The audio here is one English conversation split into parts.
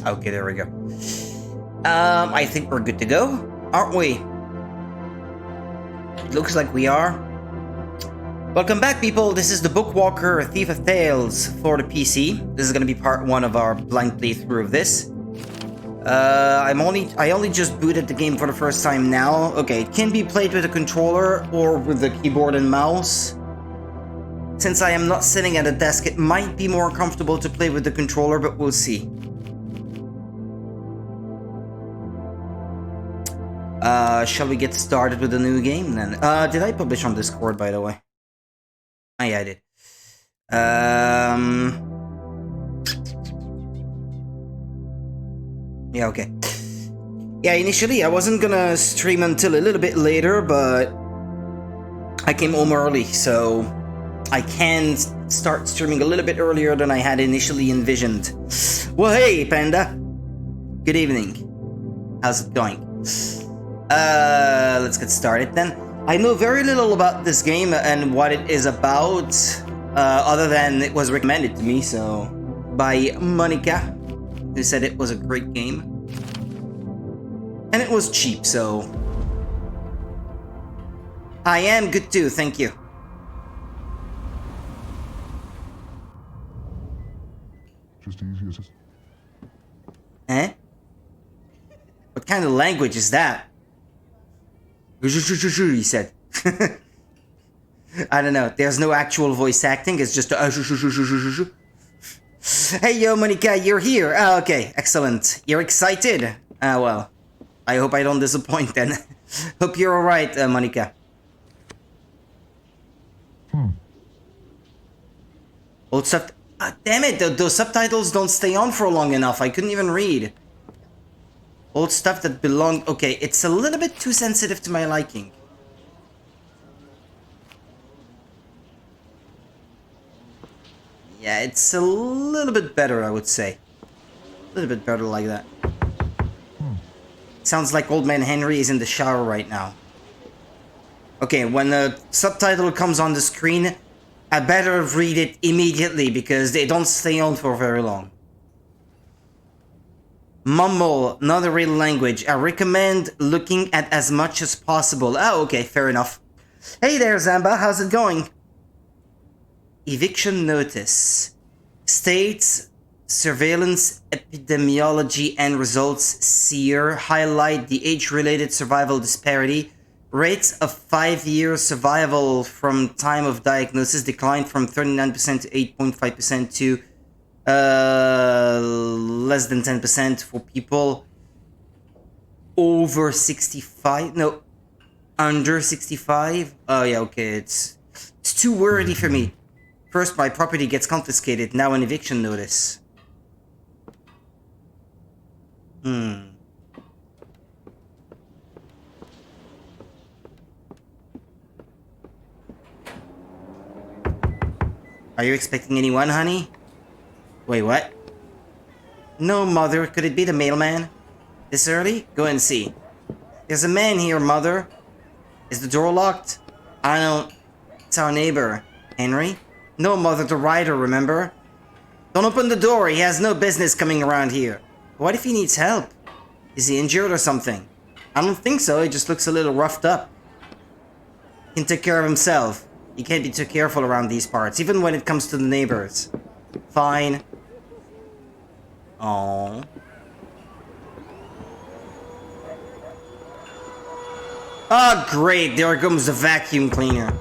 Okay, there we go. I think we're good to go, aren't we? It looks like we are. Welcome back, people. This is the Bookwalker, A Thief of Tales for the PC. This is going to be part 1 of our blind playthrough of this. I only just booted the game for the first time now. Okay, it can be played with a controller or with the keyboard and mouse. Since I am not sitting at a desk, it might be more comfortable to play with the controller, but we'll see. Shall we get started with the new game then? Did I publish on Discord, by the way? Oh, yeah, I did. Yeah, okay. Yeah, initially I wasn't gonna stream until a little bit later, but I came home early, so I can start streaming a little bit earlier than I had initially envisioned. Well, hey, Panda. Good evening. How's it going? Let's get started then. I know very little about this game and what it is about, other than it was recommended to me, so by Monica, who said it was a great game. And it was cheap, so I am good too, thank you. Just easy as this. Eh? What kind of language is that? He said. I don't know. There's no actual voice acting. It's just Hey, yo, Monica, you're here. Oh, okay, excellent. You're excited? Well, I hope I don't disappoint then. Hope you're alright, Monica. Old stuff. Damn it, those subtitles don't stay on for long enough. I couldn't even read. Old stuff that belonged... Okay, it's a little bit too sensitive to my liking. Yeah, it's a little bit better, I would say. A little bit better like that. Sounds like Old Man Henry is in the shower right now. Okay, when the subtitle comes on the screen, I better read it immediately because they don't stay on for very long. Mumble, not a real language. I recommend looking at as much as possible. Oh, okay, fair enough. Hey there, Zamba, how's it going? Eviction notice. States, surveillance, epidemiology, and results SEER highlight the age-related survival disparity. Rates of 5-year survival from time of diagnosis declined from 39% to 8.5% to less than 10% for people over 65. No, under 65. Oh yeah, okay, it's too wordy for me. First my property gets confiscated, now an eviction notice. Are you expecting anyone, honey? Wait, what? No, Mother. Could it be the mailman? This early? Go and see. There's a man here, Mother. Is the door locked? I don't... It's our neighbor. Henry? No, Mother, the rider, remember? Don't open the door. He has no business coming around here. What if he needs help? Is he injured or something? I don't think so. He just looks a little roughed up. He can take care of himself. You can't be too careful around these parts, even when it comes to the neighbors. Fine. Oh. Oh, great. There comes the vacuum cleaner.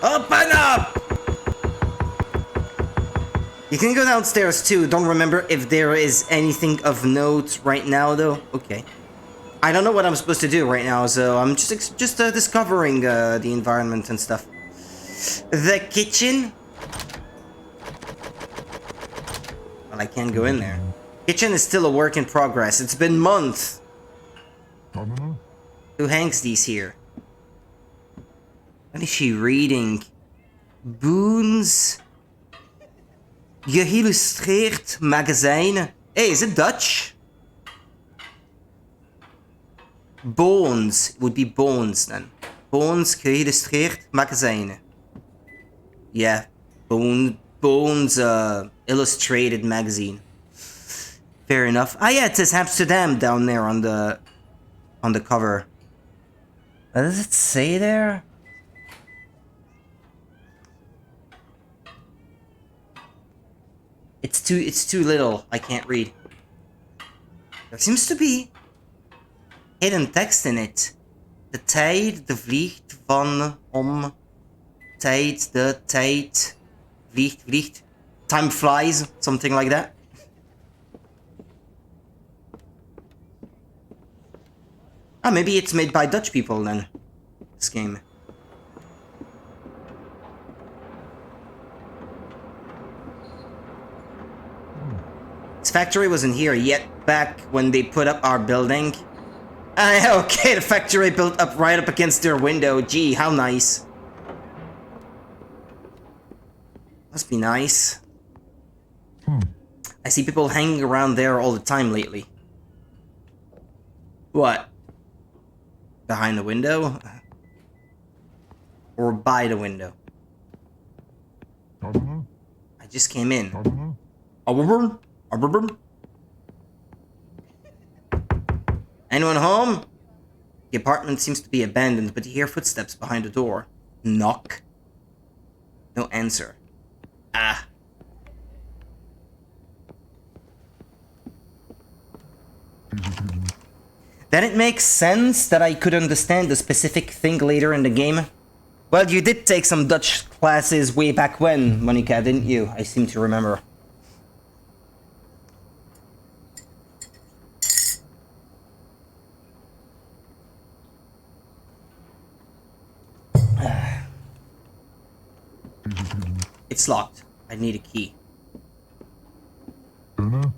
Open up! You can go downstairs too. Don't remember if there is anything of note right now, though. Okay. I don't know what I'm supposed to do right now, so I'm just discovering the environment and stuff. The kitchen? Well, I can't go in there. Kitchen is still a work in progress. It's been months. Who hangs these here? What is she reading? Boons geïllustreerd magazijn. Hey, is it Dutch? Bones would be bones then. Bones geïllustreerd magazijn. Yeah, Bones illustrated magazine. Fair enough. Ah, yeah, it says Amsterdam down there on the cover. What does it say there? It's too little. I can't read. There seems to be hidden text in it. De tijd, de vliegt van om. Tijd, de tijd. Vliegt. Time flies. Something like that. Ah, maybe it's made by Dutch people then. This game. This factory wasn't here yet back when they put up our building. Okay, the factory built up right up against their window. Gee, how nice. Must be nice. I see people hanging around there all the time lately. What? Behind the window? Or by the window? I don't know. I just came in. I don't know. Anyone home? The apartment seems to be abandoned, but you hear footsteps behind the door. Knock. No answer. Ah. Then it makes sense that I could understand the specific thing later in the game. Well, you did take some Dutch classes way back when, Monica, didn't you? I seem to remember. It's locked. I need a key. Don't know.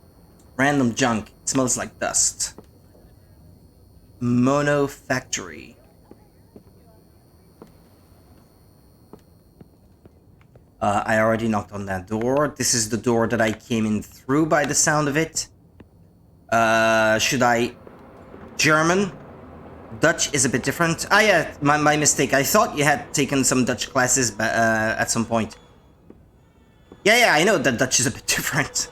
Random junk. It smells like dust. Mono Factory. I already knocked on that door. This is the door that I came in through by the sound of it. Should I... German? Dutch is a bit different. Ah yeah, my mistake. I thought you had taken some Dutch classes at some point. Yeah, I know that Dutch is a bit different.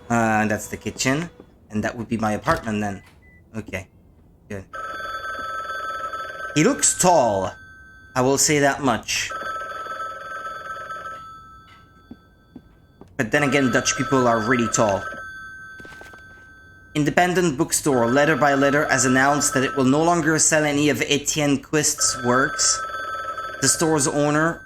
That's the kitchen. And that would be my apartment then. Okay, good. He looks tall. I will say that much. But then again, Dutch people are really tall. Independent bookstore, letter by letter, has announced that it will no longer sell any of Etienne Quist's works. The store's owner,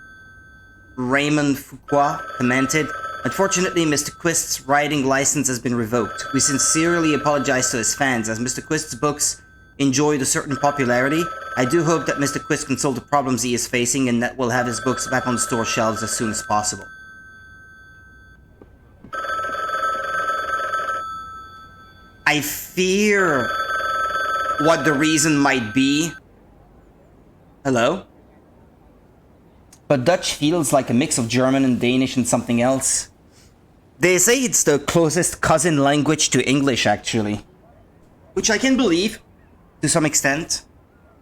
Raymond Foucault, commented, "Unfortunately, Mr. Quist's writing license has been revoked. We sincerely apologize to his fans, as Mr. Quist's books enjoyed a certain popularity. I do hope that Mr. Quist can solve the problems he is facing and that we'll have his books back on the store shelves as soon as possible." I fear what the reason might be. Hello? But Dutch feels like a mix of German and Danish and something else. They say it's the closest cousin language to English, actually. Which I can believe, to some extent.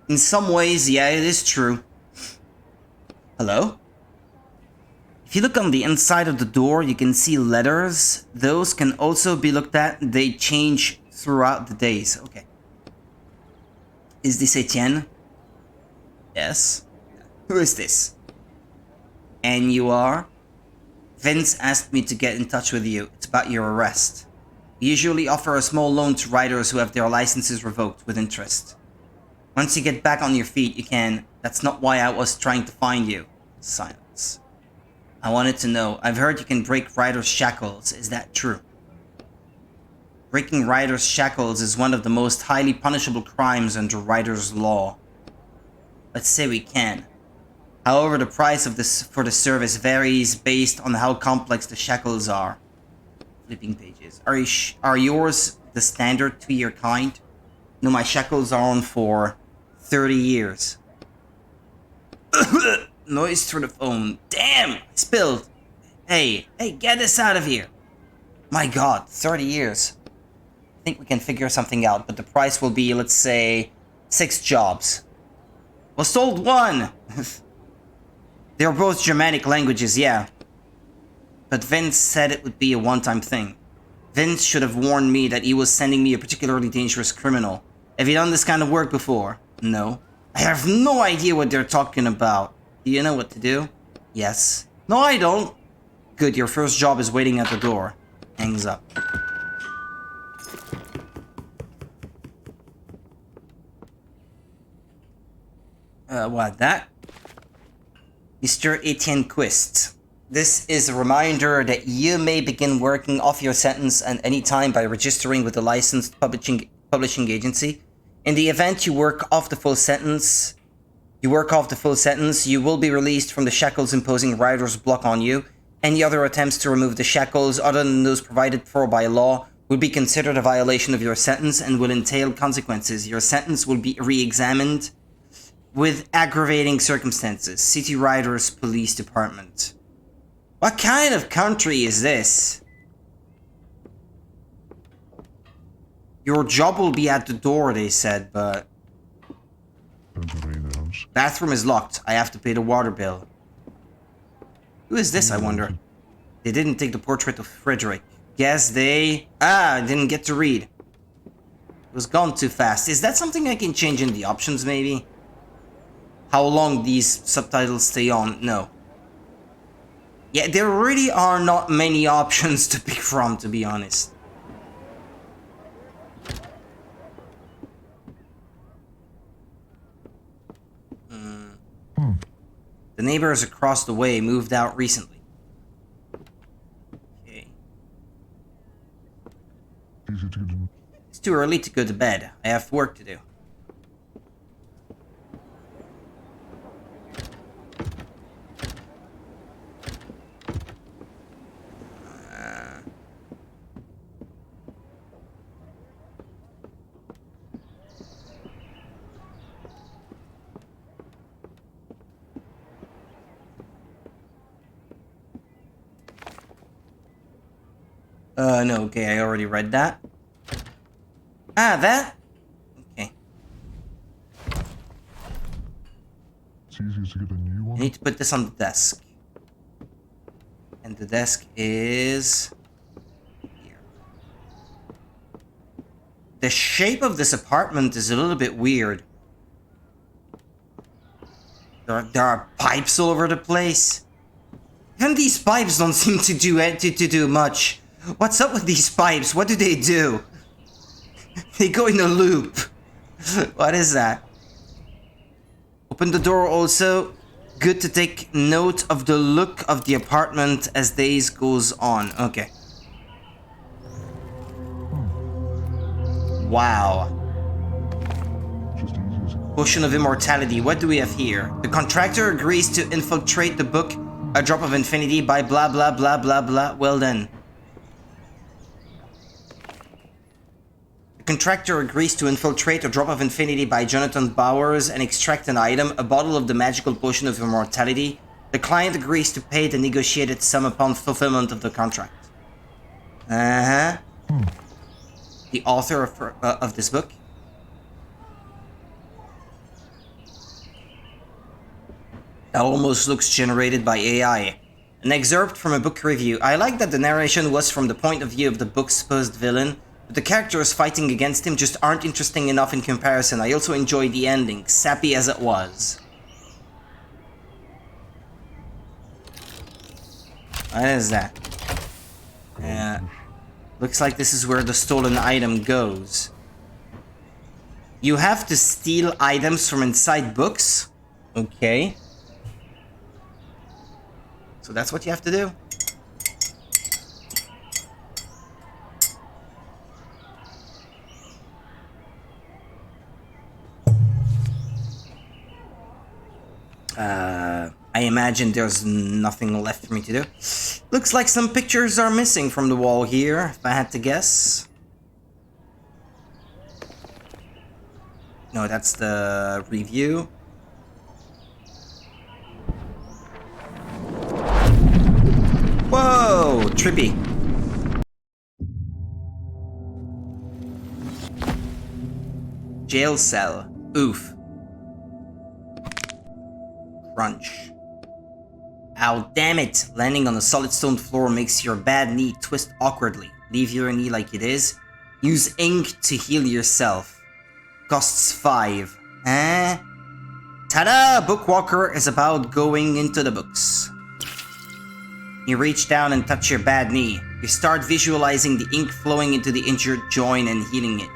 In some ways, yeah, it is true. Hello? If you look on the inside of the door, you can see letters. Those can also be looked at. They change throughout the days. Okay. Is this Etienne? Yes. Who is this? And you are? Vince asked me to get in touch with you. It's about your arrest. We usually offer a small loan to writers who have their licenses revoked with interest. Once you get back on your feet, you can. That's not why I was trying to find you. Silence. I wanted to know. I've heard you can break writers' shackles. Is that true? Breaking writers' shackles is one of the most highly punishable crimes under writers' law. Let's say we can. However, the price of this for the service varies based on how complex the shackles are. Flipping pages. Are yours the standard 2-year kind? No, my shackles are on for 30 years. Noise through the phone. Damn! I spilled. Hey, get this out of here. My god, 30 years. I think we can figure something out, but the price will be, let's say, 6 jobs. Was sold 1! They're both Germanic languages, yeah. but Vince said it would be a one-time thing. Vince should have warned me that he was sending me a particularly dangerous criminal. Have you done this kind of work before? No. I have no idea what they're talking about. Do you know what to do? Yes. No, I don't. Good, your first job is waiting at the door. Hangs up. What, that? Mr. Etienne Quist. This is a reminder that you may begin working off your sentence at any time by registering with a licensed publishing agency. In the event you work off the full sentence, you will be released from the shackles imposing writer's block on you. Any other attempts to remove the shackles other than those provided for by law will be considered a violation of your sentence and will entail consequences. Your sentence will be re-examined with aggravating circumstances. City Riders Police Department. What kind of country is this? Your job will be at the door, they said, but... Bathroom is locked. I have to pay the water bill. Who is this, I wonder? They didn't take the portrait of Frederick. Guess they... I didn't get to read. It was gone too fast. Is that something I can change in the options, maybe? How long these subtitles stay on? No. Yeah, there really are not many options to pick from, to be honest. The neighbors across the way moved out recently. Okay. It's too early to go to bed. I have work to do. No, okay, I already read that. Ah, that? Okay. It's easy to get a new one. I need to put this on the desk. And the desk is... here. The shape of this apartment is a little bit weird. There are pipes all over the place. Even these pipes don't seem to do much. What's up with these pipes? What do they do? They go in a loop. What is that? Open the door also. Good to take note of the look of the apartment as days goes on. Okay. Wow. Potion of Immortality. What do we have here? The contractor agrees to infiltrate the book A Drop of Infinity by blah blah blah blah blah. Well then. The contractor agrees to infiltrate A Drop of Infinity by Jonathan Bowers and extract an item, a bottle of the magical potion of immortality. The client agrees to pay the negotiated sum upon fulfillment of the contract. The author of this book. That almost looks generated by AI. An excerpt from a book review. I like that the narration was from the point of view of the book's supposed villain, but the characters fighting against him just aren't interesting enough in comparison. I also enjoyed the ending, sappy as it was. What is that? Looks like this is where the stolen item goes. You have to steal items from inside books? Okay. So that's what you have to do? I imagine there's nothing left for me to do. Looks like some pictures are missing from the wall here, if I had to guess. No, that's the review. Whoa, trippy. Jail cell. Oof. Crunch. Ow, damn it! Landing on a solid stone floor makes your bad knee twist awkwardly. Leave your knee like it is. Use ink to heal yourself. Costs 5. Eh? Ta-da! Bookwalker is about going into the books. You reach down and touch your bad knee. You start visualizing the ink flowing into the injured joint and healing it.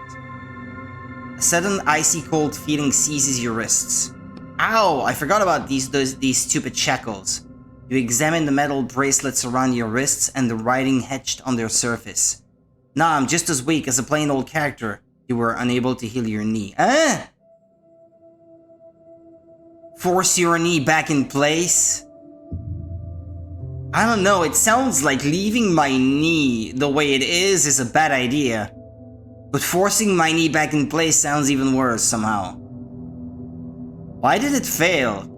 A sudden icy cold feeling seizes your wrists. Ow! I forgot about these stupid shackles. You examine the metal bracelets around your wrists and the writing etched on their surface. Nah, I'm just as weak as a plain old character. You were unable to heal your knee. Ah! Force your knee back in place? I don't know, it sounds like leaving my knee the way it is a bad idea. But forcing my knee back in place sounds even worse somehow. Why did it fail?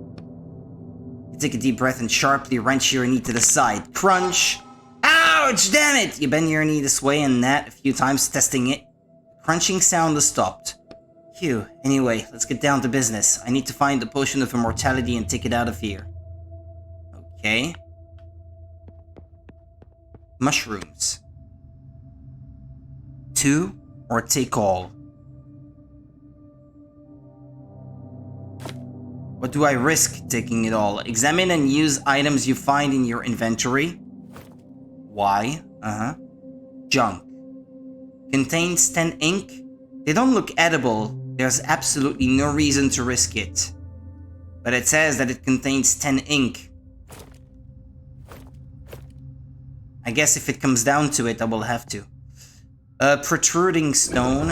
You take a deep breath and sharply wrench your knee to the side. Crunch! Ouch! Damn it! You bend your knee this way and that a few times, testing it. The crunching sound has stopped. Phew. Anyway, let's get down to business. I need to find the potion of immortality and take it out of here. Okay. Mushrooms. 2 or take all. What do I risk taking it all? Examine and use items you find in your inventory. Why? Junk. Contains 10 ink. They don't look edible. There's absolutely no reason to risk it. But it says that it contains 10 ink. I guess if it comes down to it, I will have to. Protruding stone.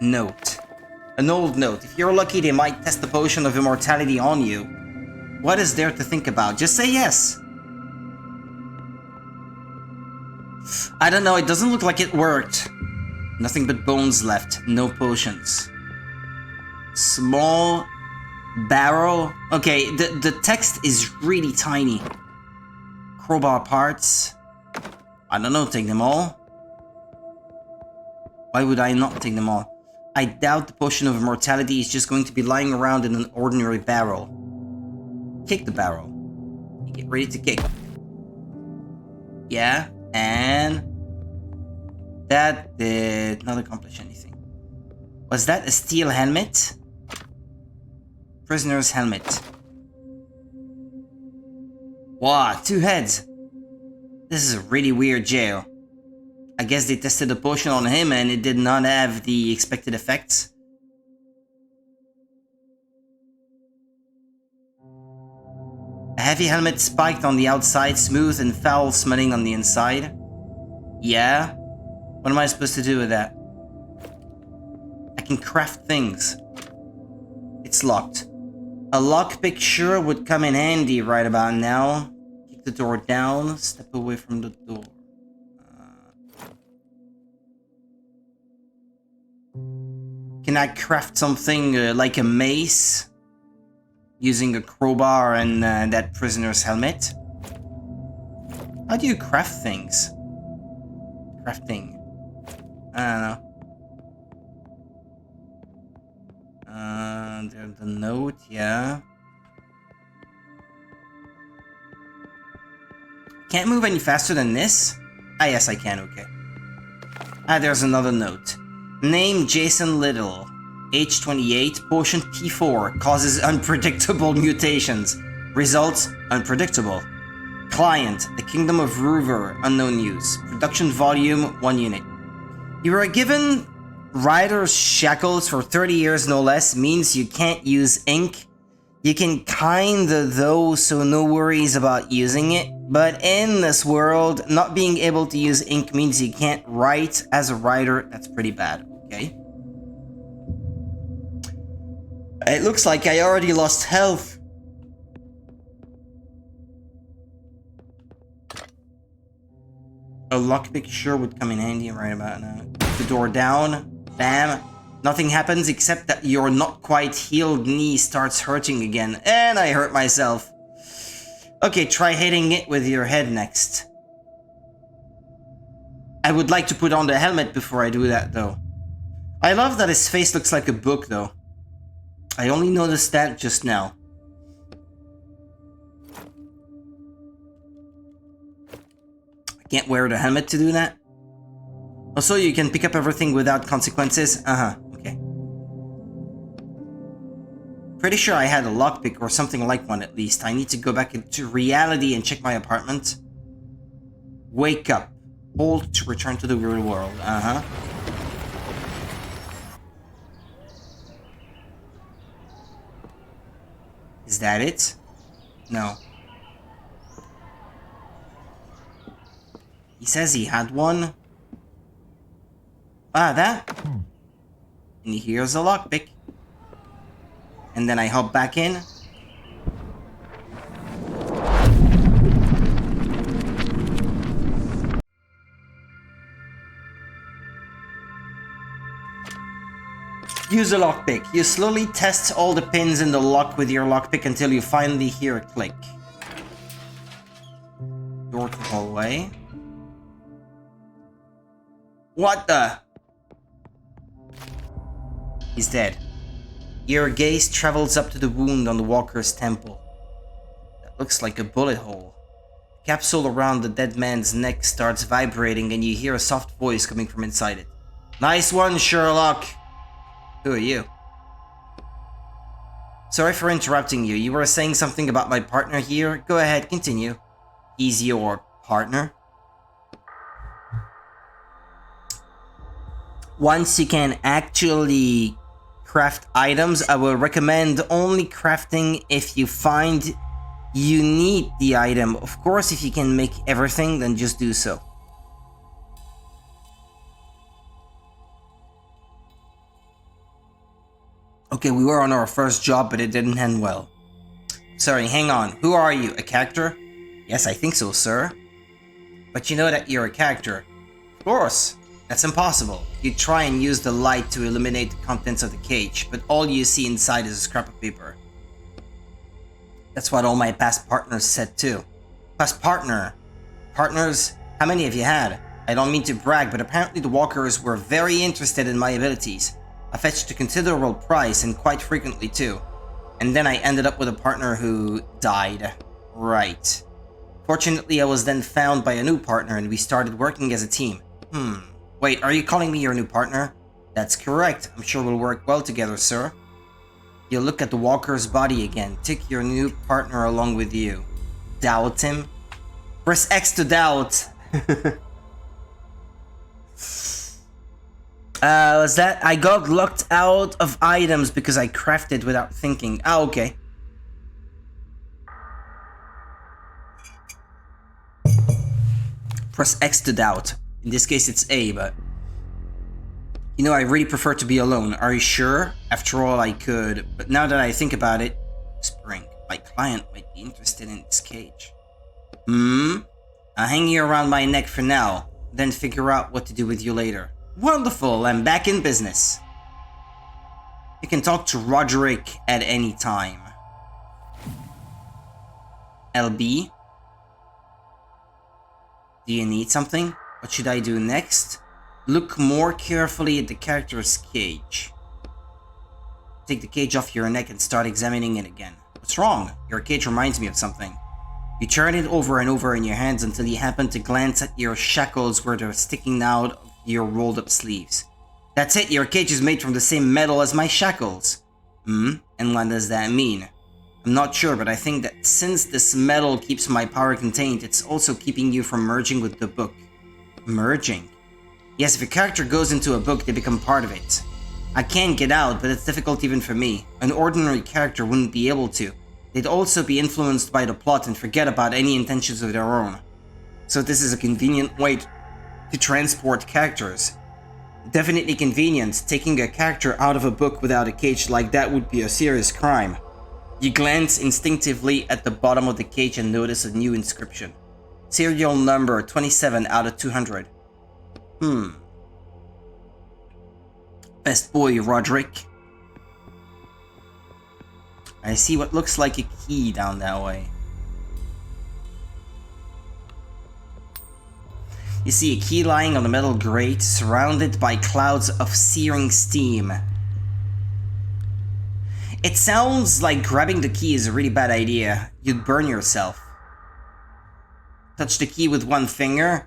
Note. An old note. If you're lucky, they might test the potion of immortality on you. What is there to think about? Just say yes. I don't know, it doesn't look like it worked. Nothing but bones left, no potions. Small barrel. Okay, the text is really tiny. Crowbar parts. I don't know, take them all. Why would I not take them all? I doubt the potion of immortality is just going to be lying around in an ordinary barrel. Kick the barrel. You get ready to kick. Yeah, and that did not accomplish anything. Was that a steel helmet? Prisoner's helmet. Wow, 2 heads. This is a really weird jail. I guess they tested the potion on him and it did not have the expected effects. A heavy helmet spiked on the outside, smooth and foul-smelling on the inside. Yeah? What am I supposed to do with that? I can craft things. It's locked. A lockpick sure would come in handy right about now. Kick the door down, step away from the door. Can I craft something like a mace? Using a crowbar and that prisoner's helmet? How do you craft things? Crafting. I don't know. There's the note, yeah. Can't move any faster than this? Ah, yes, I can, okay. Ah, there's another note. Name Jason Little. Age 28, potion P4, causes unpredictable mutations. Results, unpredictable. Client, the Kingdom of Ruver, unknown use. Production volume, 1 unit. You were given Rider's Shackles for 30 years no less, means you can't use ink. You can kinda though, so no worries about using it. But in this world, not being able to use ink means you can't write as a writer. That's pretty bad, okay? It looks like I already lost health. A lockpick sure would come in handy right about now. The door down. Bam. Nothing happens except that your not quite healed knee starts hurting again. And I hurt myself. Okay, try hitting it with your head next. I would like to put on the helmet before I do that though. I love that his face looks like a book though. I only noticed that just now. Can't wear the helmet to do that? Also, you can pick up everything without consequences? Okay. Pretty sure I had a lockpick or something like one at least. I need to go back into reality and check my apartment. Wake up. Hold to return to the real world. Is that it? No. He says he had one. Ah, that? And here's a lockpick. And then I hop back in. Use a lockpick. You slowly test all the pins in the lock with your lockpick until you finally hear a click. Door to hallway. What the? He's dead. Your gaze travels up to the wound on the walker's temple. That looks like a bullet hole. The capsule around the dead man's neck starts vibrating and you hear a soft voice coming from inside it. Nice one, Sherlock! Who are you? Sorry for interrupting you. You were saying something about my partner here? Go ahead, continue. He's your partner? Once you can actually craft items, I will recommend only crafting if you find you need the item. Of course, if you can make everything, then just do so. Okay, we were on our first job, but it didn't end well. Sorry, hang on. Who are you? A character? Yes, I think so, sir. But you know that you're a character. Of course. That's impossible. You try and use the light to illuminate the contents of the cage, but all you see inside is a scrap of paper. That's what all my past partners said too. Past partner? Partners? How many have you had? I don't mean to brag, but apparently the walkers were very interested in my abilities. I fetched a considerable price, and quite frequently too. And then I ended up with a partner who died. Right. Fortunately, I was then found by a new partner and we started working as a team. Wait, are you calling me your new partner? That's correct. I'm sure we'll work well together, sir. You look at the walker's body again. Take your new partner along with you. Doubt him? Press X to doubt. Was that? I got locked out of items because I crafted without thinking. Ah, okay. Press X to doubt. In this case, it's A, but... You know, I really prefer to be alone. Are you sure? After all, I could. But now that I think about it... Spring, my client might be interested in this cage. I'll hang you around my neck for now. Then figure out what to do with you later. Wonderful, I'm back in business. You can talk to Roderick at any time. LB? Do you need something? What should I do next? Look more carefully at the character's cage. Take the cage off your neck and start examining it again. What's wrong? Your cage reminds me of something. You turn it over and over in your hands until you happen to glance at your shackles where they're sticking out of your rolled up sleeves. That's it, your cage is made from the same metal as my shackles. And what does that mean? I'm not sure, but I think that since this metal keeps my power contained, it's also keeping you from merging with the book. Merging? Yes, if a character goes into a book, they become part of it. I can't get out, but it's difficult even for me. An ordinary character wouldn't be able to. They'd also be influenced by the plot and forget about any intentions of their own. So this is a convenient way to transport characters. Definitely convenient. Taking a character out of a book without a cage like that would be a serious crime. You glance instinctively at the bottom of the cage and notice a new inscription. Serial number 27 out of 200. Best boy, Roderick. I see what looks like a key down that way. You see a key lying on a metal grate, surrounded by clouds of searing steam. It sounds like grabbing the key is a really bad idea. You'd burn yourself. Touch the key with one finger.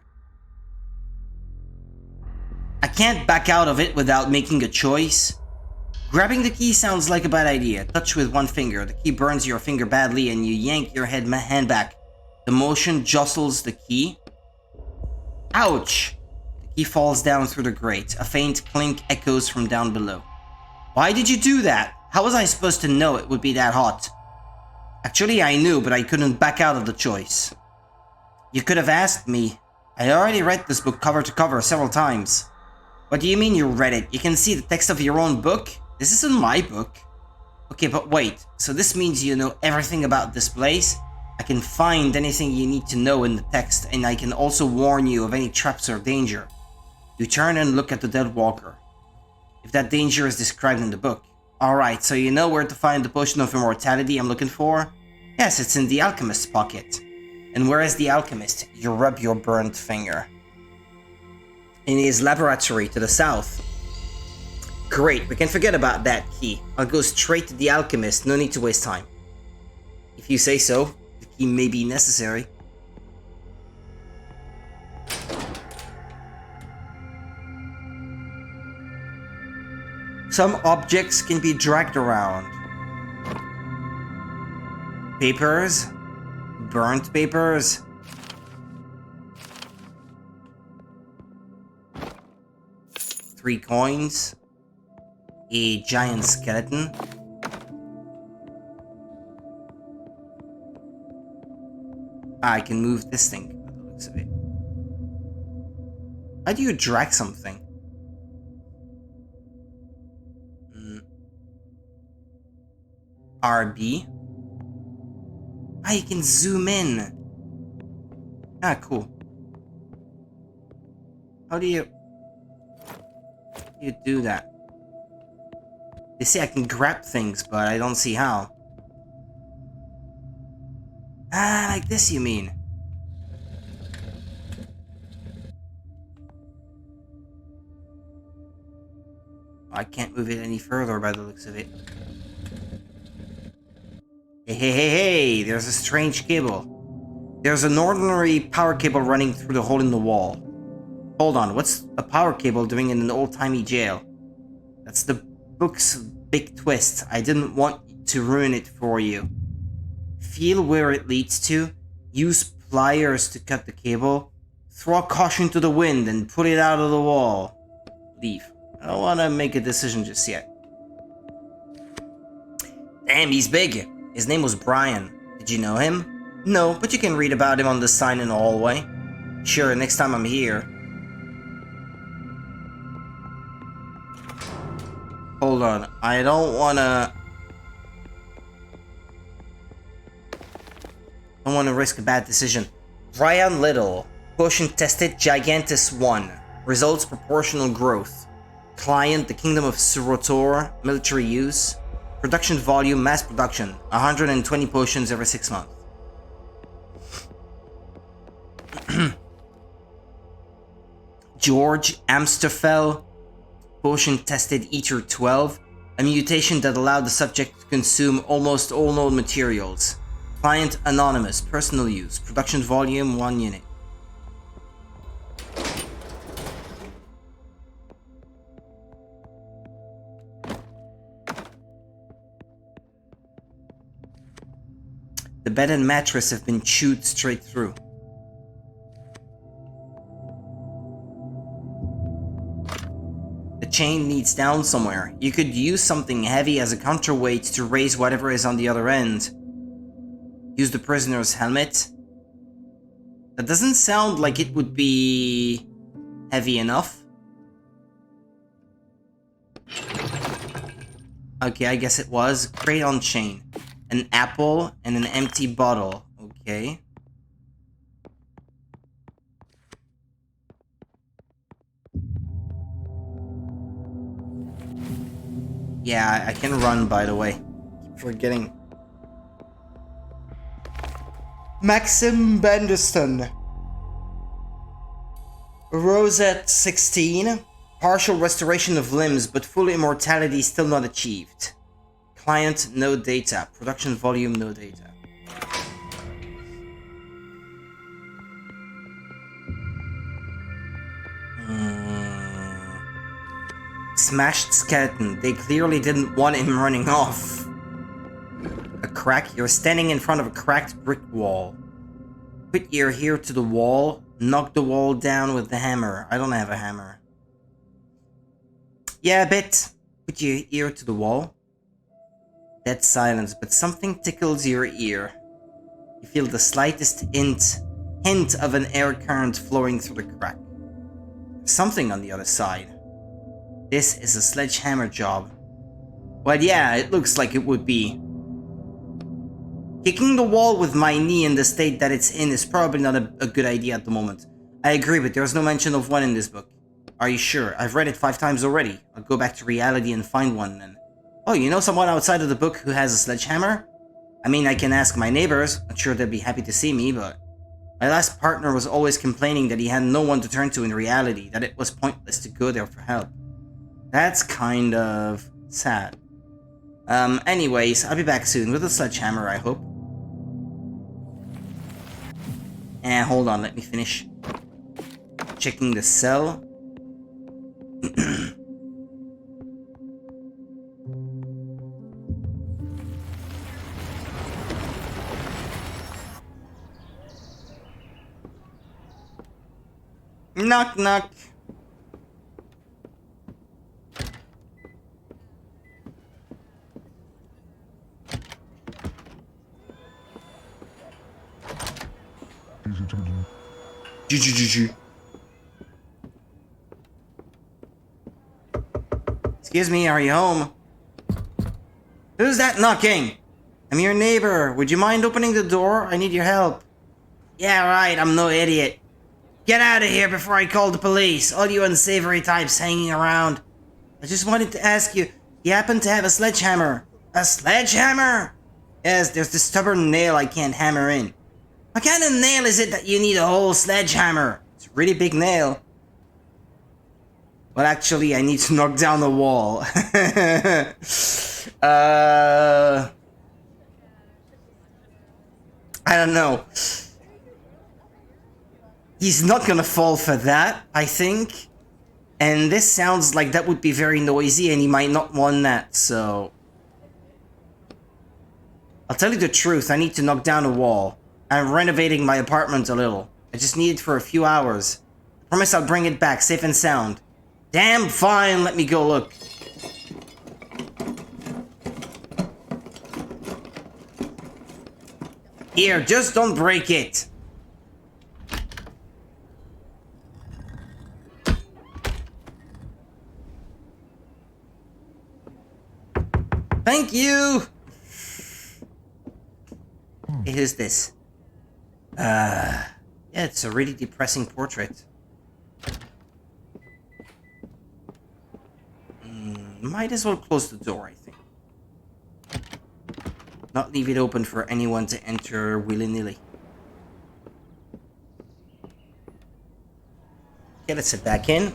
I can't back out of it without making a choice. Grabbing the key sounds like a bad idea. Touch with one finger. The key burns your finger badly and you yank your hand back. The motion jostles the key. Ouch! The key falls down through the grate. A faint clink echoes from down below. Why did you do that? How was I supposed to know it would be that hot? Actually, I knew, but I couldn't back out of the choice. You could have asked me. I already read this book cover to cover several times. What do you mean you read it? You can see the text of your own book? This isn't my book. Okay, but wait. So this means you know everything about this place? I can find anything you need to know in the text, and I can also warn you of any traps or danger. You turn and look at the dead walker. If that danger is described in the book. Alright, so you know where to find the potion of immortality I'm looking for? Yes, it's in the alchemist's pocket. And where is the alchemist? You rub your burnt finger. In his laboratory to the south. Great, we can forget about that key. I'll go straight to the alchemist, no need to waste time. If you say so, the key may be necessary. Some objects can be dragged around. Papers? Burnt papers? Three coins? A giant skeleton? I can move this thing by the looks of it. How do you drag something? RB? Ah, you can zoom in. Ah, cool. How do you do that? They say I can grab things, but I don't see how. Ah, like this you mean. I can't move it any further by the looks of it. Hey, there's a strange cable. There's an ordinary power cable running through the hole in the wall. Hold on, what's a power cable doing in an old-timey jail? That's the book's big twist. I didn't want to ruin it for you. Feel where it leads to. Use pliers to cut the cable. Throw caution to the wind and put it out of the wall. Leave. I don't want to make a decision just yet. Damn, he's big. His name was Brian. Did you know him? No, but you can read about him on the sign in the hallway. Sure, next time I'm here. Hold on, I don't wanna risk a bad decision. Brian Little. Potion tested Gigantus 1. Results proportional growth. Client, the Kingdom of Surotor. Military use. Production volume, mass production. 120 potions every 6 months. George Amsterfell. Potion tested Ether 12. A mutation that allowed the subject to consume almost all known materials. Client anonymous. Personal use. Production volume 1 unit. The bed and mattress have been chewed straight through. The chain leads down somewhere. You could use something heavy as a counterweight to raise whatever is on the other end. Use the prisoner's helmet. That doesn't sound like it would be heavy enough. Okay, I guess it was. Crate on chain. An apple and an empty bottle. Okay. Yeah, I can run, by the way. Keep forgetting. Maxim Banderston. Rosette 16. Partial restoration of limbs, but full immortality still not achieved. Client, no data. Production volume, no data. Smashed skeleton. They clearly didn't want him running off. A crack? You're standing in front of a cracked brick wall. Put your ear to the wall. Knock the wall down with the hammer. I don't have a hammer. Yeah, a bit. Put your ear to the wall. Dead silence, but something tickles your ear. You feel the slightest hint of an air current flowing through the crack. There's something on the other side. This is a sledgehammer job. Well, yeah, it looks like it would be. Kicking the wall with my knee in the state that it's in is probably not a good idea at the moment. I agree, but there's no mention of one in this book. Are you sure? I've read it 5 times already. I'll go back to reality and find one then. Oh, you know someone outside of the book who has a sledgehammer? I mean, I can ask my neighbors. Not sure they'd be happy to see me, but... My last partner was always complaining that he had no one to turn to in reality, that it was pointless to go there for help. That's kind of sad. Anyways, I'll be back soon with a sledgehammer, I hope. And hold on, let me finish checking the cell. Knock, knock. Excuse me, are you home? Who's that knocking? I'm your neighbor. Would you mind opening the door? I need your help. Yeah, right, I'm no idiot. Get out of here before I call the police. All you unsavory types hanging around. I just wanted to ask you, you happen to have a sledgehammer? A sledgehammer? Yes, there's this stubborn nail I can't hammer in. What kind of nail is it that you need a whole sledgehammer? It's a really big nail. Well, actually, I need to knock down the wall. I don't know. He's not gonna fall for that, I think. And this sounds like that would be very noisy and he might not want that, so... I'll tell you the truth, I need to knock down a wall. I'm renovating my apartment a little. I just need it for a few hours. I promise I'll bring it back safe and sound. Damn fine, let me go look. Here, just don't break it. Thank you! Hey, who's this? Yeah, it's a really depressing portrait. Might as well close the door, I think. Not leave it open for anyone to enter willy-nilly. Okay, let's sit back in.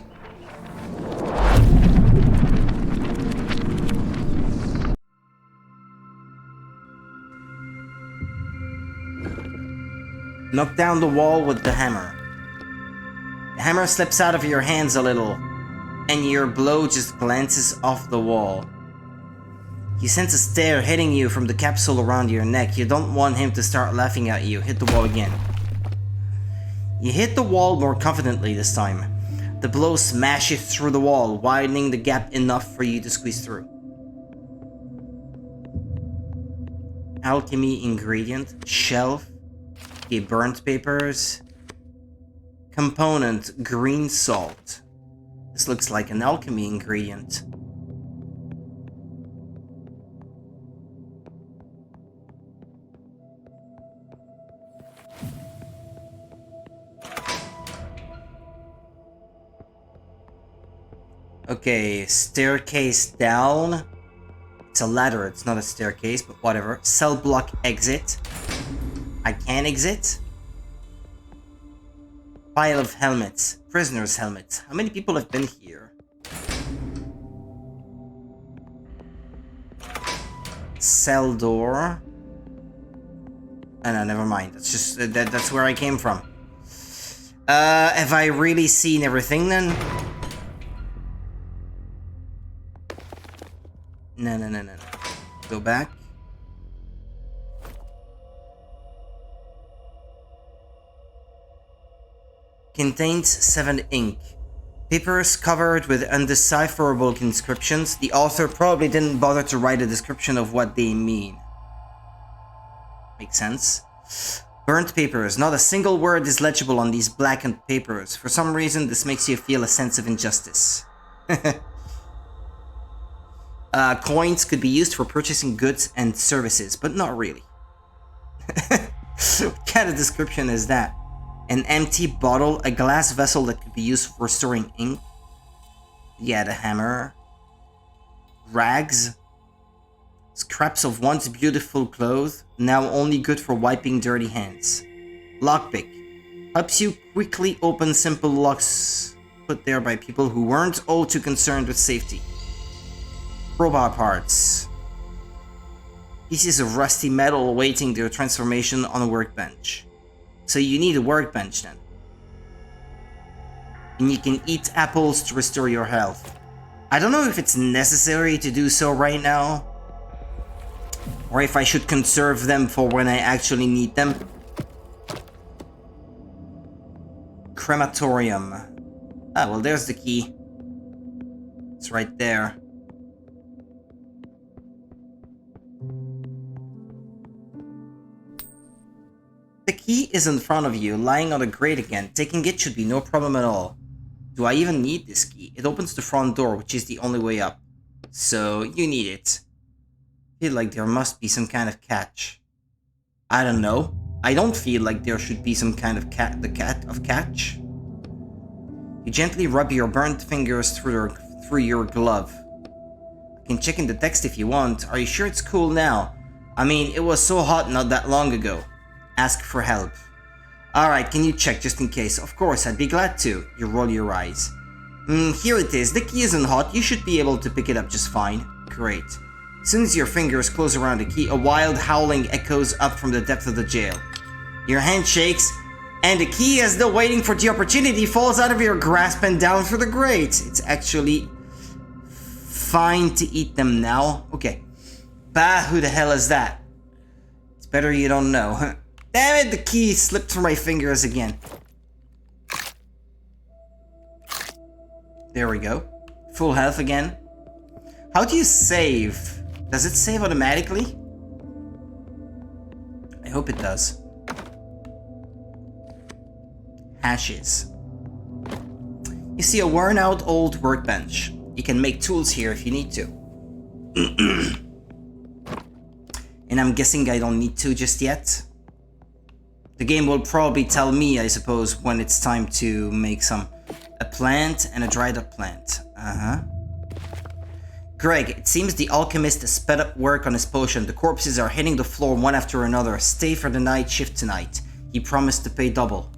Knock down the wall with the hammer. The hammer slips out of your hands a little, and your blow just glances off the wall. You sense a stare hitting you from the capsule around your neck. You don't want him to start laughing at you. Hit the wall again. You hit the wall more confidently this time. The blow smashes through the wall, widening the gap enough for you to squeeze through. Alchemy ingredient, shelf. Okay, burnt papers. Component, green salt. This looks like an alchemy ingredient. Okay, staircase down. It's a ladder, it's not a staircase, but whatever. Cell block exit. I can exit. Pile of helmets. Prisoners' helmets. How many people have been here? Cell door. Oh no, never mind. That's just that's where I came from. Have I really seen everything then? No. Go back. Contains 7 ink. Papers covered with undecipherable inscriptions. The author probably didn't bother to write a description of what they mean. Makes sense. Burnt papers. Not a single word is legible on these blackened papers. For some reason, this makes you feel a sense of injustice. Coins could be used for purchasing goods and services, but not really. What kind of description is that? An empty bottle, a glass vessel that could be used for storing ink. Yeah, the hammer. Rags. Scraps of once beautiful clothes, now only good for wiping dirty hands. Lockpick. Helps you quickly open simple locks put there by people who weren't all too concerned with safety. Crowbar parts. Pieces of rusty metal awaiting their transformation on a workbench. So you need a workbench then. And you can eat apples to restore your health. I don't know if it's necessary to do so right now, or if I should conserve them for when I actually need them. Crematorium. Ah, well, there's the key. It's right there. The key is in front of you, lying on the grate again. Taking it should be no problem at all. Do I even need this key? It opens the front door, which is the only way up. So, you need it. I feel like there must be some kind of catch. I don't know. I don't feel like there should be some kind of catch. You gently rub your burnt fingers through your glove. I can check in the text if you want. Are you sure it's cool now? I mean, it was so hot not that long ago. Ask for help. Alright, can you check just in case? Of course, I'd be glad to. You roll your eyes. Here it is. The key isn't hot. You should be able to pick it up just fine. Great. As soon as your fingers close around the key, a wild howling echoes up from the depth of the jail. Your hand shakes, and the key, as though waiting for the opportunity, falls out of your grasp and down through the grate. It's actually fine to eat them now. Okay. Bah, who the hell is that? It's better you don't know. Damn it, the key slipped through my fingers again. There we go. Full health again. How do you save? Does it save automatically? I hope it does. Hashes. You see a worn out old workbench. You can make tools here if you need to. And I'm guessing I don't need to just yet. The game will probably tell me, I suppose, when it's time to make a plant and a dried up plant. Greg, it seems the alchemist has sped up work on his potion. The corpses are hitting the floor one after another. Stay for the night shift tonight. He promised to pay double.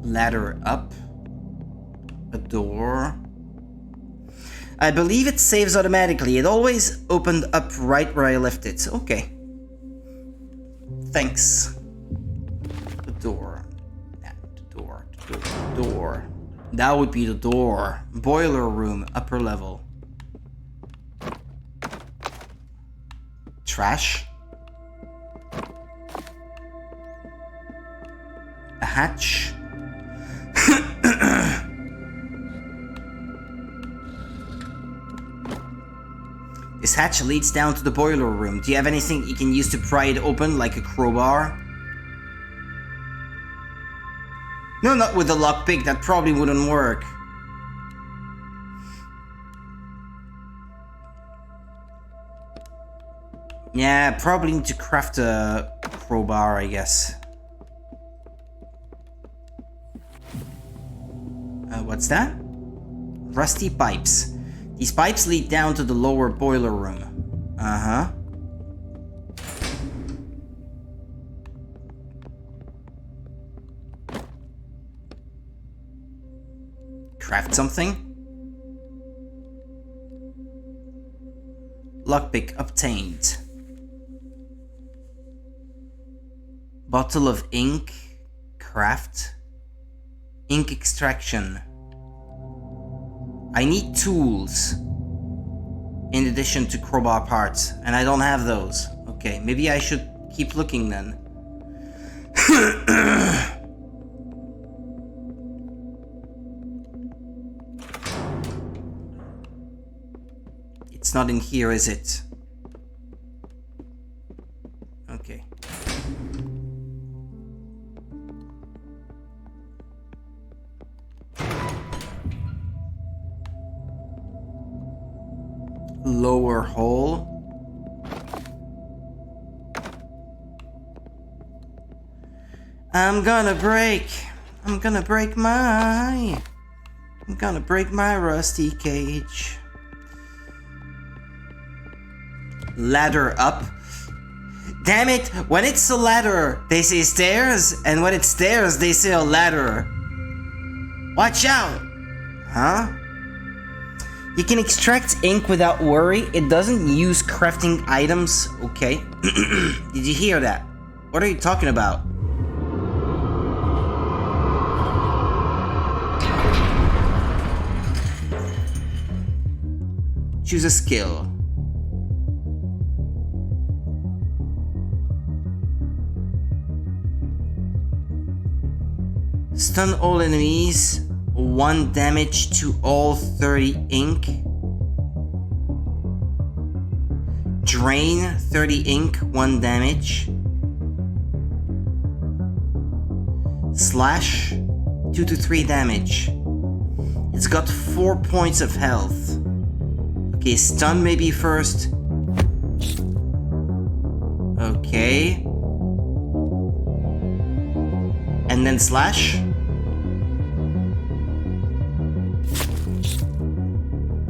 Ladder up. A door. I believe it saves automatically. It always opened up right where I left it. Okay. Thanks. The door. The door. That would be the door. Boiler room, upper level. Trash. A hatch. This hatch leads down to the boiler room. Do you have anything you can use to pry it open, like a crowbar? No, not with the lockpick. That probably wouldn't work. Yeah, probably need to craft a crowbar, I guess. What's that? Rusty pipes. These pipes lead down to the lower boiler room. Craft something? Lockpick obtained. Bottle of ink. Craft. Ink extraction. I need tools. In addition to crowbar parts. And I don't have those. Okay, maybe I should keep looking then. It's not in here, is it? Okay. Lower hole. I'm gonna break my rusty cage. Ladder up. Damn it! When it's a ladder, they say stairs, and when it's stairs, they say a ladder. Watch out! Huh? You can extract ink without worry. It doesn't use crafting items. Okay. Did you hear that? What are you talking about? Choose a skill. Stun all enemies. 1 damage to all 30 ink. Drain 30 ink, 1 damage. Slash 2 to 3 damage. It's got 4 points of health. Okay, stun maybe first. Okay. And then slash.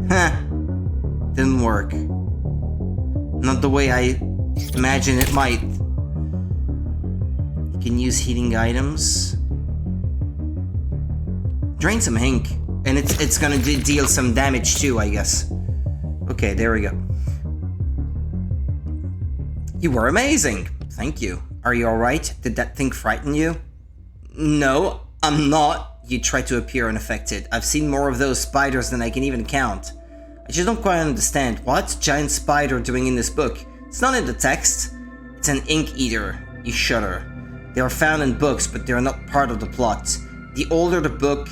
Huh. Didn't work. Not the way I imagine it might. You can use healing items. Drain some ink. And it's gonna deal some damage too, I guess. Okay, there we go. You were amazing. Thank you. Are you alright? Did that thing frighten you? No, I'm not. You try to appear unaffected. I've seen more of those spiders than I can even count. I just don't quite understand. What's giant spider doing in this book? It's not in the text. It's an ink eater. You shudder. They are found in books, but they are not part of the plot. The older the book,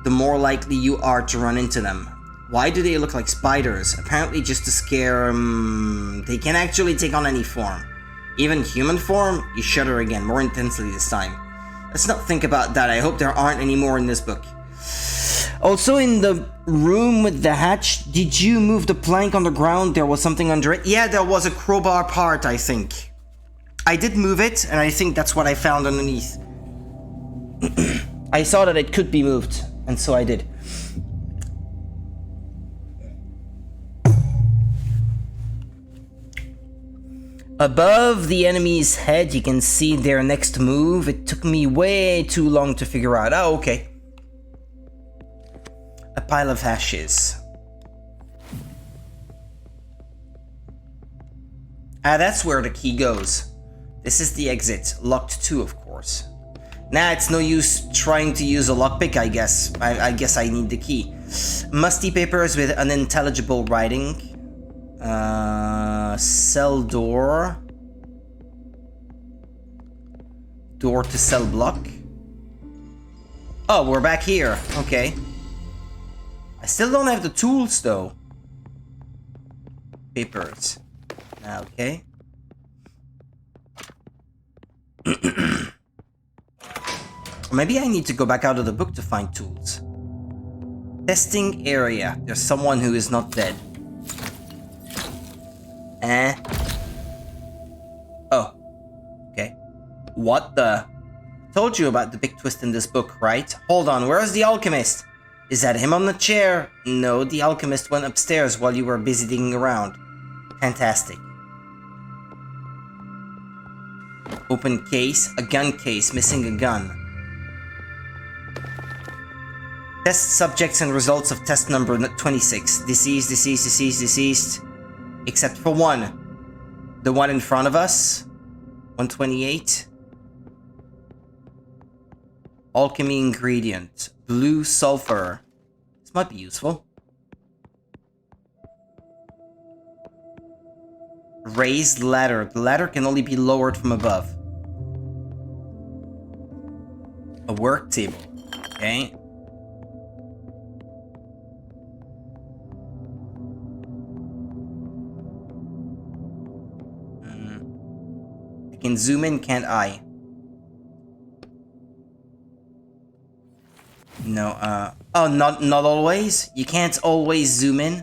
the more likely you are to run into them. Why do they look like spiders? Apparently just to scare... they can actually take on any form. Even human form? You shudder again, more intensely this time. Let's not think about that. I hope there aren't any more in this book. Also, in the room with the hatch, did you move the plank on the ground? There was something under it? Yeah, there was a crowbar part, I think. I did move it, and I think that's what I found underneath. I saw that it could be moved, and so I did. Above the enemy's head, you can see their next move. It took me way too long to figure out. Oh, okay. A pile of ashes. Ah, that's where the key goes. This is the exit. Locked too, of course. Nah, it's no use trying to use a lockpick, I guess. I guess I need the key. Musty papers with unintelligible writing. Cell door. Door to cell block. Oh, we're back here. Okay. I still don't have the tools, though. Papers. Okay. Maybe I need to go back out of the book to find tools. Testing area. There's someone who is not dead. Oh. Okay. What the? Told you about the big twist in this book, right? Hold on, where's the alchemist? Is that him on the chair? No, the alchemist went upstairs while you were busy digging around. Fantastic. Open case, a gun case, missing a gun. Test subjects and results of test number 26. Deceased, deceased, deceased, deceased. Except for one. The one in front of us. 128. Alchemy ingredient. Blue sulfur. This might be useful. Raised ladder. The ladder can only be lowered from above. A work table. Okay. I can zoom in, can't I? No, oh, not always? You can't always zoom in?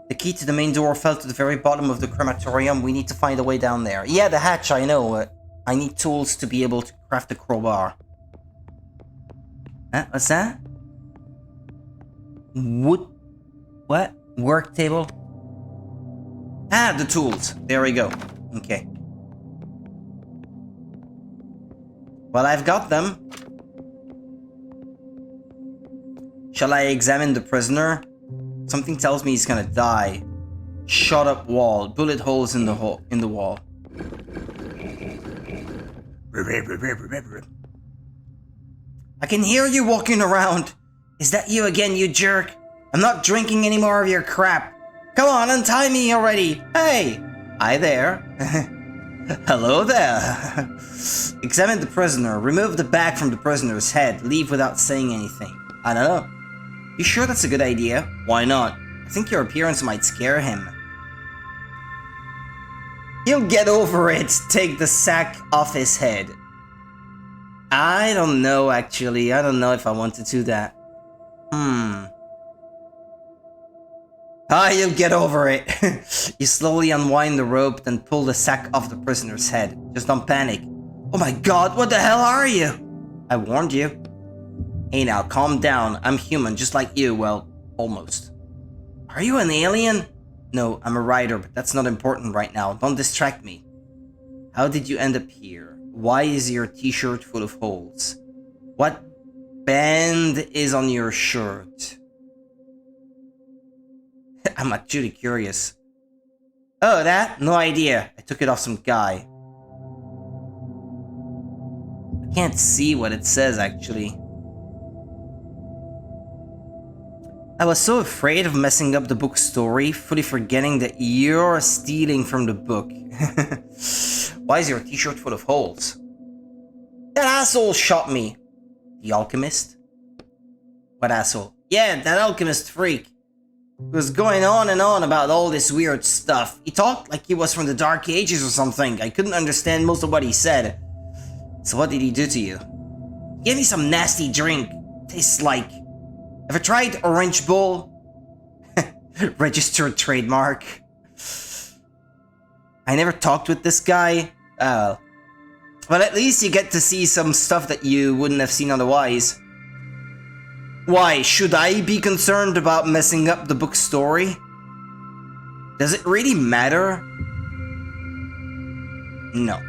The key to the main door fell to the very bottom of the crematorium. We need to find a way down there. Yeah, the hatch, I know. I need tools to be able to craft a crowbar. Huh? What's that? Wood... What? Work table? Ah, the tools. There we go. Okay. Well, I've got them. Shall I examine the prisoner? Something tells me he's gonna die. Shot up wall. Bullet holes in the wall. I can hear you walking around. Is that you again, you jerk? I'm not drinking any more of your crap. Come on, untie me already. Hey! Hi there. Hello there. Examine the prisoner. Remove the bag from the prisoner's head. Leave without saying anything. I don't know. You sure that's a good idea? Why not? I think your appearance might scare him. He'll get over it. Take the sack off his head. I don't know, actually. I don't know if I want to do that. You'll get over it. You slowly unwind the rope, then pull the sack off the prisoner's head. Just don't panic. Oh my god, what the hell are you? I warned you. Hey now, calm down. I'm human, just like you. Well, almost. Are you an alien? No, I'm a writer, but that's not important right now. Don't distract me. How did you end up here? Why is your t-shirt full of holes? What band is on your shirt? I'm actually curious. Oh, that? No idea. I took it off some guy. I can't see what it says, actually. I was so afraid of messing up the book's story, fully forgetting that you're stealing from the book. Why is your t-shirt full of holes? That asshole shot me. The alchemist? What asshole? Yeah, that alchemist freak. He was going on and on about all this weird stuff. He talked like he was from the Dark Ages or something. I couldn't understand most of what he said. So what did he do to you? He gave me some nasty drink. Tastes like... Ever tried Orange Bull? Registered trademark. I never talked with this guy. But at least you get to see some stuff that you wouldn't have seen otherwise. Why, should I be concerned about messing up the book's story? Does it really matter? No.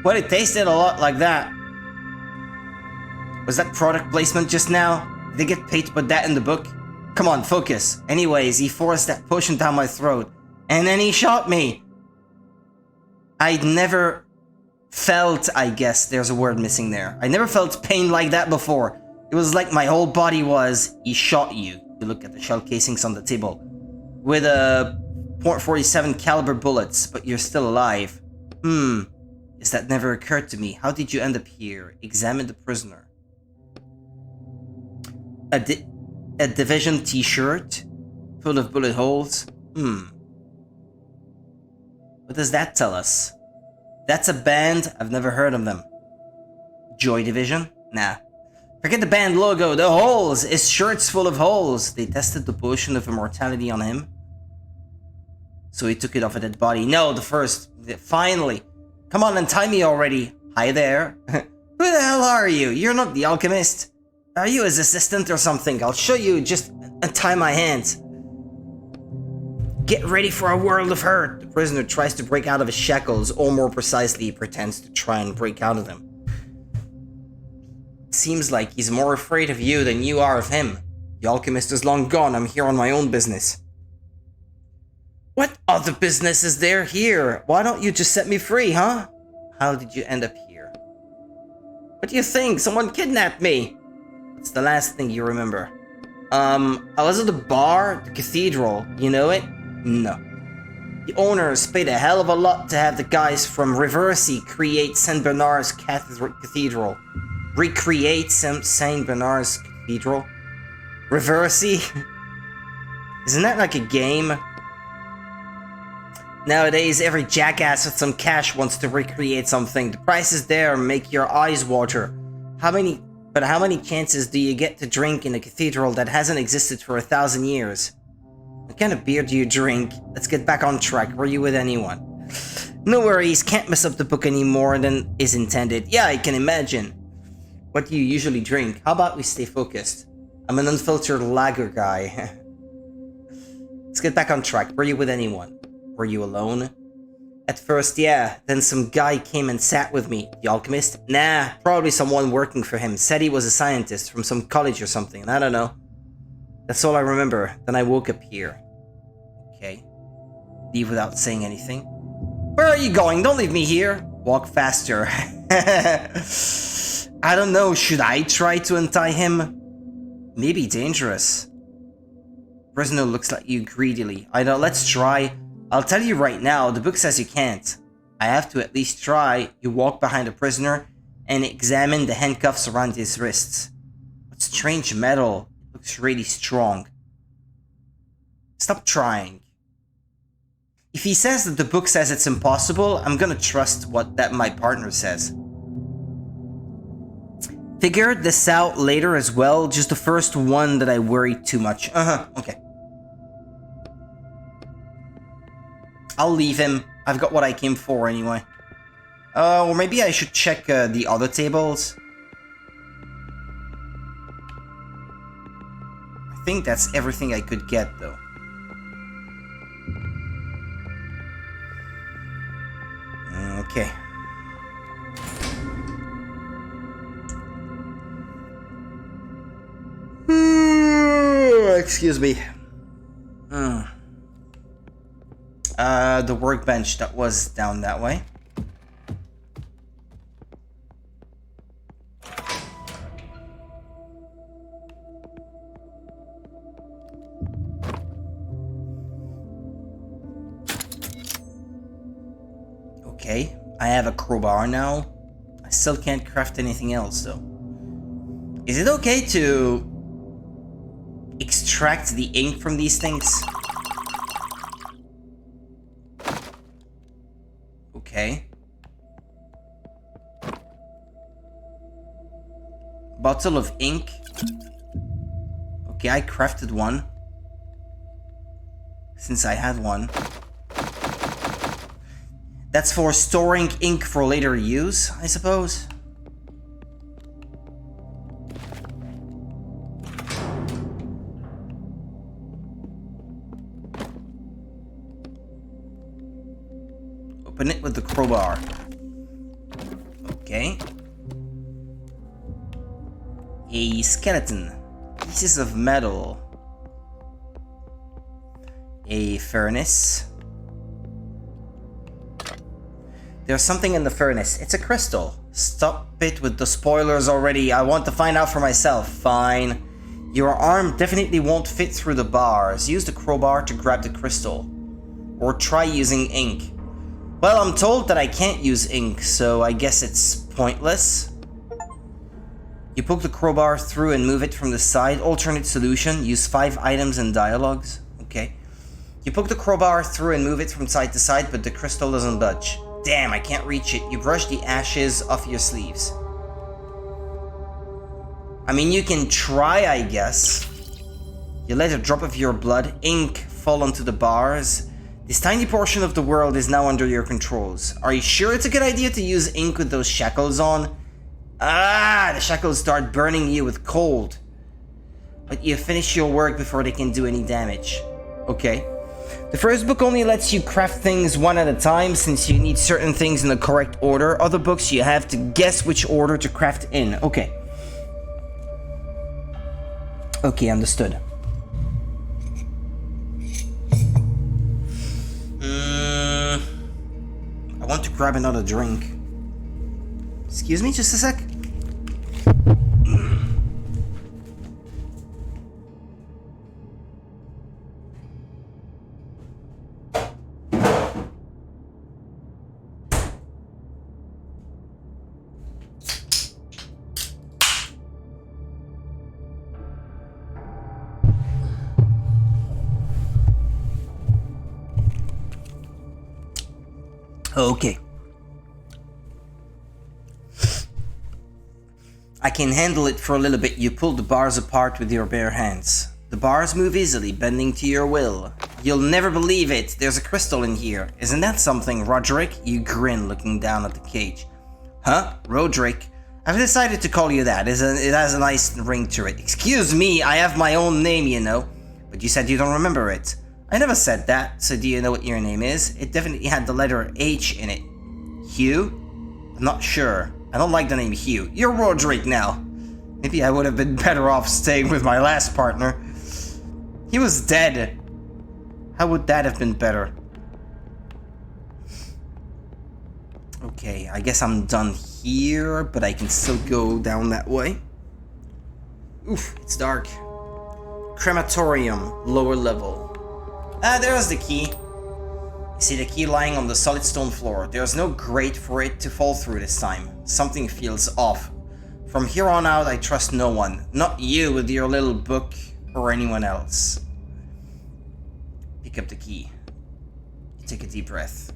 Well, it tasted a lot like that. Was that product placement just now? Did they get paid to put that in the book? Come on, focus. Anyways, he forced that potion down my throat. And then he shot me. I'd never felt, I guess, there's a word missing there. I never felt pain like that before. It was like my whole body was, he shot you. You look at the shell casings on the table. With a .47 caliber bullets, but you're still alive. Yes, that never occurred to me. How did you end up here? Examine the prisoner. A division t-shirt? Full of bullet holes? What does that tell us? That's a band, I've never heard of them. Joy Division? Nah. Forget the band logo, the holes! His shirt's full of holes! They tested the potion of immortality on him. So he took it off a dead body. No, the first. Finally! Come on, untie me already! Hi there. Who the hell are you? You're not the alchemist. Are you his assistant or something? I'll show you, just untie my hands. Get ready for a world of hurt. The prisoner tries to break out of his shackles, or more precisely, he pretends to try and break out of them. It seems like he's more afraid of you than you are of him. The alchemist is long gone, I'm here on my own business. What other business is there here? Why don't you just set me free, huh? How did you end up here? What do you think? Someone kidnapped me! What's the last thing you remember? I was at the bar, the cathedral. You know it? No. The owners paid a hell of a lot to have the guys from Reversey create Saint Bernard's Cathedral. Recreate Saint Bernard's Cathedral? Reversey? Isn't that like a game? Nowadays, every jackass with some cash wants to recreate something. The prices there make your eyes water. How many chances do you get to drink in a cathedral that hasn't existed for 1,000 years? What kind of beer do you drink? Let's get back on track. Were you with anyone? No worries, can't mess up the book any more than is intended. Yeah, I can imagine. What do you usually drink? How about we stay focused? I'm an unfiltered lager guy. Let's get back on track. Were you with anyone? Were you alone? At first, yeah. Then some guy came and sat with me. The alchemist? Nah, probably someone working for him. Said he was a scientist from some college or something. I don't know. That's all I remember. Then I woke up here. Okay. Leave without saying anything. Where are you going? Don't leave me here. Walk faster. I don't know. Should I try to untie him? Maybe dangerous. Prisoner looks at you greedily. I know. Let's try. I'll tell you right now. The book says you can't. I have to at least try. You walk behind the prisoner and examine the handcuffs around his wrists. What strange metal. Looks really strong. Stop trying. If he says that the book says it's impossible, I'm gonna trust what my partner says. Figured this out later as well, just the first one that I worried too much. Okay. I'll leave him. I've got what I came for anyway. Or maybe I should check the other tables. I think that's everything I could get, though. Okay. Excuse me. The workbench that was down that way. Okay, I have a crowbar now. I still can't craft anything else though. Is it okay to extract the ink from these things? Okay. Bottle of ink. Okay, I crafted one. Since I had one. That's for storing ink for later use, I suppose. Open it with the crowbar. Okay. A skeleton. Pieces of metal. A furnace. There's something in the furnace. It's a crystal. Stop it with the spoilers already. I want to find out for myself. Fine. Your arm definitely won't fit through the bars. Use the crowbar to grab the crystal. Or try using ink. Well, I'm told that I can't use ink, so I guess it's pointless. You poke the crowbar through and move it from the side. Alternate solution. Use 5 items and dialogues. Okay. You poke the crowbar through and move it from side to side, but the crystal doesn't budge. Damn, I can't reach it. You brush the ashes off your sleeves. I mean, you can try, I guess. You let a drop of your blood, ink, fall onto the bars. This tiny portion of the world is now under your controls. Are you sure it's a good idea to use ink with those shackles on? Ah, the shackles start burning you with cold. But you finish your work before they can do any damage. Okay. The first book only lets you craft things one at a time since you need certain things in the correct order. Other books you have to guess which order to craft in. Okay. Okay, understood. I want to grab another drink. Excuse me, just a sec. Okay. I can handle it for a little bit. You pulled the bars apart with your bare hands. The bars move easily, bending to your will. You'll never believe it. There's a crystal in here. Isn't that something, Roderick? You grin, looking down at the cage. Huh? Roderick? I've decided to call you that. It has a nice ring to it. Excuse me, I have my own name, you know. But you said you don't remember it. I never said that, so do you know what your name is? It definitely had the letter H in it. Hugh? I'm not sure. I don't like the name Hugh. You're Roderick now. Maybe I would have been better off staying with my last partner. He was dead. How would that have been better? Okay, I guess I'm done here, but I can still go down that way. Oof, it's dark. Crematorium, lower level. Ah, there's the key. You see the key lying on the solid stone floor. There's no grate for it to fall through this time. Something feels off. From here on out, I trust no one. Not you with your little book or anyone else. Pick up the key. You take a deep breath.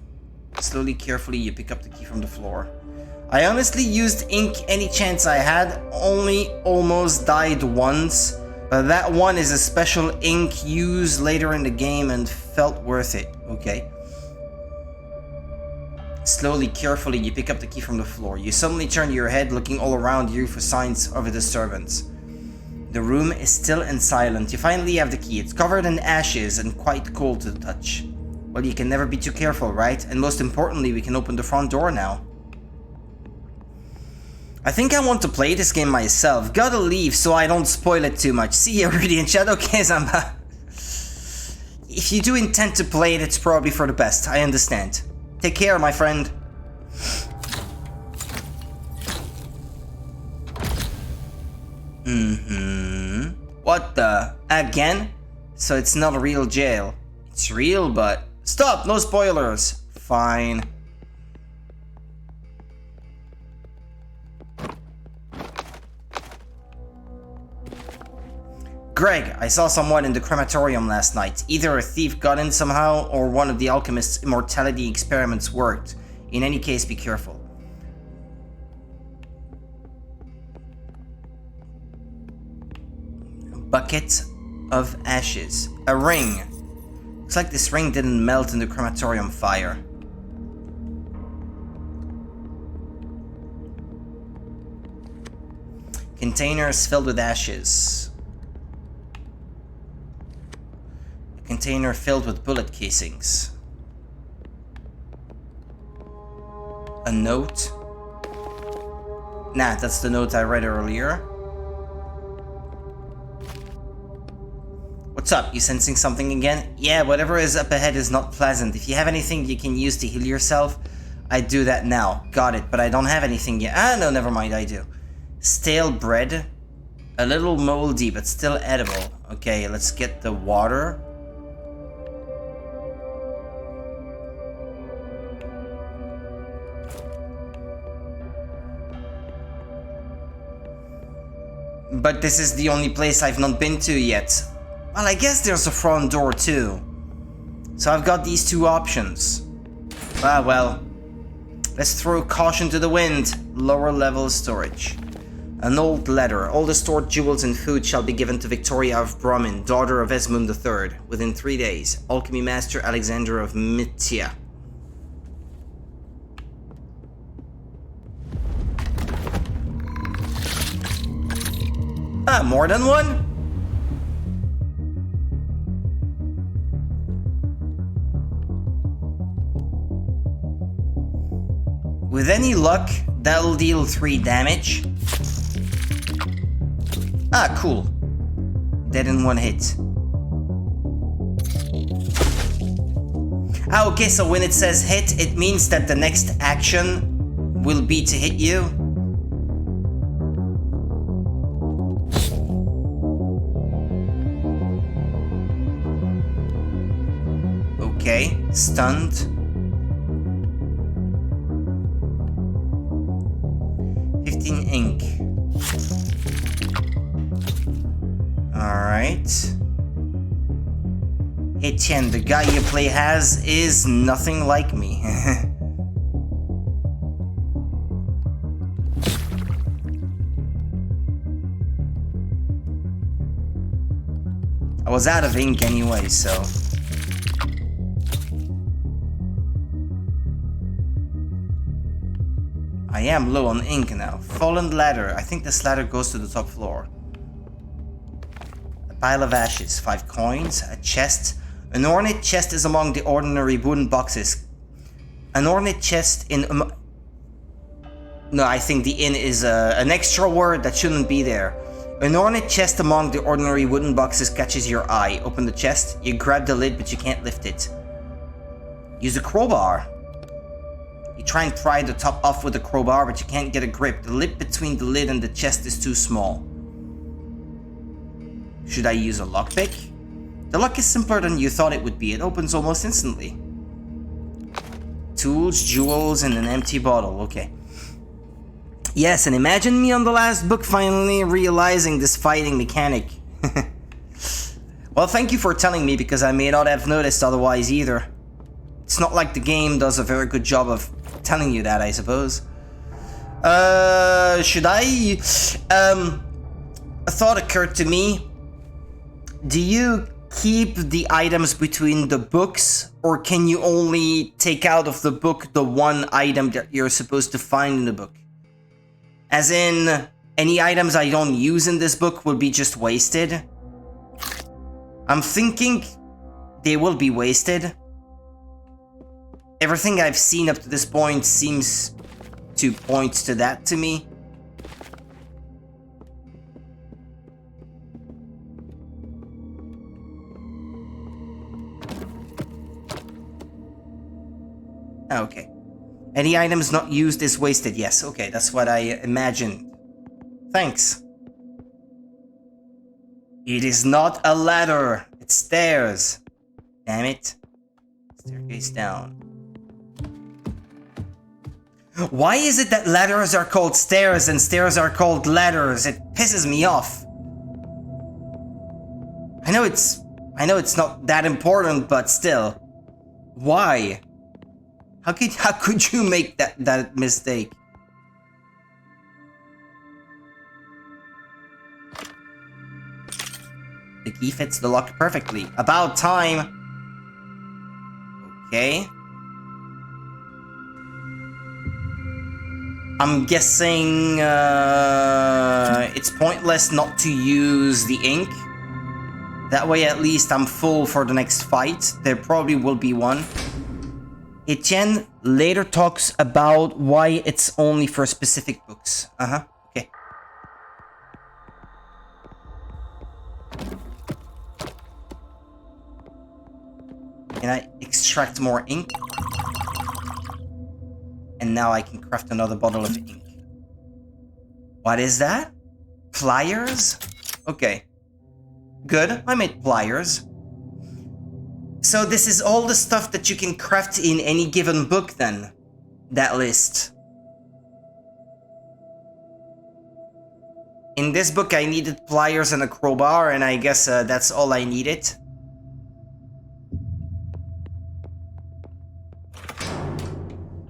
Slowly, carefully, you pick up the key from the floor. I honestly used ink any chance I had. Only almost died once. But that one is a special ink used later in the game and felt worth it. Okay. Slowly, carefully, you pick up the key from the floor. You suddenly turn your head, looking all around you for signs of a disturbance. The room is still and silent. You finally have the key. It's covered in ashes and quite cold to the touch. Well, you can never be too careful, right? And most importantly, we can open the front door now. I think I want to play this game myself. Gotta leave so I don't spoil it too much. See you, Radiant Shadow Kazamba. If you do intend to play it, it's probably for the best. I understand. Take care, my friend. What the? Again? So it's not a real jail. It's real, but... Stop! No spoilers! Fine. Greg, I saw someone in the crematorium last night. Either a thief got in somehow, or one of the alchemist's immortality experiments worked. In any case, be careful. A bucket of ashes. A ring. Looks like this ring didn't melt in the crematorium fire. Containers filled with ashes. A container filled with bullet casings. A note. Nah, that's the note I read earlier. What's up? You sensing something again? Yeah, whatever is up ahead is not pleasant. If you have anything you can use to heal yourself, I'd do that now. Got it, but I don't have anything yet. Ah, no, never mind, I do. Stale bread. A little moldy, but still edible. Okay, let's get the water. But this is the only place I've not been to yet. Well, I guess there's a front door too. So I've got these two options. Ah, well. Let's throw caution to the wind. Lower level storage. An old letter. All the stored jewels and food shall be given to Victoria of Brahmin, daughter of Esmond III, within 3 days. Alchemy Master Alexander of Mytia. Ah, more than one? With any luck, that'll deal 3 damage. Ah, cool. Dead in 1 hit. Ah, okay, so when it says hit, it means that the next action will be to hit you. Okay, stunned. 15 ink. Alright. Etienne, the guy you play as is nothing like me. I was out of ink anyway, so... I am low on ink now. Fallen ladder. I think this ladder goes to the top floor. A pile of ashes. 5 coins. A chest. An ornate chest is among the ordinary wooden boxes. An ornate chest in... No, I think the in is an extra word that shouldn't be there. An ornate chest among the ordinary wooden boxes catches your eye. Open the chest. You grab the lid, but you can't lift it. Use a crowbar. You try and pry the top off with a crowbar, but you can't get a grip. The lip between the lid and the chest is too small. Should I use a lockpick? The lock is simpler than you thought it would be. It opens almost instantly. Tools, jewels, and an empty bottle. Okay. Yes, and imagine me on the last book finally realizing this fighting mechanic. Well, thank you for telling me, because I may not have noticed otherwise either. It's not like the game does a very good job of telling you that, I suppose. Should I? A thought occurred to me. Do you keep the items between the books, or can you only take out of the book the one item that you're supposed to find in the book? As in, any items I don't use in this book will be just wasted? I'm thinking they will be wasted. Everything I've seen up to this point seems to point to that to me. Okay. Any items not used is wasted. Yes, okay, that's what I imagined. Thanks. It is not a ladder. It's stairs. Damn it. Staircase down. Why is it that ladders are called stairs and stairs are called ladders? It pisses me off. I know it's not that important, but still. Why? How could you make that mistake? The key fits the lock perfectly. About time. Okay. I'm guessing it's pointless not to use the ink. That way at least I'm full for the next fight. There probably will be one. Etienne later talks about why it's only for specific books. Okay. Can I extract more ink? And now I can craft another bottle of ink. What is that? Pliers? Okay. Good, I made pliers. So this is all the stuff that you can craft in any given book then? That list. In this book I needed pliers and a crowbar, and I guess that's all I needed.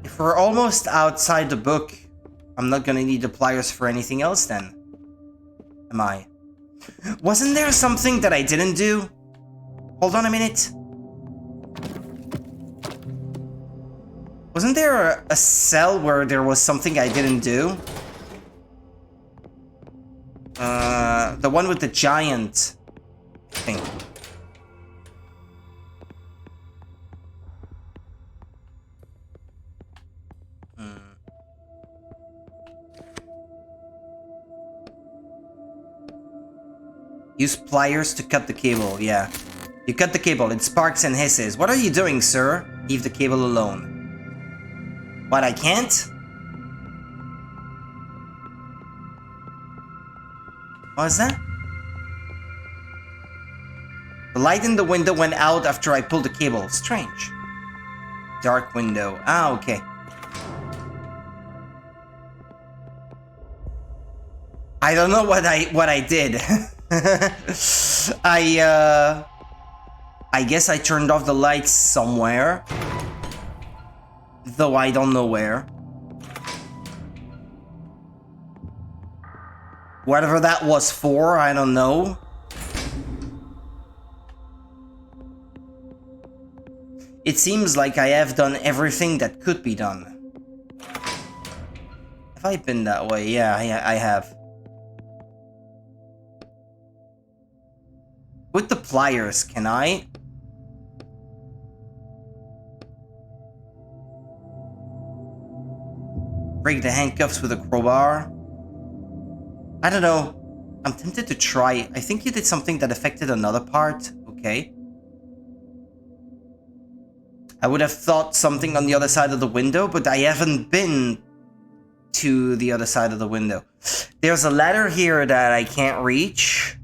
If we're almost outside the book, I'm not gonna need the pliers for anything else then. Am I? Wasn't there something that I didn't do? Hold on a minute. Wasn't there a cell where there was something I didn't do? The one with the giant thing. Use pliers to cut the cable, yeah. You cut the cable, it sparks and hisses. What are you doing, sir? Leave the cable alone. What, I can't? What is that? The light in the window went out after I pulled the cable. Strange. Dark window. Ah, okay. I don't know what I did. I guess I turned off the lights somewhere. Though I don't know where. Whatever that was for, I don't know. It seems like I have done everything that could be done. Have I been that way? Yeah, I have. With the pliers, can I? Break the handcuffs with a crowbar? I don't know. I'm tempted to try. I think you did something that affected another part. Okay. I would have thought something on the other side of the window, but I haven't been to the other side of the window. There's a ladder here that I can't reach.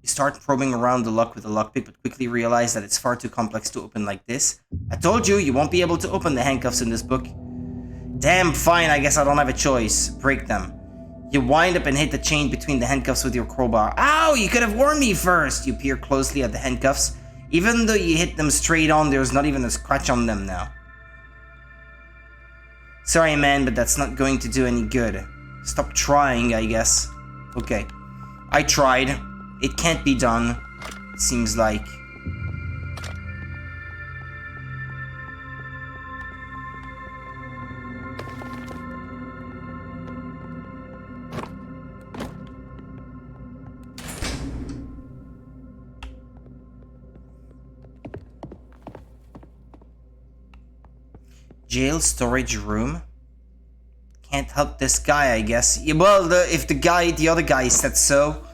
You start probing around the lock with a lockpick, but quickly realize that it's far too complex to open like this. I told you, you won't be able to open the handcuffs in this book. Damn, fine, I guess I don't have a choice. Break them. You wind up and hit the chain between the handcuffs with your crowbar. Ow, you could have warned me first! You peer closely at the handcuffs. Even though you hit them straight on, there's not even a scratch on them now. Sorry, man, but that's not going to do any good. Stop trying, I guess. Okay. I tried. It can't be done. It seems like. Jail storage room. Can't help this guy, I guess. Yeah, well, if the other guy said so,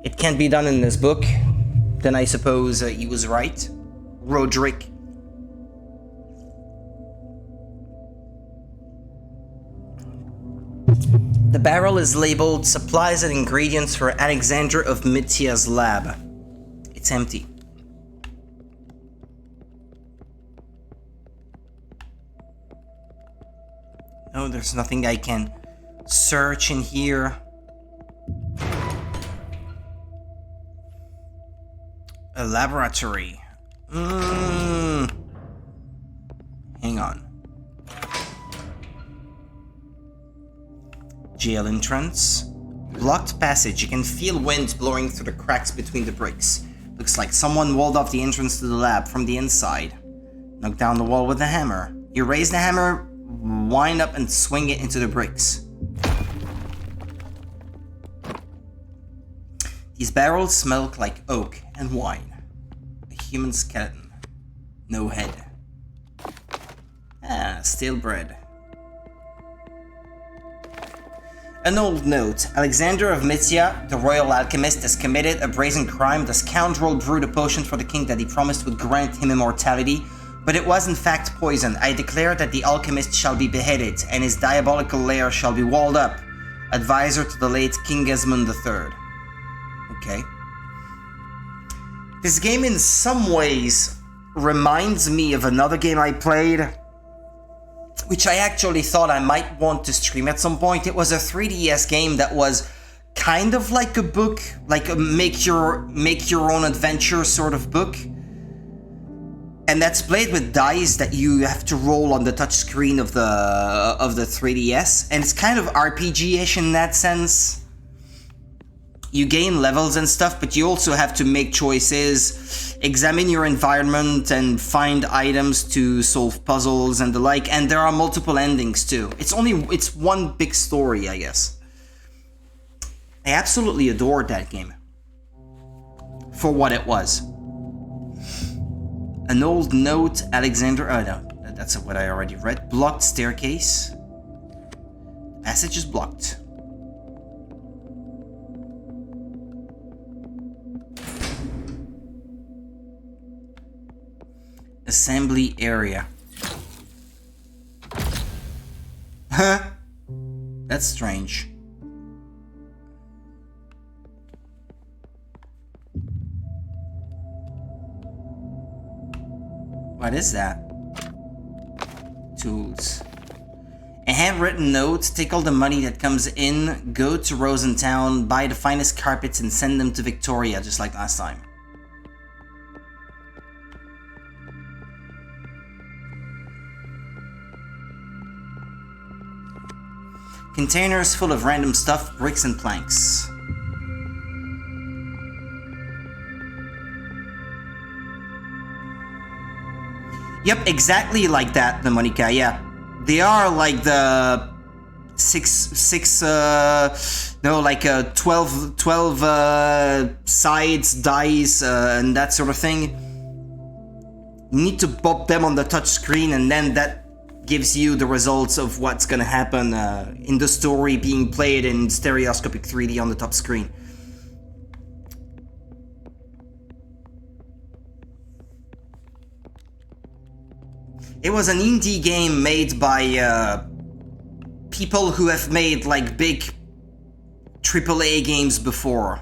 it can't be done in this book. Then I suppose he was right. Roderick. The barrel is labeled supplies and ingredients for Alexander of Mitya's lab. It's empty. No, there's nothing I can search in here. A laboratory. Hang on. Jail entrance. Blocked passage. You can feel wind blowing through the cracks between the bricks. Looks like someone walled off the entrance to the lab from the inside. Knock down the wall with a hammer. You raise the hammer, wind up and swing it into the bricks. These barrels smell like oak and wine. A human skeleton. No head. Ah, stale bread. An old note. Alexander of Mitya, the royal alchemist, has committed a brazen crime. The scoundrel brewed a potion for the king that he promised would grant him immortality, but it was in fact poison. I declare that the alchemist shall be beheaded, and his diabolical lair shall be walled up. Advisor to the late King Esmond III. Okay. This game in some ways reminds me of another game I played, which I actually thought I might want to stream at some point. It was a 3DS game that was kind of like a book, like a make your own adventure sort of book. And that's played with dice that you have to roll on the touchscreen of the 3DS, and it's kind of RPG-ish in that sense. You gain levels and stuff, but you also have to make choices, examine your environment, and find items to solve puzzles and the like. And there are multiple endings too. It's one big story, I guess. I absolutely adored that game for what it was. An old note, Alexander. Oh no, that's what I already read. Blocked staircase. Passage is blocked. Assembly area. Huh? That's strange. What is that? Tools. A handwritten note. Take all the money that comes in, go to Rosentown, buy the finest carpets and send them to Victoria, just like last time. Containers full of random stuff, bricks and planks. Yep, exactly like that, the Monica, yeah. They are like the 12 sides, dice, and that sort of thing. You need to pop them on the touch screen, and then that gives you the results of what's gonna happen in the story being played in stereoscopic 3D on the top screen. It was an indie game made by people who have made like big AAA games before.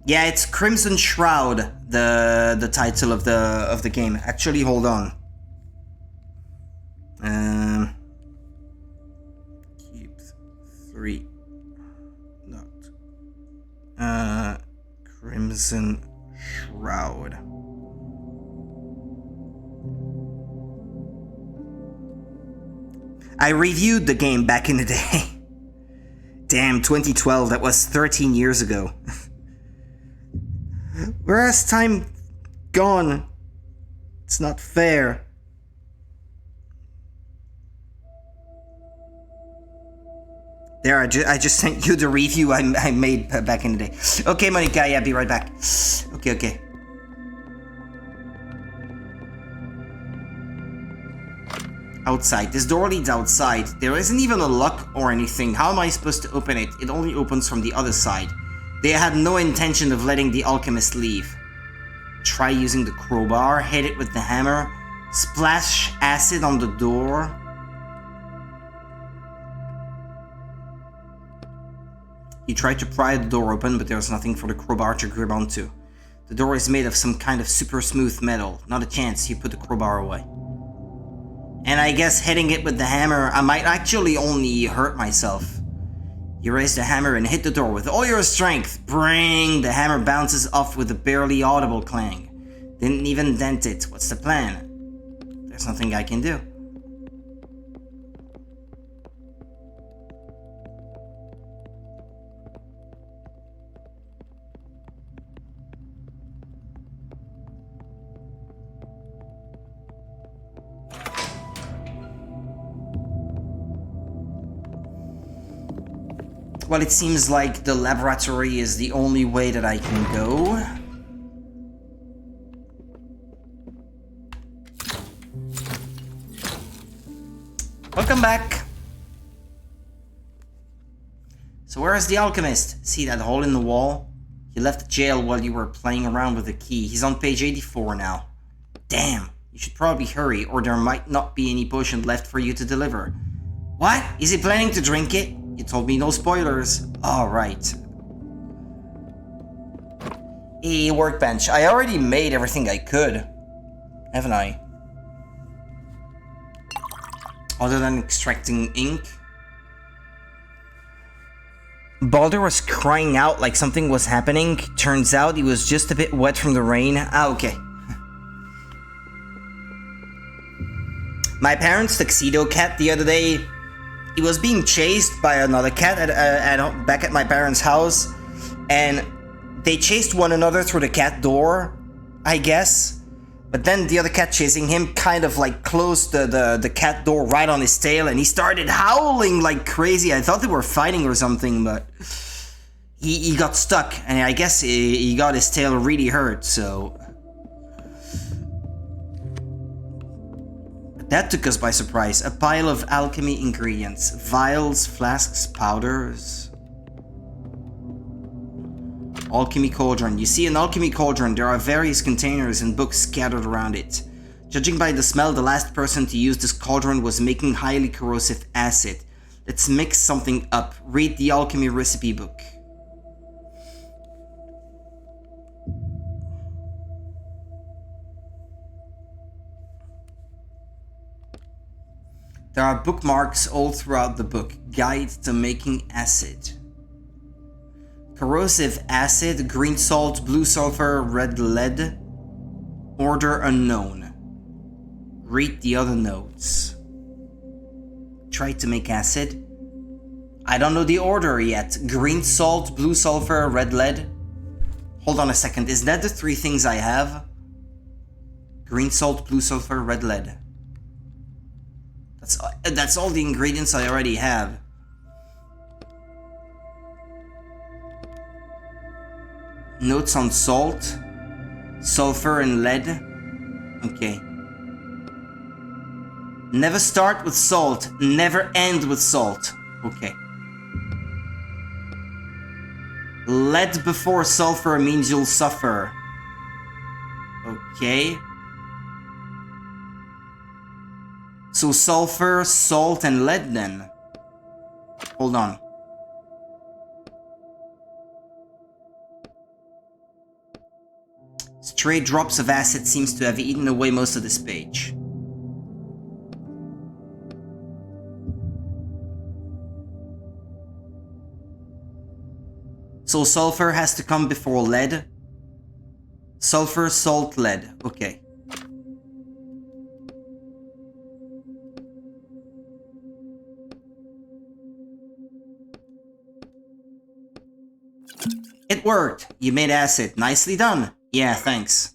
Yeah, it's Crimson Shroud, the title of the game. Actually, hold on. Keep 3. Not. Crimson Shroud. I reviewed the game back in the day. Damn, 2012, that was 13 years ago. Where has time gone? It's not fair. There, I just sent you the review I made back in the day. Okay, Monica, yeah, be right back. Okay. Outside. This door leads outside. There isn't even a lock or anything. How am I supposed to open it? It only opens from the other side. They had no intention of letting the alchemist leave. Try using the crowbar, hit it with the hammer, splash acid on the door. You try to pry the door open, but there's nothing for the crowbar to grip onto. The door is made of some kind of super smooth metal. Not a chance, you put the crowbar away. And I guess hitting it with the hammer, I might actually only hurt myself. You raise the hammer and hit the door with all your strength. Bring! The hammer bounces off with a barely audible clang. Didn't even dent it. What's the plan? There's nothing I can do. Well, it seems like the laboratory is the only way that I can go. Welcome back. So where is the alchemist? See that hole in the wall? He left the jail while you were playing around with the key. He's on page 84 now. Damn, you should probably hurry or there might not be any potion left for you to deliver. What? Is he planning to drink it? You told me no spoilers. Alright. A workbench. I already made everything I could. Haven't I? Other than extracting ink. Baldur was crying out like something was happening. Turns out he was just a bit wet from the rain. Ah, okay. My parents' tuxedo cat the other day, he was being chased by another cat back at my parents' house, and they chased one another through the cat door, I guess. But then the other cat chasing him kind of like closed the cat door right on his tail, and he started howling like crazy. I thought they were fighting or something, but he got stuck, and I guess he got his tail really hurt, so... That took us by surprise. A pile of alchemy ingredients. Vials, flasks, powders. Alchemy cauldron. You see an alchemy cauldron. There are various containers and books scattered around it. Judging by the smell, the last person to use this cauldron was making highly corrosive acid. Let's mix something up. Read the alchemy recipe book. There are bookmarks all throughout the book. Guide to making acid. Corrosive acid, green salt, blue sulfur, red lead. Order unknown. Read the other notes. Try to make acid. I don't know the order yet. Green salt, blue sulfur, red lead. Hold on a second. Is that the 3 things I have? Green salt, blue sulfur, red lead. That's all the ingredients I already have. Notes on salt, sulfur, and lead. Okay. Never start with salt. Never end with salt. Okay. Lead before sulfur means you'll suffer. Okay. So sulfur, salt, and lead then. Hold on. Stray drops of acid seems to have eaten away most of this page. So sulfur has to come before lead. Sulfur, salt, lead. Okay. It worked. You made acid. Nicely done. Yeah, thanks.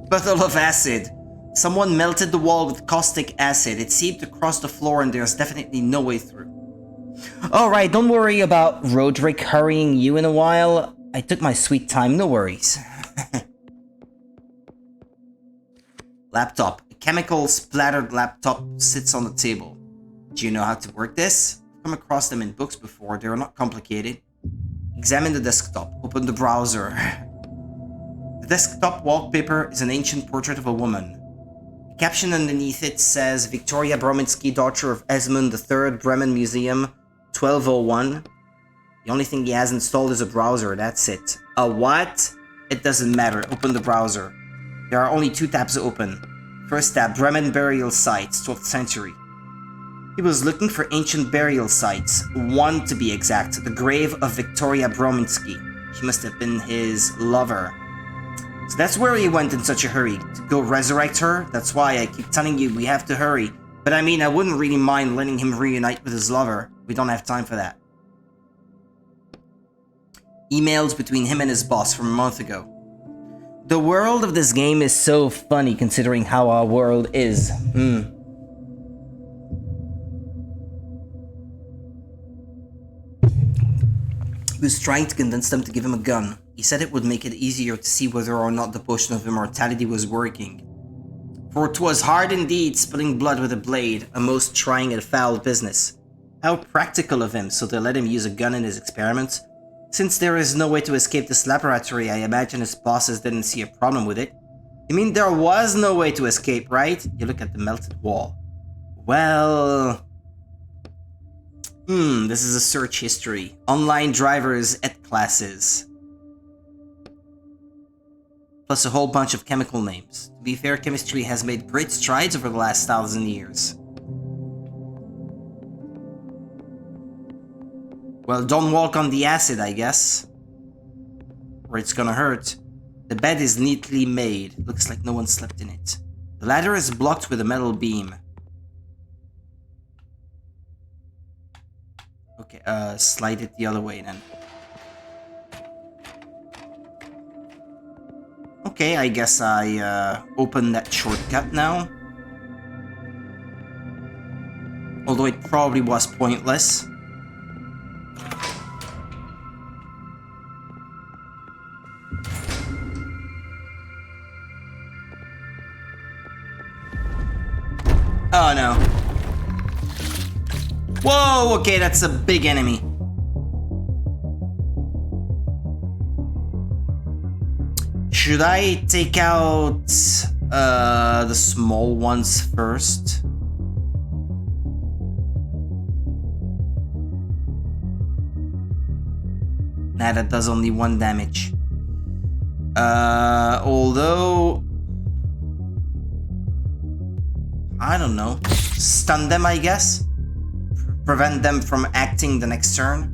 Bottle of acid. Someone melted the wall with caustic acid. It seeped across the floor and there's definitely no way through. Alright, don't worry about Roderick hurrying you in a while. I took my sweet time, no worries. Laptop. A chemical splattered laptop sits on the table. Do you know how to work this? I've come across them in books before. They're not complicated. Examine the desktop. Open the browser. The desktop wallpaper is an ancient portrait of a woman. The caption underneath it says Victoria Brominsky, daughter of Esmond III, Bremen Museum, 1201. The only thing he has installed is a browser, that's it. A what? It doesn't matter, open the browser. There are only 2 tabs open. First tab, Bremen burial sites, 12th century. He was looking for ancient burial sites, 1 to be exact, the grave of Victoria Brominsky. She must have been his lover. So that's where he went in such a hurry, to go resurrect her. That's why I keep telling you we have to hurry. But I mean, I wouldn't really mind letting him reunite with his lover. We don't have time for that. Emails between him and his boss from a month ago. The world of this game is so funny considering how our world is. He was trying to convince them to give him a gun. He said it would make it easier to see whether or not the potion of immortality was working. For 'twas hard indeed, spilling blood with a blade, a most trying and foul business. How practical of him, so they let him use a gun in his experiments. Since there is no way to escape this laboratory, I imagine his bosses didn't see a problem with it. You mean there was no way to escape, right? You look at the melted wall. Well... this is a search history. Online drivers at classes. Plus a whole bunch of chemical names. To be fair, chemistry has made great strides over the last 1,000 years. Well, don't walk on the acid, I guess. Or it's gonna hurt. The bed is neatly made. Looks like no one slept in it. The ladder is blocked with a metal beam. Okay, slide it the other way then. Okay, I guess I open that shortcut now. Although it probably was pointless. Oh no. Whoa, okay, that's a big enemy. Should I take out the small ones first? Nah, that does only 1 damage. Although... I don't know. Stun them, I guess? Prevent them from acting the next turn?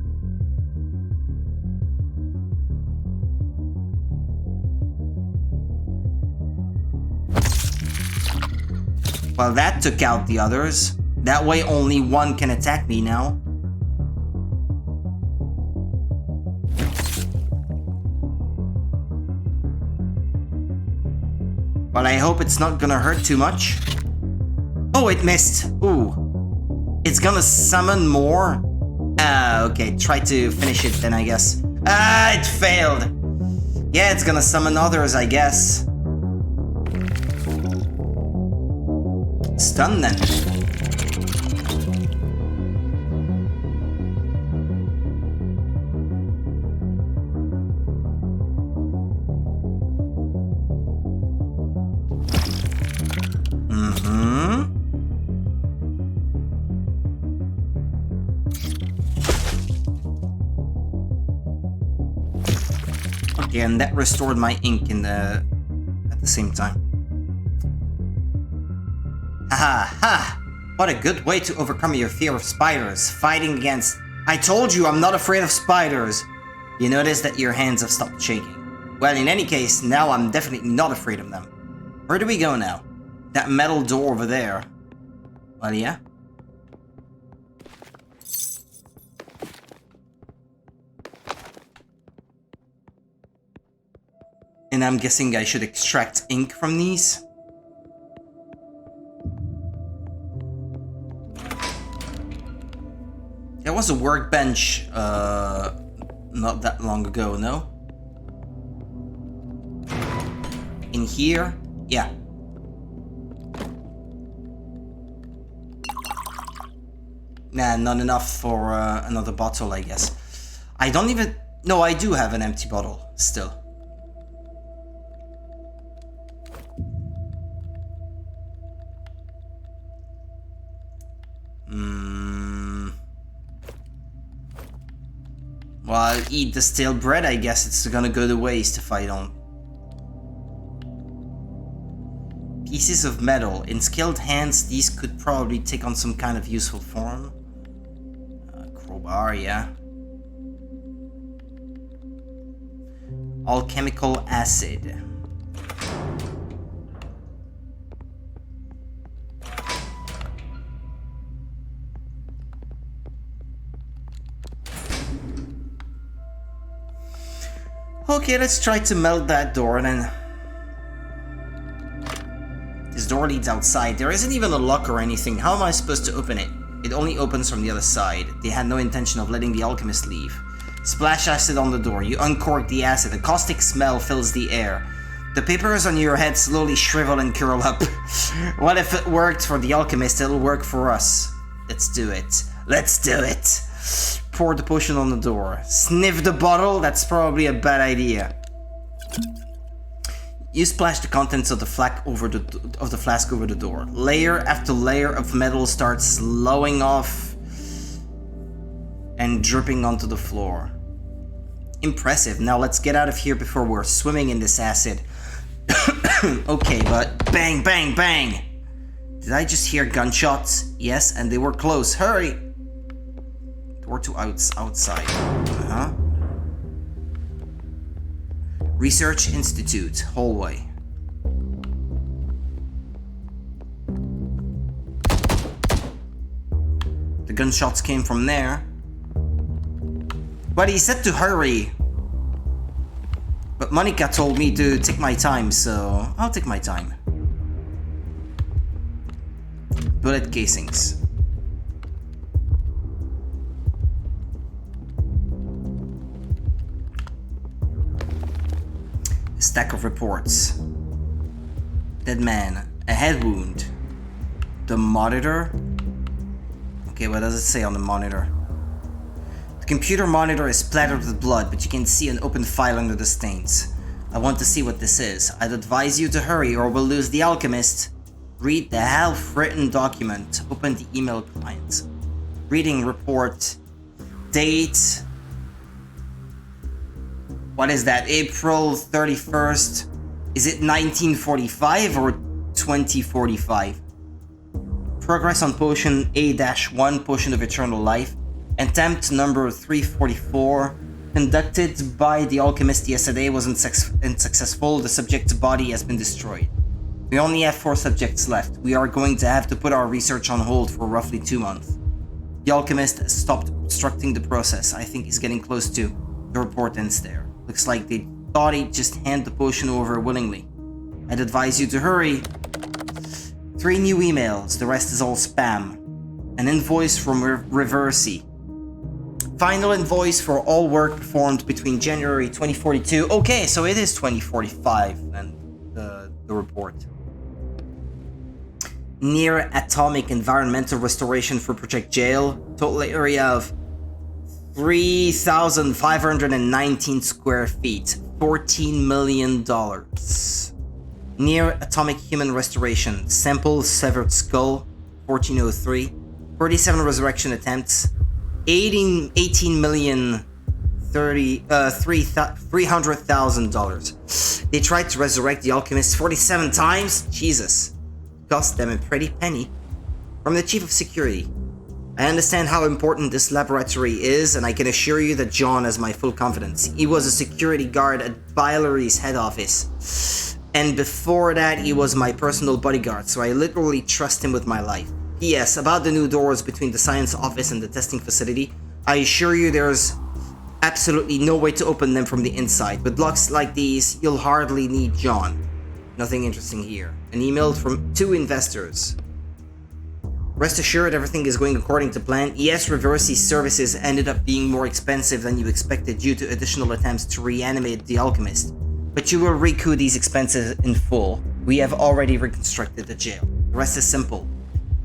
Well, that took out the others. That way only one can attack me now. But I hope it's not gonna hurt too much. Oh, it missed. Ooh. It's gonna summon more? Okay, try to finish it then, I guess. It failed. Yeah, it's gonna summon others, I guess. Stun then. Okay, and that restored my ink at the same time. Haha, ha! What a good way to overcome your fear of spiders. Fighting against... I told you I'm not afraid of spiders! You notice that your hands have stopped shaking. Well, in any case, now I'm definitely not afraid of them. Where do we go now? That metal door over there. Well, yeah. And I'm guessing I should extract ink from these. There was a workbench not that long ago, no? In here? Yeah. Nah, not enough for another bottle, I guess. I don't even... No, I do have an empty bottle, still. Well, I'll eat the stale bread, I guess it's gonna go to waste if I don't. Pieces of metal. In skilled hands, these could probably take on some kind of useful form. Crowbar, yeah. Alchemical acid. Okay, let's try to melt that door then. This door leads outside. There isn't even a lock or anything. How am I supposed to open it? It only opens from the other side. They had no intention of letting the alchemist leave. Splash acid on the door. You uncork the acid. A caustic smell fills the air. The papers on your head slowly shrivel and curl up. What if it worked for the alchemist? It'll work for us. Let's do it. Let's do it. Pour the potion on the door. Sniff the bottle? That's probably a bad idea. You splash the contents of the flask over the door. Layer after layer of metal starts slowing off and dripping onto the floor. Impressive. Now let's get out of here before we're swimming in this acid. Okay, but bang, bang, bang. Did I just hear gunshots? Yes, and they were close. Hurry! Door to outside. Research Institute, hallway. The gunshots came from there. But he said to hurry. But Monica told me to take my time, so I'll take my time. Bullet casings. A stack of reports. Dead man. A head wound. The monitor? Okay, what does it say on the monitor? The computer monitor is splattered with blood, but you can see an open file under the stains. I want to see what this is. I'd advise you to hurry or we'll lose the alchemist. Read the half-written document. Open the email client. Reading report. Date. What is that? April 31st? Is it 1945 or 2045? Progress on potion A-1, potion of eternal life. Attempt number 344. Conducted by the alchemist yesterday was unsuccessful. The subject's body has been destroyed. We only have 4 subjects left. We are going to have to put our research on hold for roughly 2 months. The alchemist has stopped obstructing the process. I think he's getting close to. The report ends there. Looks like they thought he'd just hand the potion over willingly. I'd advise you to hurry. 3 new emails. The rest is all spam. An invoice from Reversi. Final invoice for all work performed between January 2042. Okay, so it is 2045 and the report. Near atomic environmental restoration for Project Jail. Total area of 3,519 square feet. $14 million. Near atomic human restoration. Sample severed skull. 1403. 37 resurrection attempts. 300,000 They tried to resurrect the alchemist 47 times? Jesus. Cost them a pretty penny. From the chief of security. I understand how important this laboratory is, and I can assure you that John has my full confidence. He was a security guard at Bylery's head office. And before that, he was my personal bodyguard, so I literally trust him with my life. P.S. About the new doors between the science office and the testing facility, I assure you there's absolutely no way to open them from the inside. With locks like these, you'll hardly need John. Nothing interesting here. An email from 2 investors. Rest assured everything is going according to plan. Yes, Reversi's services ended up being more expensive than you expected due to additional attempts to reanimate the alchemist. But you will recoup these expenses in full. We have already reconstructed the jail. The rest is simple.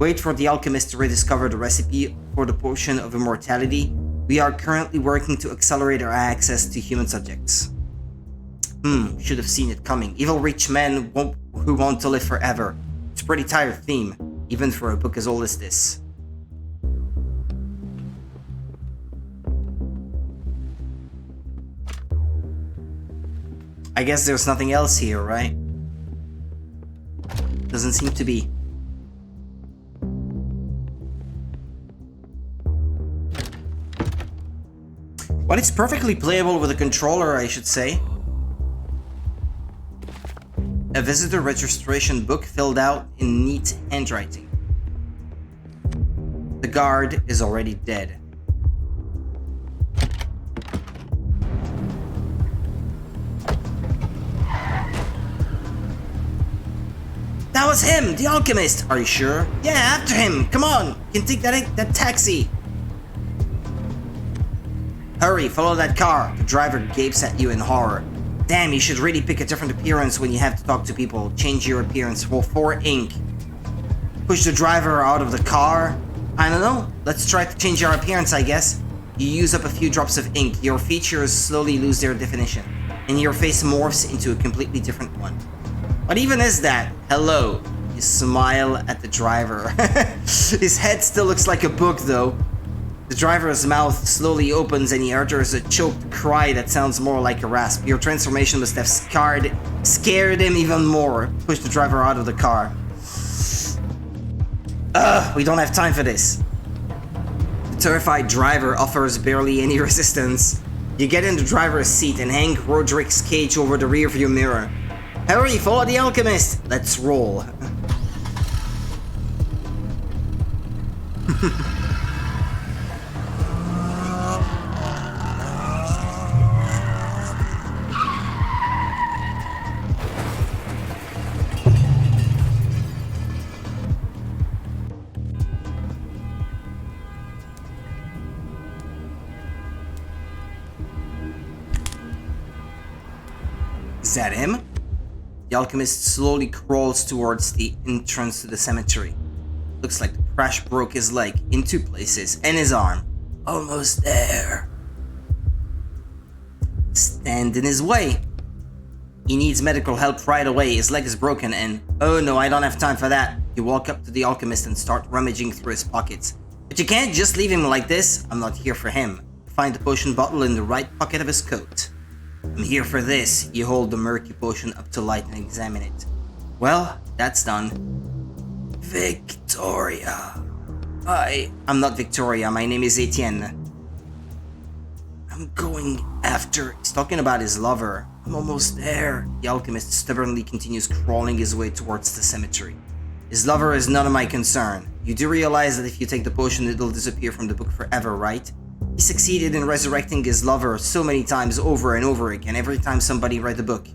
Wait for the alchemist to rediscover the recipe for the potion of immortality. We are currently working to accelerate our access to human subjects. Should have seen it coming. Evil rich men who want to live forever. It's a pretty tired theme, even for a book as old as this. I guess there's nothing else here, right? Doesn't seem to be. But it's perfectly playable with a controller, I should say. A visitor registration book filled out in neat handwriting. The guard is already dead. That was him, the alchemist! Are you sure? Yeah, after him! Come on! You can take that taxi! Hurry, follow that car! The driver gapes at you in horror. Damn, you should really pick a different appearance when you have to talk to people. Change your appearance for ink. Push the driver out of the car? I don't know. Let's try to change our appearance, I guess. You use up a few drops of ink. Your features slowly lose their definition. And your face morphs into a completely different one. What even is that? Hello. You smile at the driver. His head still looks like a book, though. The driver's mouth slowly opens and he utters a choked cry that sounds more like a rasp. Your transformation must have scared him even more. Push the driver out of the car. We don't have time for this. The terrified driver offers barely any resistance. You get in the driver's seat and hang Roderick's cage over the rearview mirror. Hurry, follow the alchemist! Let's roll. Is that him? The alchemist slowly crawls towards the entrance to the cemetery. Looks like the crash broke his leg in 2 places and his arm. Almost there. Stand in his way. He needs medical help right away. His leg is broken and... Oh no, I don't have time for that. You walk up to the alchemist and start rummaging through his pockets. But you can't just leave him like this. I'm not here for him. Find the potion bottle in the right pocket of his coat. I'm here for this. You hold the murky potion up to light and examine it. Well, that's done. Victoria. I'm not Victoria. My name is Etienne. I'm going after... He's talking about his lover. I'm almost there. The alchemist stubbornly continues crawling his way towards the cemetery. His lover is none of my concern. You do realize that if you take the potion, it'll disappear from the book forever, right? He succeeded in resurrecting his lover so many times over and over again every time somebody read the book.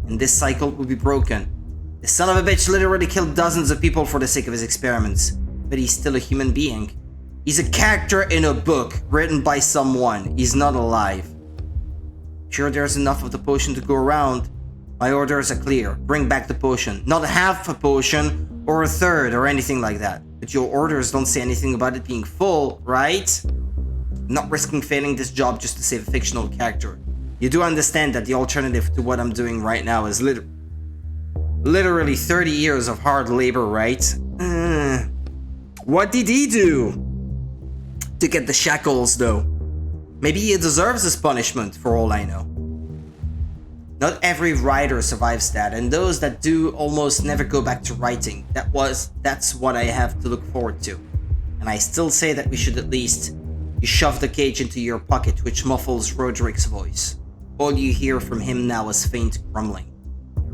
And this cycle will be broken. The son of a bitch literally killed dozens of people for the sake of his experiments. But he's still a human being. He's a character in a book written by someone. He's not alive. Sure there's enough of the potion to go around? My orders are clear. Bring back the potion. Not half a potion or a third or anything like that. But your orders don't say anything about it being full, right? I'm not risking failing this job just to save a fictional character. You do understand that the alternative to what I'm doing right now is literally 30 years of hard labor, right? What did he do to get the shackles, though? Maybe he deserves his punishment, for all I know. Not every writer survives that, and those that do almost never go back to writing. That's what I have to look forward to. And I still say that we should at least... You shove the cage into your pocket, which muffles Roderick's voice. All you hear from him now is faint grumbling.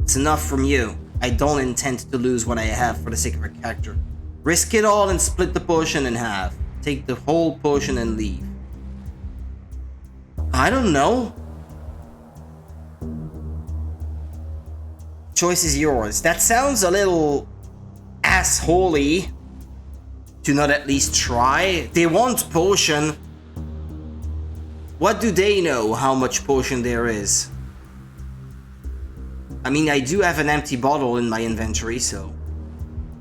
It's enough from you. I don't intend to lose what I have for the sake of a character. Risk it all and split the potion in half. Take the whole potion and leave. I don't know. Choice is yours. That sounds a little assholey to not at least try. They want potion. What do they know how much potion there is? I mean, I do have an empty bottle in my inventory, so...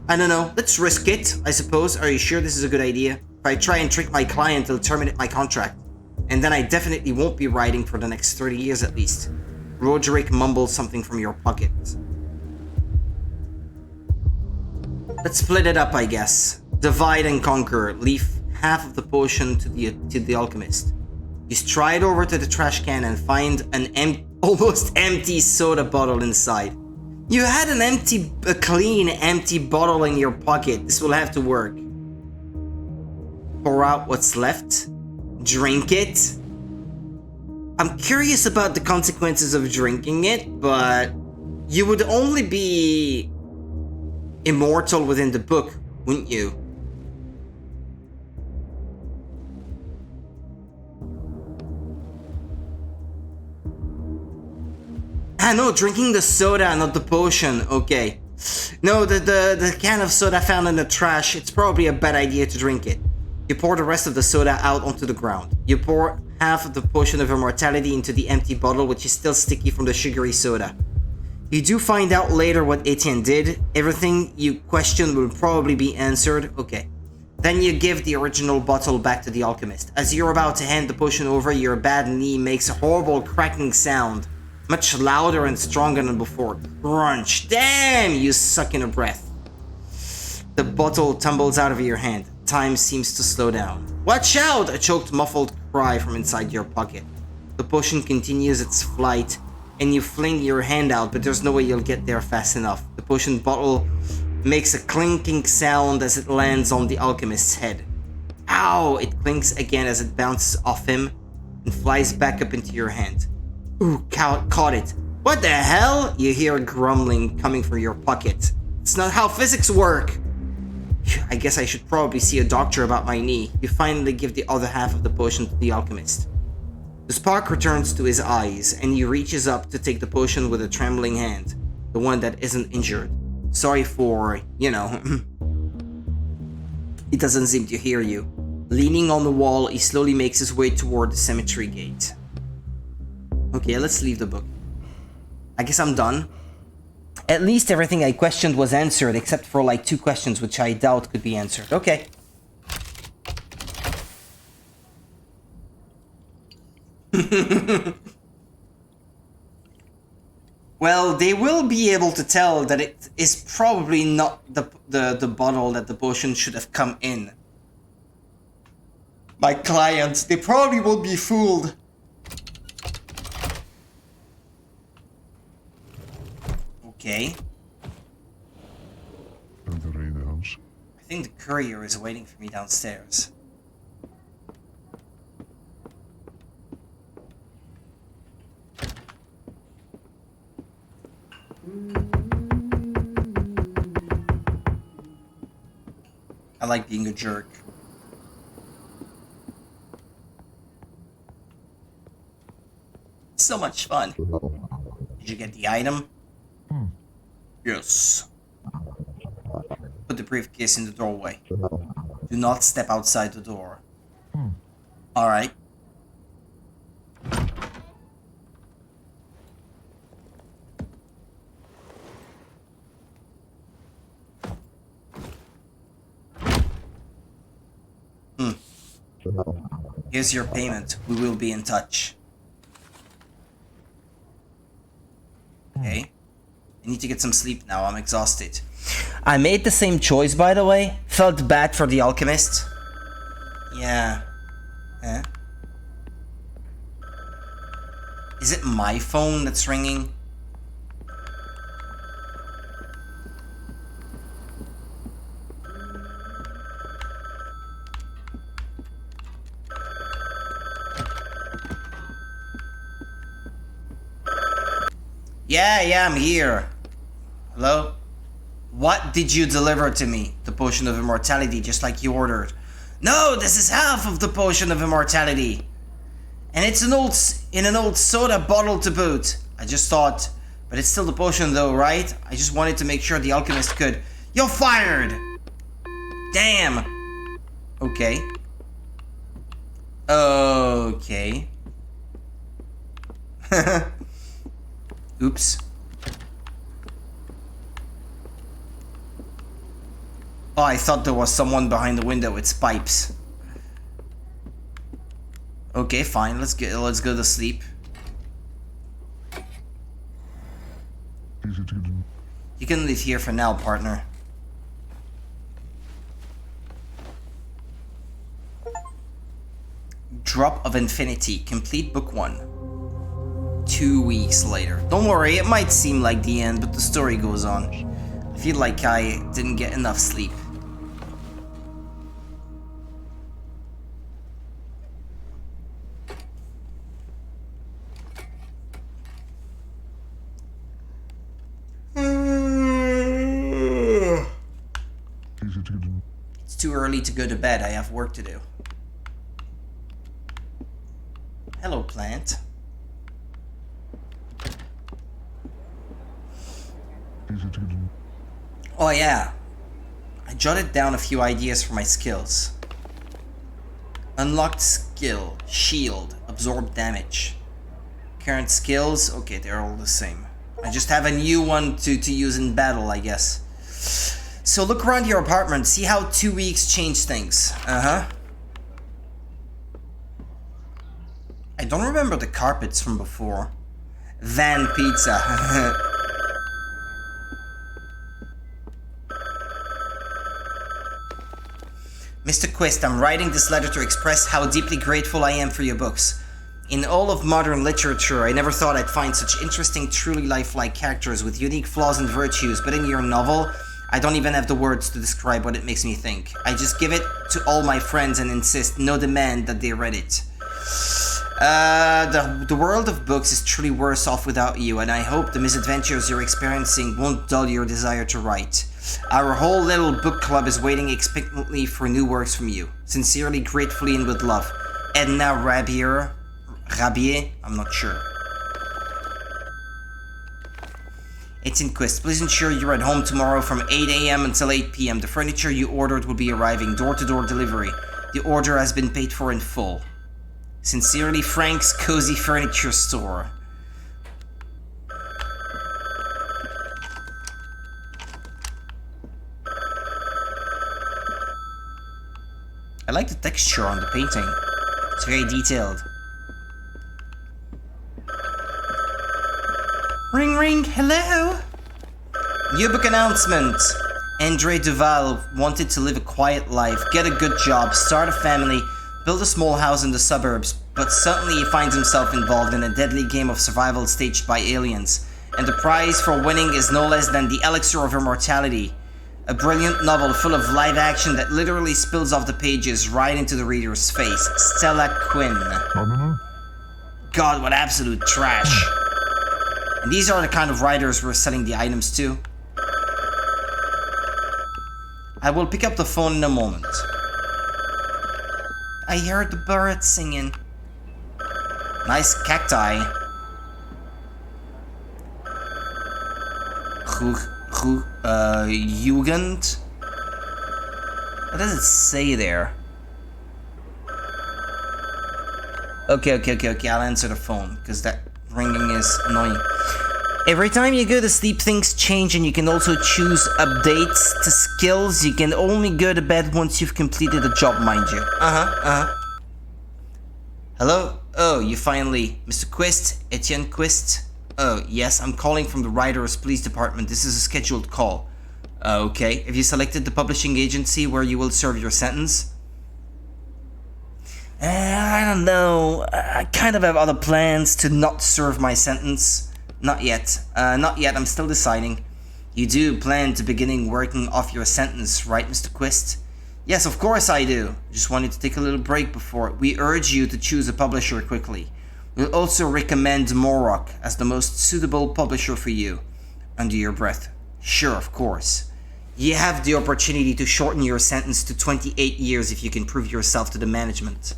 I don't know. Let's risk it, I suppose. Are you sure this is a good idea? If I try and trick my client, they'll terminate my contract. And then I definitely won't be writing for the next 30 years at least. Roderick mumbled something from your pocket. Let's split it up, I guess. Divide and conquer. Leave half of the potion to the alchemist. You stride over to the trash can and find an almost empty soda bottle inside. You had a clean, empty bottle in your pocket. This will have to work. Pour out what's left. Drink it. I'm curious about the consequences of drinking it, but you would only be immortal within the book, wouldn't you? Ah, no, drinking the soda, not the potion. Okay. No, the can of soda found in the trash, it's probably a bad idea to drink it. You pour the rest of the soda out onto the ground. You pour half of the potion of immortality into the empty bottle, which is still sticky from the sugary soda. You do find out later what Etienne did. Everything you question will probably be answered. Okay. Then you give the original bottle back to the alchemist. As you're about to hand the potion over, your bad knee makes a horrible cracking sound. Much louder and stronger than before. Crunch. Damn! You suck in a breath. The bottle tumbles out of your hand. Time seems to slow down. Watch out! A choked, muffled cry from inside your pocket. The potion continues its flight, and you fling your hand out, but there's no way you'll get there fast enough. The potion bottle makes a clinking sound as it lands on the alchemist's head. Ow! It clinks again as it bounces off him and flies back up into your hand. Ooh, caught it. What the hell? You hear grumbling coming from your pocket. It's not how physics work. I guess I should probably see a doctor about my knee. You finally give the other half of the potion to the alchemist. The spark returns to his eyes, and he reaches up to take the potion with a trembling hand. The one that isn't injured. Sorry for, you know. He doesn't seem to hear you. Leaning on the wall, he slowly makes his way toward the cemetery gate. Okay, let's leave the book. I guess I'm done. At least everything I questioned was answered, except for like 2 questions which I doubt could be answered. Okay. Well, they will be able to tell that it is probably not the bottle that the potion should have come in. My clients, they probably won't be fooled. Okay. I think the courier is waiting for me downstairs. I like being a jerk. So much fun. Did you get the item? Yes. Put the briefcase in the doorway. Do not step outside the door. Alright. Here's your payment. We will be in touch. Okay. I need to get some sleep now. I'm exhausted. I made the same choice, by the way. Felt bad for the alchemist. Yeah. Eh? Is it my phone that's ringing? Yeah, I'm here. Hello? What did you deliver to me? The potion of immortality, just like you ordered. No, this is half of the potion of immortality. And it's in an old soda bottle to boot. I just thought, but it's still the potion though, right? I just wanted to make sure the alchemist could. You're fired! Damn. Okay. Okay. Oops. Oh, I thought there was someone behind the window with pipes. Okay, fine. Let's go to sleep. You can leave here for now, partner. Drop of Infinity. Complete book 1. 2 weeks later. Don't worry, it might seem like the end, but the story goes on. I feel like I didn't get enough sleep. It's too early to go to bed. I have work to do. Hello, plant. Oh yeah, I jotted down a few ideas for my skills. Unlocked skill, shield, absorb damage. Current skills, okay, they're all the same. I just have a new one to use in battle, I guess. So look around your apartment, see how 2 weeks change things. I don't remember the carpets from before. Van pizza. Mr. Quist, I'm writing this letter to express how deeply grateful I am for your books. In all of modern literature, I never thought I'd find such interesting, truly lifelike characters with unique flaws and virtues, but in your novel, I don't even have the words to describe what it makes me think. I just give it to all my friends and insist, no demand, that they read it. The world of books is truly worse off without you, and I hope the misadventures you're experiencing won't dull your desire to write. Our whole little book club is waiting expectantly for new works from you. Sincerely, gratefully, and with love. Edna Rabier? I'm not sure. It's in Quest. Please ensure you're at home tomorrow from 8 AM until 8 PM. The furniture you ordered will be arriving door-to-door delivery. The order has been paid for in full. Sincerely, Frank's Cozy Furniture Store. I like the texture on the painting. It's very detailed. Ring ring, hello? New book announcement. Andre Duval wanted to live a quiet life, get a good job, start a family, build a small house in the suburbs, but suddenly he finds himself involved in a deadly game of survival staged by aliens. And the prize for winning is no less than the Elixir of Immortality. A brilliant novel full of live action that literally spills off the pages right into the reader's face. Stella Quinn. God, what absolute trash. And these are the kind of writers we're selling the items to. I will pick up the phone in a moment. I heard the birds singing. Nice cacti. Jugend? What does it say there? Okay, I'll answer the phone, because that ringing is annoying. Every time you go to sleep, things change, and you can also choose updates to skills. You can only go to bed once you've completed a job, mind you. Hello? Oh, you finally... Mr. Quist? Etienne Quist? Oh, yes, I'm calling from the Writers Police Department. This is a scheduled call. Okay. Have you selected the publishing agency where you will serve your sentence? I don't know. I kind of have other plans to not serve my sentence. Not yet. I'm still deciding. You do plan to beginning working off your sentence, right, Mr. Quist? Yes, of course I do. Just wanted to take a little break before. We urge you to choose a publisher quickly. We'll also recommend Morok as the most suitable publisher for you. Under your breath. Sure, of course. You have the opportunity to shorten your sentence to 28 years if you can prove yourself to the management.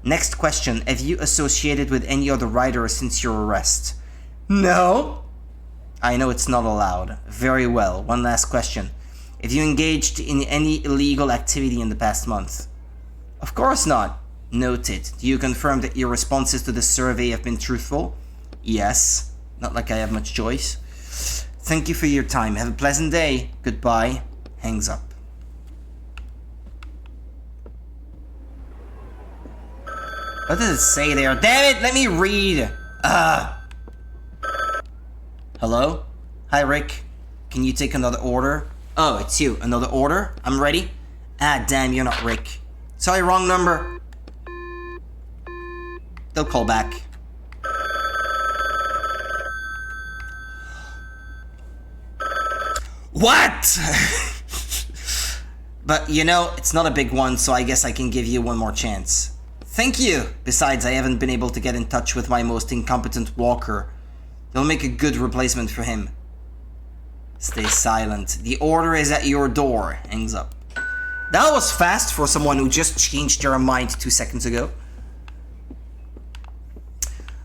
Next question. Have you associated with any other writer since your arrest? No. I know it's not allowed. Very well. One last question. Have you engaged in any illegal activity in the past month? Of course not. Noted. Do you confirm that your responses to the survey have been truthful? Yes. Not like I have much choice. Thank you for your time. Have a pleasant day. Goodbye. Hangs up. What does it say there? Damn it! Let me read! Hello? Hi, Rick. Can you take another order? Oh, it's you. Another order? I'm ready? Ah, damn, you're not Rick. Sorry, wrong number. They'll call back. What? But, you know, it's not a big one, so I guess I can give you one more chance. Thank you! Besides, I haven't been able to get in touch with my most incompetent walker. They'll make a good replacement for him. Stay silent. The order is at your door. Hangs up. That was fast for someone who just changed their mind 2 seconds ago.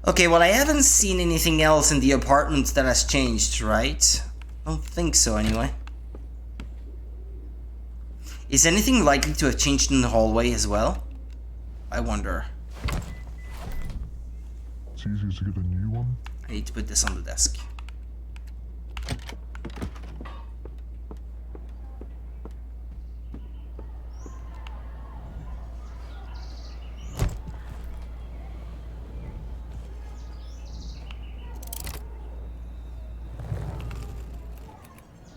Okay, well, I haven't seen anything else in the apartment that has changed, right? I don't think so, anyway. Is anything likely to have changed in the hallway as well? I wonder. It's easier to get a new one. I need to put this on the desk.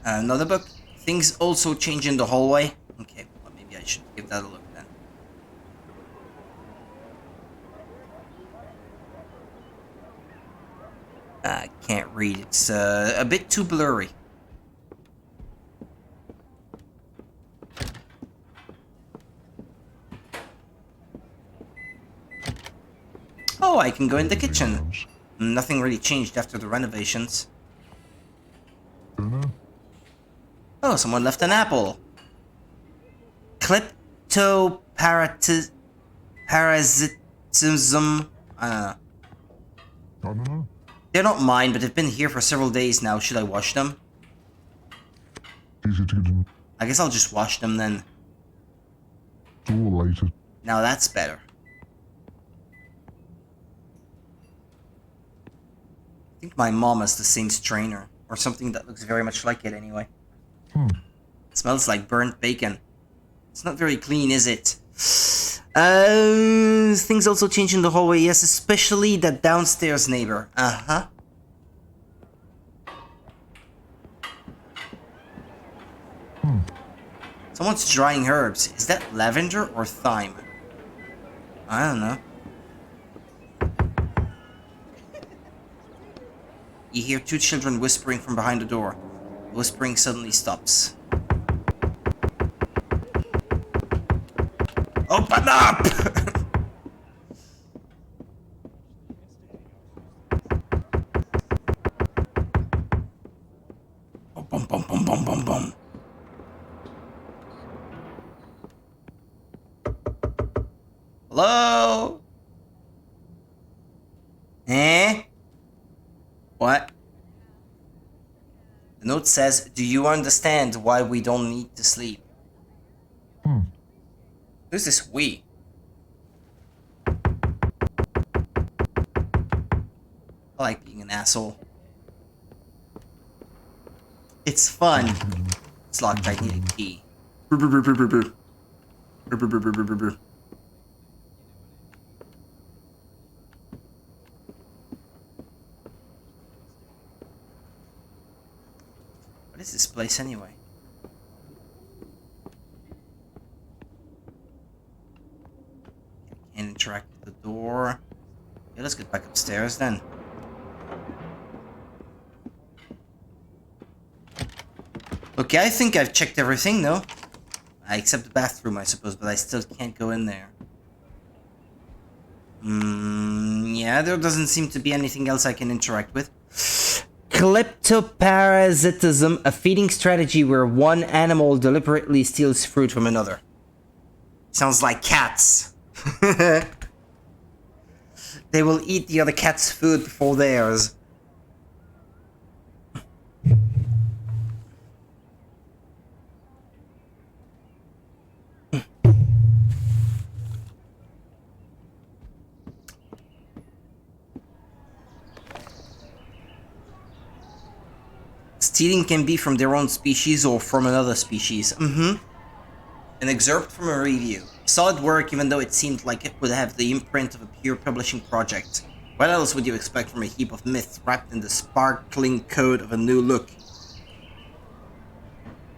Another book. Things also change in the hallway. Okay, well, maybe I should give that a look then. I can't read. It's a bit too blurry. Oh, I can go in the kitchen. Nothing really changed after the renovations. Oh, someone left an apple. Kleptoparasitism. I don't know. They're not mine, but they've been here for several days now. Should I wash them? Easy to get in. I guess I'll just wash them then. It's all later. Now that's better. I think my mom has the same strainer, or something that looks very much like it anyway. It smells like burnt bacon. It's not very clean, is it? Things also change in the hallway, yes, especially the downstairs neighbor. Uh-huh. Someone's drying herbs. Is that lavender or thyme? I don't know. You hear two children whispering from behind the door. The whispering suddenly stops. Open up! Boom, boom, boom, boom, boom, boom. Hello? Eh? What? The note says, do you understand why we don't need to sleep? Who's this we? I like being an asshole. It's fun. It's locked. I need a key. What is this place anyway? Can't interact with the door. Yeah, let's get back upstairs then. Okay, I think I've checked everything, though. Except the bathroom, I suppose, but I still can't go in there. Yeah, there doesn't seem to be anything else I can interact with. Kleptoparasitism, a feeding strategy where one animal deliberately steals fruit from another. Sounds like cats. They will eat the other cat's food before theirs. Stealing can be from their own species or from another species. An excerpt from a review. Solid work, even though it seemed like it would have the imprint of a pure publishing project. What else would you expect from a heap of myths wrapped in the sparkling coat of a new look?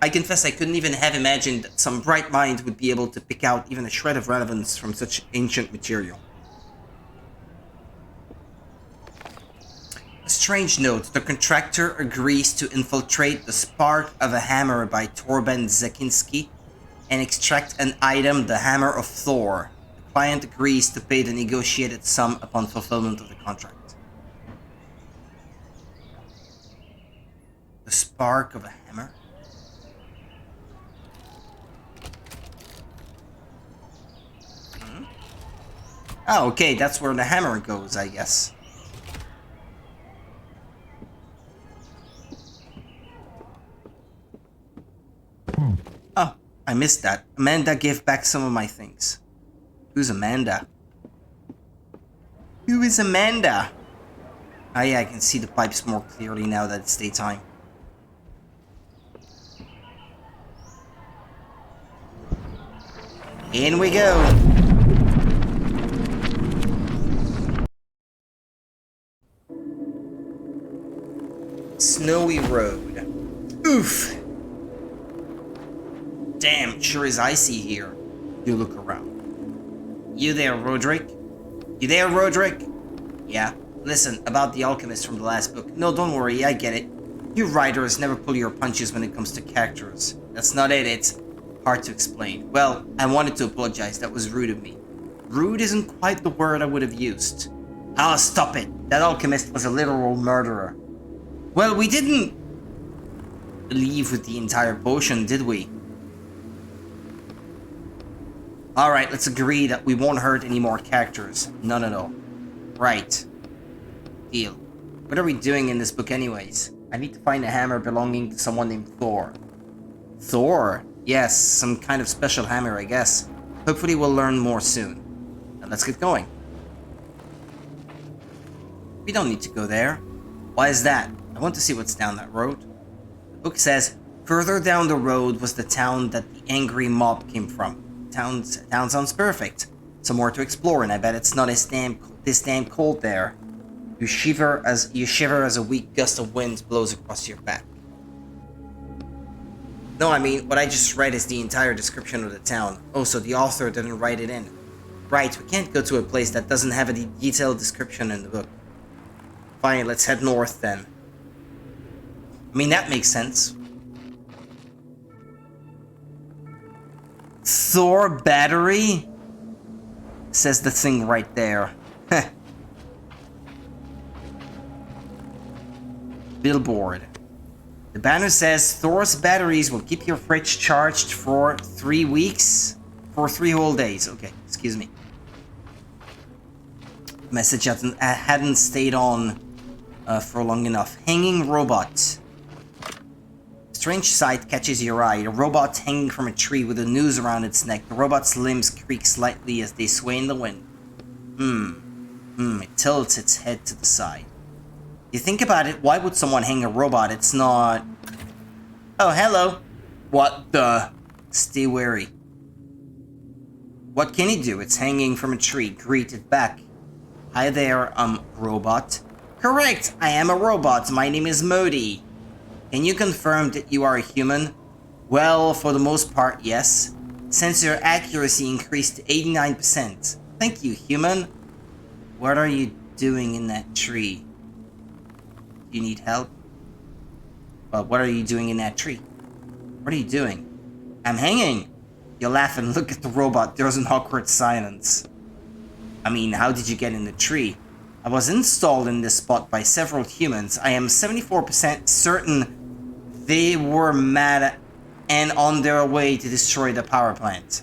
I confess I couldn't even have imagined that some bright mind would be able to pick out even a shred of relevance from such ancient material. A strange note, the contractor agrees to infiltrate the Spark of a Hammer by Torben Zekinski and extract an item, the Hammer of Thor. The client agrees to pay the negotiated sum upon fulfillment of the contract. The Spark of a Hammer? Oh, okay, that's where the hammer goes, I guess. Oh, I missed that. Amanda gave back some of my things. Who's Amanda? Who is Amanda? Ah, yeah, I can see the pipes more clearly now that it's daytime. In we go. Snowy road. Oof. Damn, sure is icy here. You look around. You there, Roderick? You there, Roderick? Yeah. Listen, about the alchemist from the last book. No, don't worry, I get it. You writers never pull your punches when it comes to characters. That's not it, it's hard to explain. Well, I wanted to apologize, that was rude of me. Rude isn't quite the word I would have used. Ah, stop it. That alchemist was a literal murderer. Well, we didn't leave with the entire potion, did we? Alright, let's agree that we won't hurt any more characters. None at all. Right. Deal. What are we doing in this book anyways? I need to find a hammer belonging to someone named Thor. Thor? Yes, some kind of special hammer, I guess. Hopefully we'll learn more soon. Now let's get going. We don't need to go there. Why is that? I want to see what's down that road. The book says, further down the road was the town that the angry mob came from. Town sounds perfect. Somewhere to explore, and I bet it's not this damn cold there. You shiver as a weak gust of wind blows across your back. No, I mean, what I just read is the entire description of the town. Oh, so the author didn't write it in. Right, we can't go to a place that doesn't have a detailed description in the book. Fine, let's head north then. I mean, that makes sense. Thor battery? Says the thing right there. Billboard. The banner says Thor's batteries will keep your fridge charged for 3 weeks. For 3 whole days. Okay, excuse me. Message hadn't stayed on for long enough. Hanging robot. Strange sight catches your eye. A robot hanging from a tree with a noose around its neck. The robot's limbs creak slightly as they sway in the wind. It tilts its head to the side. You think about it, why would someone hang a robot? It's not... Oh, hello. What the... Stay wary. What can he do? It's hanging from a tree. Greet it back. Hi there, robot. Correct, I am a robot. My name is Modi. Can you confirm that you are a human? Well, for the most part, yes. Sensor accuracy increased to 89%. Thank you, human. What are you doing in that tree? You need help? Well, what are you doing in that tree? What are you doing? I'm hanging. You laugh and look at the robot. There's an awkward silence. I mean, how did you get in the tree? I was installed in this spot by several humans. I am 74% certain they were mad and on their way to destroy the power plant.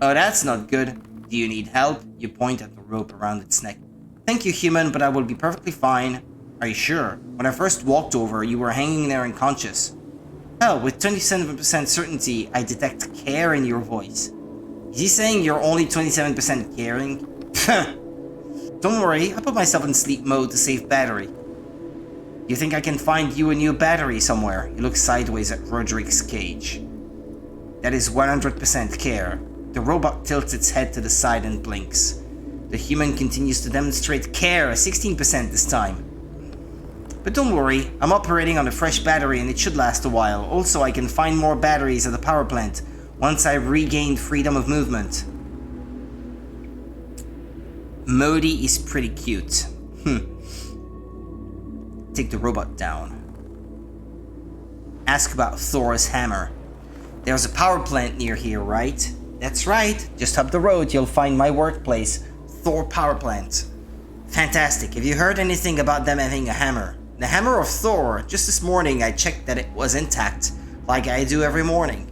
Oh, that's not good. Do you need help? You point at the rope around its neck. Thank you, human, but I will be perfectly fine. Are you sure? When I first walked over, you were hanging there unconscious. Oh, with 27% certainty, I detect care in your voice. Is he saying you're only 27% caring? Don't worry, I put myself in sleep mode to save battery. You think I can find you a new battery somewhere? You look sideways at Roderick's cage. That is 100% care. The robot tilts its head to the side and blinks. The human continues to demonstrate care, 16% this time. But don't worry, I'm operating on a fresh battery and it should last a while. Also, I can find more batteries at the power plant once I've regained freedom of movement. Modi is pretty cute. Take the robot down. Ask about Thor's hammer. There's a power plant near here, right? That's right. Just up the road, you'll find my workplace, Thor Power Plant. Fantastic. Have you heard anything about them having a hammer? The hammer of Thor. Just this morning, I checked that it was intact, like I do every morning.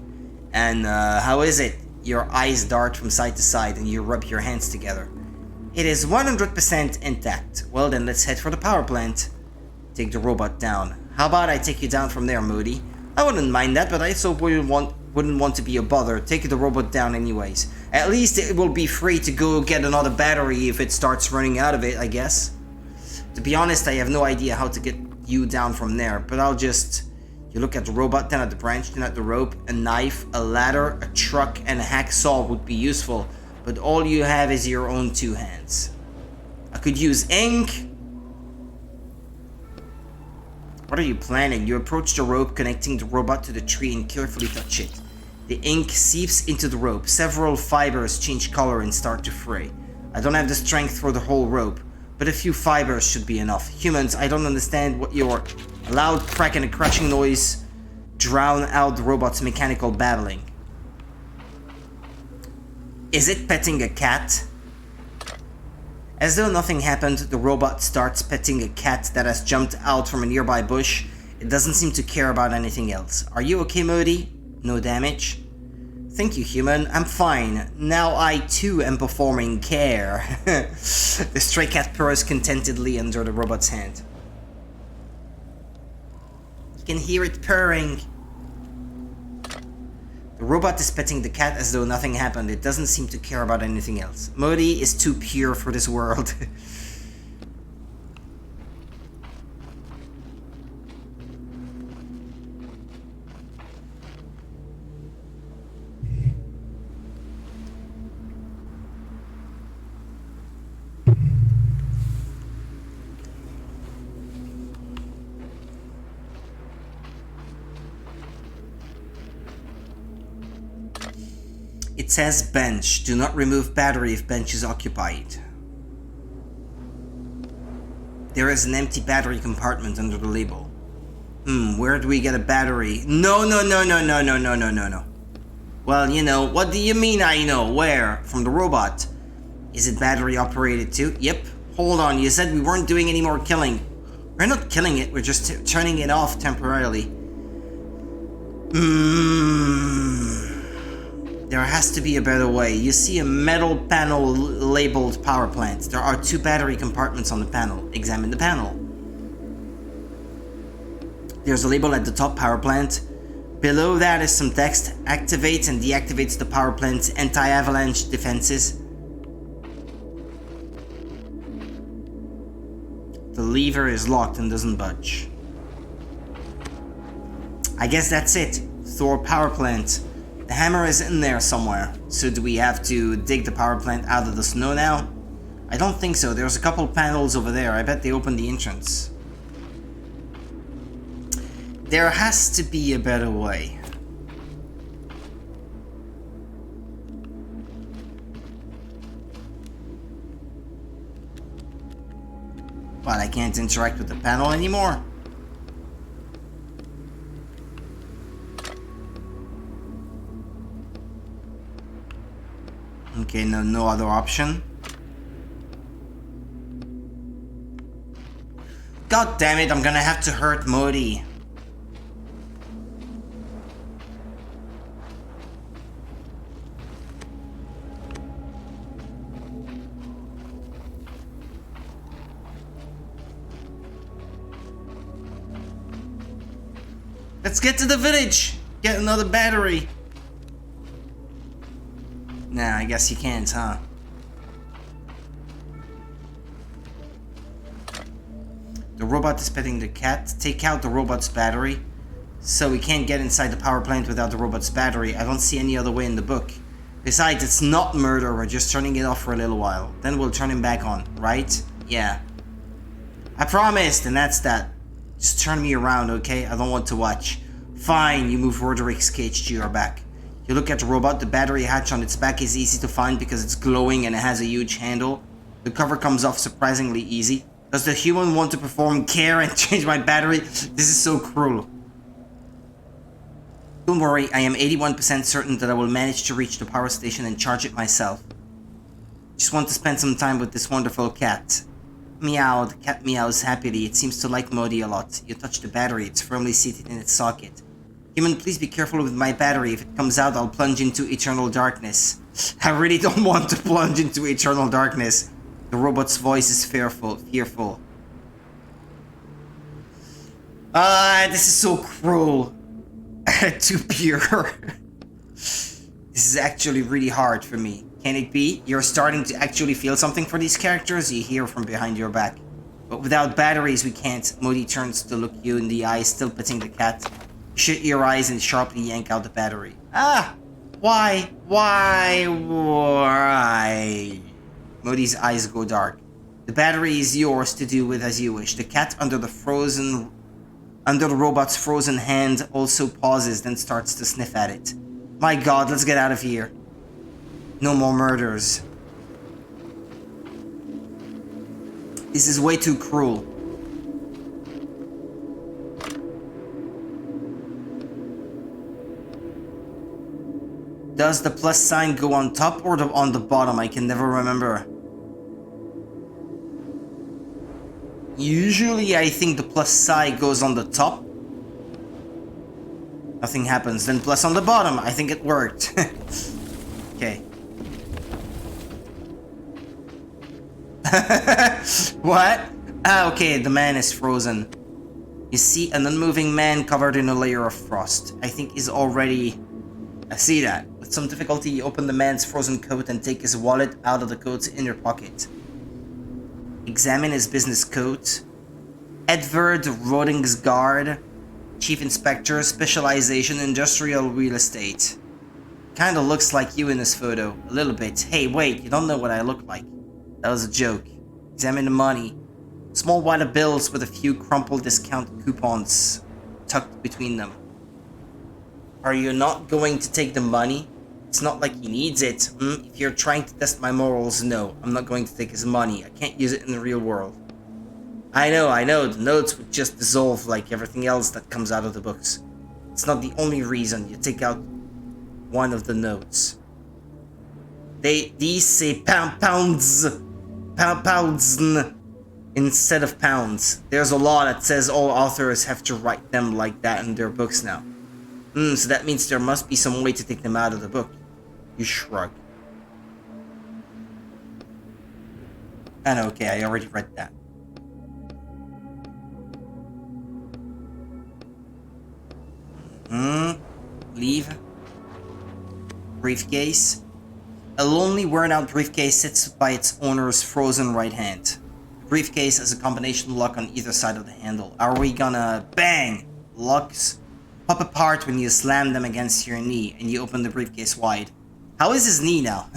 And how is it? Your eyes dart from side to side and you rub your hands together. It is 100% intact. Well then, let's head for the power plant. Take the robot down. How about I take you down from there, Moody? I wouldn't mind that, but I so wouldn't want to be a bother. Take the robot down anyways. At least it will be free to go get another battery if it starts running out of it, I guess. To be honest, I have no idea how to get you down from there, but I'll just... You look at the robot, then at the branch, then at the rope. A knife, a ladder, a truck, and a hacksaw would be useful, but all you have is your own two hands. I could use ink. What are you planning? You approach the rope connecting the robot to the tree and carefully touch it. The ink seeps into the rope. Several fibers change color and start to fray. I don't have the strength for the whole rope, but a few fibers should be enough. Humans, I don't understand what your... A loud crack and a crashing noise drown out the robot's mechanical babbling. Is it petting a cat? As though nothing happened, the robot starts petting a cat that has jumped out from a nearby bush. It doesn't seem to care about anything else. Are you okay, Modi? No damage? Thank you, human. I'm fine. Now I too am performing care. The stray cat purrs contentedly under the robot's hand. You can hear it purring. The robot is petting the cat as though nothing happened. It doesn't seem to care about anything else. Modi is too pure for this world. It says bench. Do not remove battery if bench is occupied. There is an empty battery compartment under the label. Where do we get a battery? No. Well, you know, what do you mean I know? Where? From the robot. Is it battery operated too? Yep. Hold on, you said we weren't doing any more killing. We're not killing it, we're just turning it off temporarily. There has to be a better way. You see a metal panel labeled power plant. There are 2 battery compartments on the panel. Examine the panel. There's a label at the top, power plant. Below that is some text. Activates and deactivates the power plant's anti-avalanche defenses. The lever is locked and doesn't budge. I guess that's it. Thor power plant. The hammer is in there somewhere. So do we have to dig the power plant out of the snow now? I don't think so. There's a couple panels over there. I bet they opened the entrance. There has to be a better way. But I can't interact with the panel anymore. Okay, no other option. God damn it, I'm gonna have to hurt Modi. Let's get to the village! Get another battery! Nah, I guess you can't, huh? The robot is petting the cat. Take out the robot's battery. So we can't get inside the power plant without the robot's battery. I don't see any other way in the book. Besides, it's not murder, we're just turning it off for a little while. Then we'll turn him back on, right? Yeah. I promised, and that's that. Just turn me around, okay? I don't want to watch. Fine, you move Roderick's cage to your back. You look at the robot, the battery hatch on its back is easy to find because it's glowing and it has a huge handle. The cover comes off surprisingly easy. Does the human want to perform care and change my battery? This is so cruel. Don't worry, I am 81% certain that I will manage to reach the power station and charge it myself. Just want to spend some time with this wonderful cat. Meow, the cat meows happily. It seems to like Modi a lot. You touch the battery, it's firmly seated in its socket. Human, please be careful with my battery. If it comes out, I'll plunge into eternal darkness. I really don't want to plunge into eternal darkness. The robot's voice is fearful. This is so cruel. Too pure. This is actually really hard for me. Can it be? You're starting to actually feel something for these characters? You hear from behind your back. But without batteries, we can't. Modi turns to look you in the eye, still petting the cat. You shut your eyes and sharply yank out the battery. Ah! Why? Modi's eyes go dark. The battery is yours to do with as you wish. The cat under the robot's frozen hand also pauses, then starts to sniff at it. My god, let's get out of here. No more murders. This is way too cruel. Does the plus sign go on top or on the bottom? I can never remember. Usually I think the plus sign goes on the top. Nothing happens. Then plus on the bottom. I think it worked. Okay. What? Ah, okay, the man is frozen. You see an unmoving man covered in a layer of frost. I think he's already... I see that. With some difficulty, you open the man's frozen coat and take his wallet out of the coat's inner pocket. Examine his business coat. Edvard Rodingsgard, Chief Inspector, Specialization Industrial Real Estate. Kinda looks like you in this photo. A little bit. Hey, wait, you don't know what I look like. That was a joke. Examine the money. Small wad of bills with a few crumpled discount coupons tucked between them. Are you not going to take the money? It's not like he needs it. If you're trying to test my morals, no. I'm not going to take his money. I can't use it in the real world. I know. The notes would just dissolve like everything else that comes out of the books. It's not the only reason. You take out one of the notes. These say pounds instead of pounds. There's a law that says all authors have to write them like that in their books now. So that means there must be some way to take them out of the book. You shrug. And okay, I already read that. Leave. Briefcase. A lonely, worn-out briefcase sits by its owner's frozen right hand. The briefcase has a combination lock on either side of the handle. Are we gonna... Bang! Locks pop apart when you slam them against your knee and you open the briefcase wide. How is his knee now?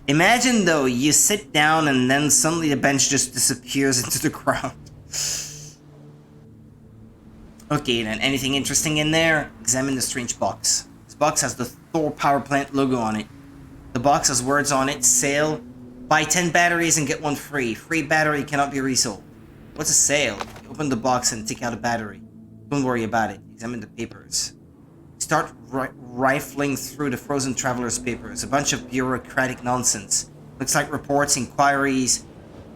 Imagine though, you sit down and then suddenly the bench just disappears into the ground. Okay then, anything interesting in there? Examine the strange box. This box has the Thor power plant logo on it. The box has words on it. Sale. Buy 10 batteries and get one free. Free battery cannot be resold. What's a sale? You open the box and take out a battery. Don't worry about it. Examine the papers. Start rifling through the frozen traveler's papers. A bunch of bureaucratic nonsense. Looks like reports, inquiries.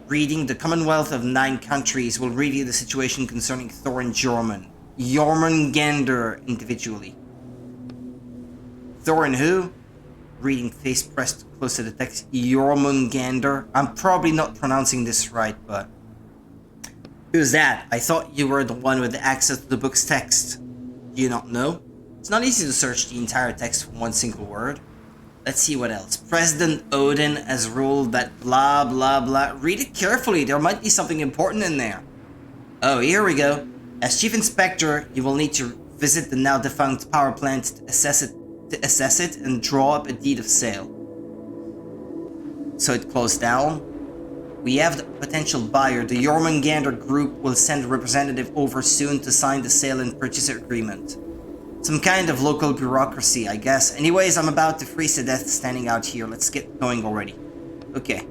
Reading, the Commonwealth of 9 countries will review the situation concerning Thor and Jormungandr individually. Thor and who? Reading, face pressed close to the text. Jormungandr. I'm probably not pronouncing this right, but... Who's that? I thought you were the one with access to the book's text. Do you not know? It's not easy to search the entire text for one single word. Let's see what else. President Odin has ruled that blah blah blah. Read it carefully, there might be something important in there. Oh, here we go. As Chief Inspector, you will need to visit the now defunct power plant to assess it and draw up a deed of sale. So it closed down. We have the potential buyer. The Jormungandr group will send a representative over soon to sign the sale and purchase agreement. Some kind of local bureaucracy, I guess. Anyways, I'm about to freeze to death standing out here. Let's get going already. Okay.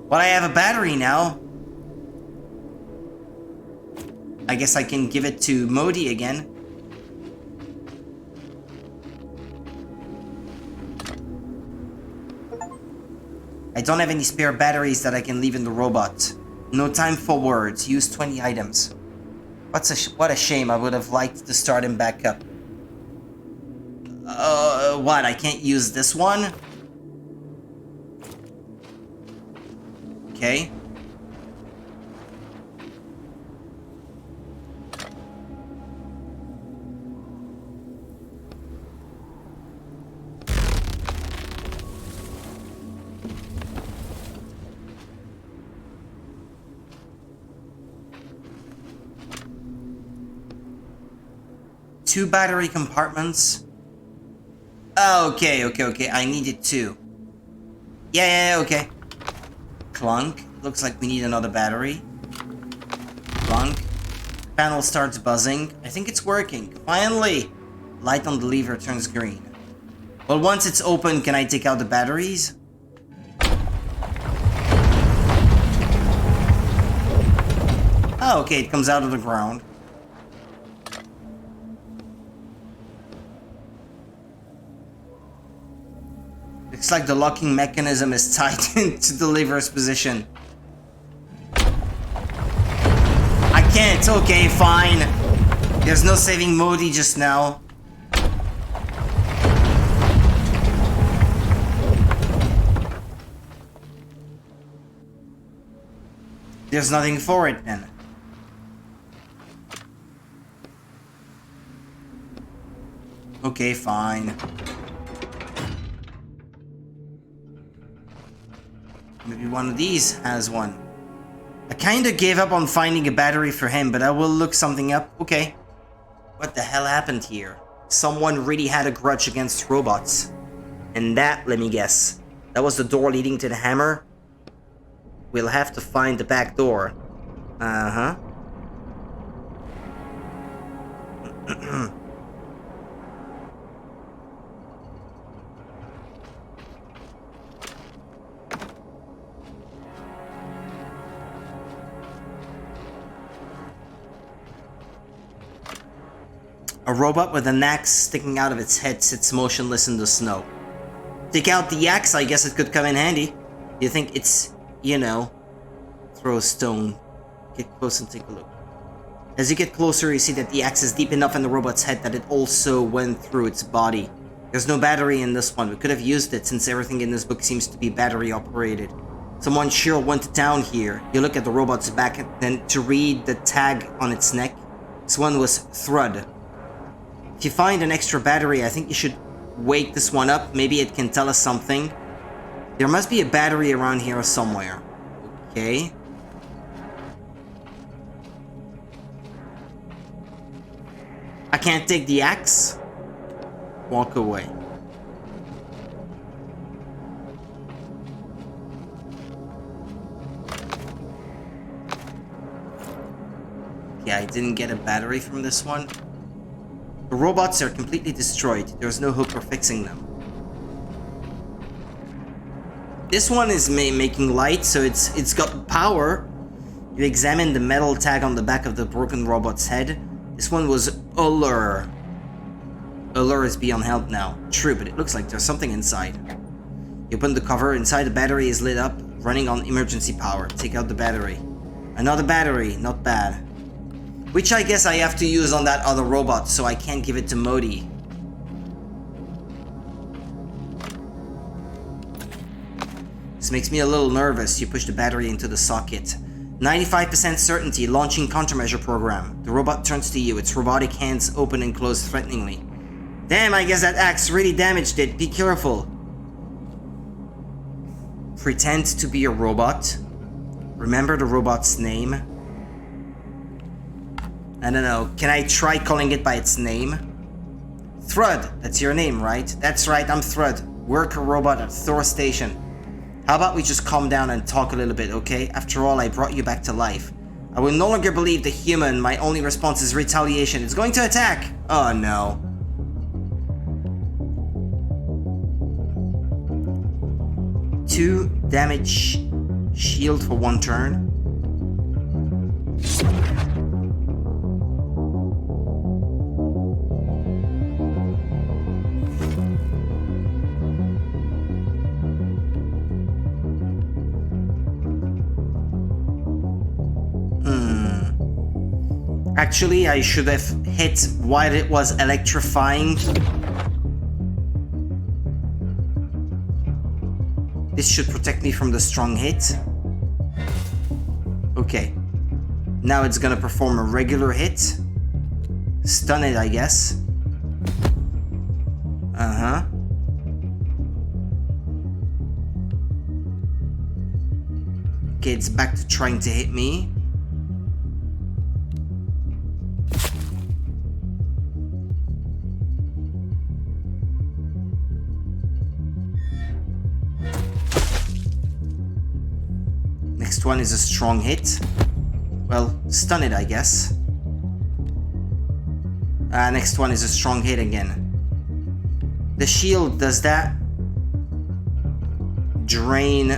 Well, I have a battery now. I guess I can give it to Modi again. I don't have any spare batteries that I can leave in the robot. No time for words. Use 20 items. What a shame. I would have liked to start him back up. What? I can't use this one? Okay. Two battery compartments. Oh, okay. I needed two. Yeah, okay. Clunk. Looks like we need another battery. Clunk. Panel starts buzzing. I think it's working. Finally! Light on the lever turns green. Well, once it's open, can I take out the batteries? Oh, okay. It comes out of the ground. Looks like the locking mechanism is tightened to the lever's position. I can't. Okay, fine. There's no saving Modi just now. There's nothing for it then. Okay, fine. Maybe one of these has one. I kinda gave up on finding a battery for him, but I will look something up. Okay. What the hell happened here? Someone really had a grudge against robots. And that, let me guess, that was the door leading to the hammer? We'll have to find the back door. Uh-huh. A robot with an axe sticking out of its head sits motionless in the snow. Take out the axe, I guess it could come in handy. You think it's, you know, throw a stone. Get close and take a look. As you get closer, you see that the axe is deep enough in the robot's head that it also went through its body. There's no battery in this one. We could have used it since everything in this book seems to be battery operated. Someone sure went down here. You look at the robot's back and then to read the tag on its neck. This one was Thrud. If you find an extra battery, I think you should wake this one up. Maybe it can tell us something. There must be a battery around here somewhere. Okay. I can't take the axe. Walk away. Yeah, I didn't get a battery from this one. The robots are completely destroyed. There's no hope for fixing them. This one is making light, so it's got power. You examine the metal tag on the back of the broken robot's head. This one was Allure. Allure is beyond help now. True, but it looks like there's something inside. You open the cover. Inside, the battery is lit up, running on emergency power. Take out the battery. Another battery. Not bad. Which I guess I have to use on that other robot, so I can't give it to Modi. This makes me a little nervous. You push the battery into the socket. 95% certainty, launching countermeasure program. The robot turns to you, its robotic hands open and close threateningly. Damn, I guess that axe really damaged it. Be careful. Pretend to be a robot. Remember the robot's name. I don't know. Can I try calling it by its name? Thrud. That's your name, right? That's right, I'm Thrud. Worker robot at Thor Station. How about we just calm down and talk a little bit, okay? After all, I brought you back to life. I will no longer believe the human. My only response is retaliation. It's going to attack! Oh no. Two damage shield for 1 turn. Actually, I should have hit while it was electrifying. This should protect me from the strong hit. Okay. Now it's gonna perform a regular hit. Stun it, I guess. Uh-huh. Okay, it's back to trying to hit me. Next one is a strong hit. Well, stun it, I guess. Next one is a strong hit again. The shield, does that drain?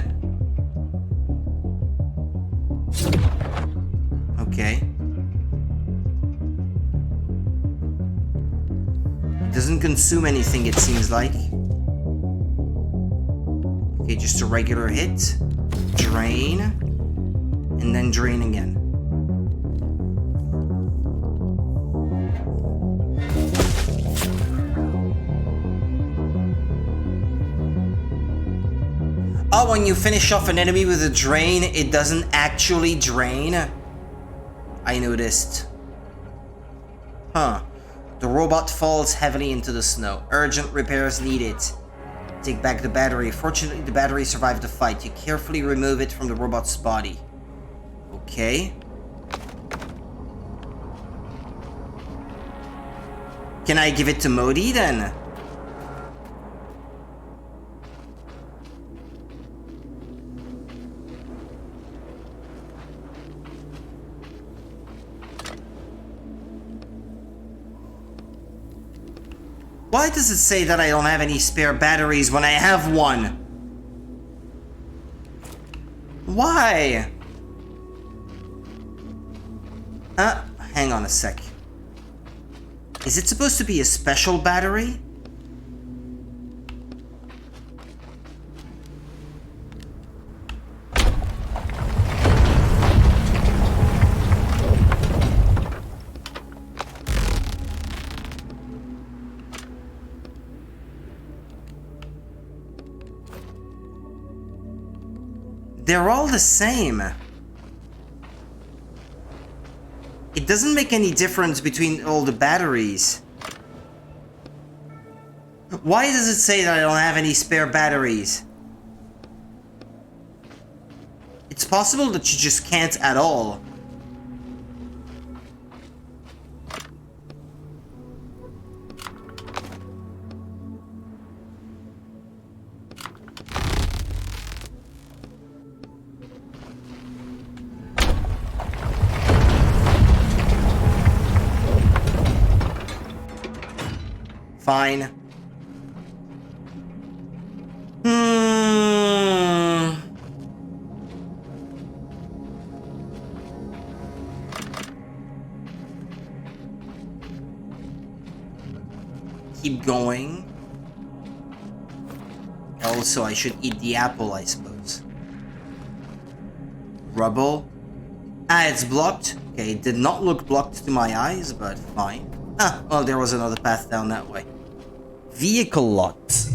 Okay. It doesn't consume anything, it seems like. Okay, just a regular hit. Drain. And then drain again. Oh, when you finish off an enemy with a drain, it doesn't actually drain? I noticed. Huh. The robot falls heavily into the snow. Urgent repairs needed. Take back the battery. Fortunately, the battery survived the fight. You carefully remove it from the robot's body. Okay. Can I give it to Modi then? Why does it say that I don't have any spare batteries when I have one? Why? Hang on a sec. Is it supposed to be a special battery? They're all the same. It doesn't make any difference between all the batteries. Why does it say that I don't have any spare batteries? It's possible that you just can't at all. Fine. Keep going. Also, I should eat the apple, I suppose. Rubble. Ah, it's blocked. Okay, it did not look blocked to my eyes, but fine. Ah, well, there was another path down that way. Vehicle locked.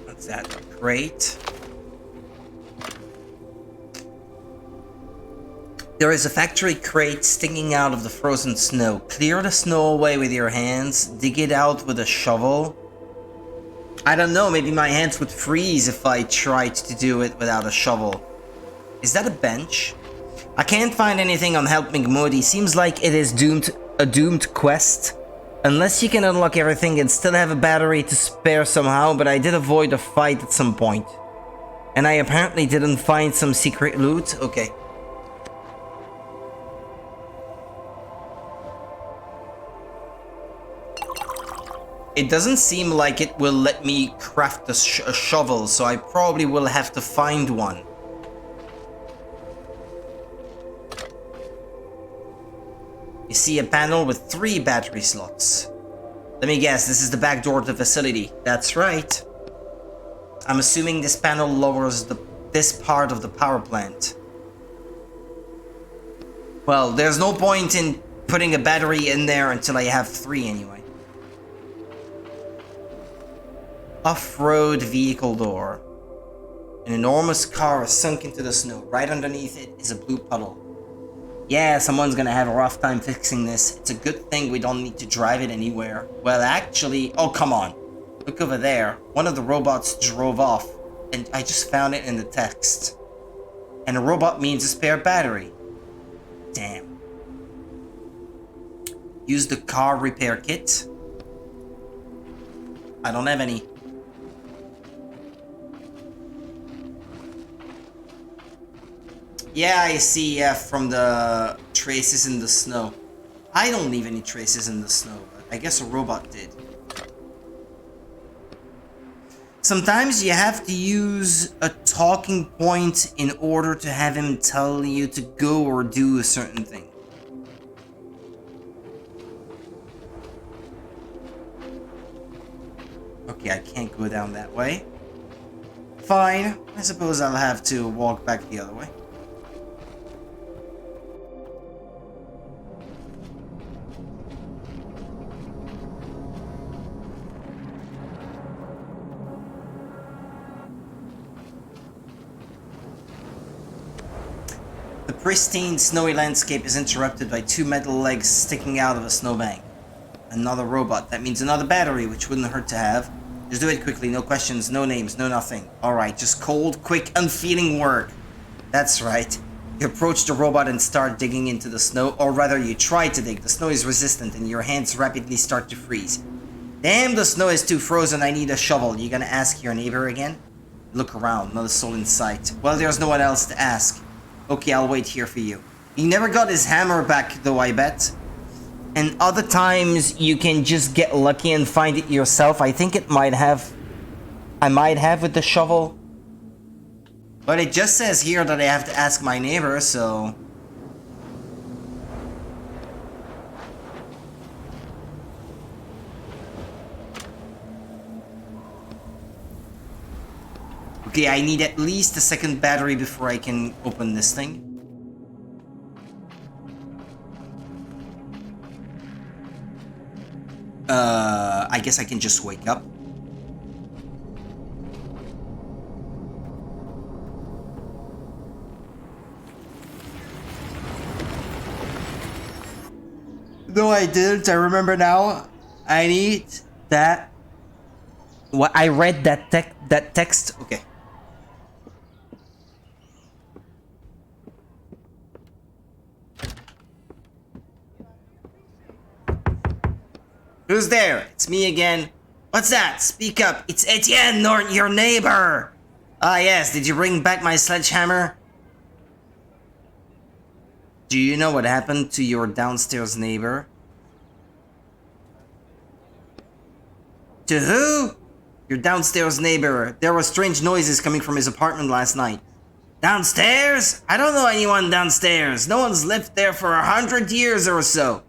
What's that? A crate. There is a factory crate sticking out of the frozen snow. Clear the snow away with your hands. Dig it out with a shovel. I don't know, maybe my hands would freeze if I tried to do it without a shovel. Is that a bench? I can't find anything on Help McMurdy. Seems like it is a doomed quest. Unless you can unlock everything and still have a battery to spare somehow, but I did avoid a fight at some point. And I apparently didn't find some secret loot. Okay. It doesn't seem like it will let me craft a shovel, so I probably will have to find one. You see a panel with 3 battery slots. Let me guess, this is the back door to the facility. That's right. I'm assuming this panel lowers this part of the power plant. Well, there's no point in putting a battery in there until I have 3 anyway. Off-road vehicle door. An enormous car is sunk into the snow. Right underneath it is a blue puddle. Yeah, someone's gonna have a rough time fixing this. It's a good thing we don't need to drive it anywhere. Well, actually... Oh, come on. Look over there. One of the robots drove off. And I just found it in the text. And a robot means a spare battery. Damn. Use the car repair kit. I don't have any. Yeah, I see from the traces in the snow. I don't leave any traces in the snow, but I guess a robot did. Sometimes you have to use a talking point in order to have him tell you to go or do a certain thing. Okay, I can't go down that way. Fine, I suppose I'll have to walk back the other way. The pristine, snowy landscape is interrupted by 2 metal legs sticking out of a snowbank. Another robot. That means another battery, which wouldn't hurt to have. Just do it quickly, no questions, no names, no nothing. Alright, just cold, quick, unfeeling work. That's right. You approach the robot and start digging into the snow, or rather you try to dig. The snow is resistant and your hands rapidly start to freeze. Damn, the snow is too frozen, I need a shovel. You gonna ask your neighbor again? Look around, not a soul in sight. Well, there's no one else to ask. Okay, I'll wait here for you. He never got his hammer back though, I bet. And other times you can just get lucky and find it yourself. I think it might have... I might have with the shovel. But it just says here that I have to ask my neighbor, so... Okay, I need at least a second battery before I can open this thing. I guess I can just wake up. No, I didn't. I remember now. I need that. What I read that text. Okay. Who's there? It's me again. What's that? Speak up. It's Etienne, your neighbor. Ah, yes. Did you bring back my sledgehammer? Do you know what happened to your downstairs neighbor? To who? Your downstairs neighbor. There were strange noises coming from his apartment last night. Downstairs? I don't know anyone downstairs. No one's lived there for 100 years or so.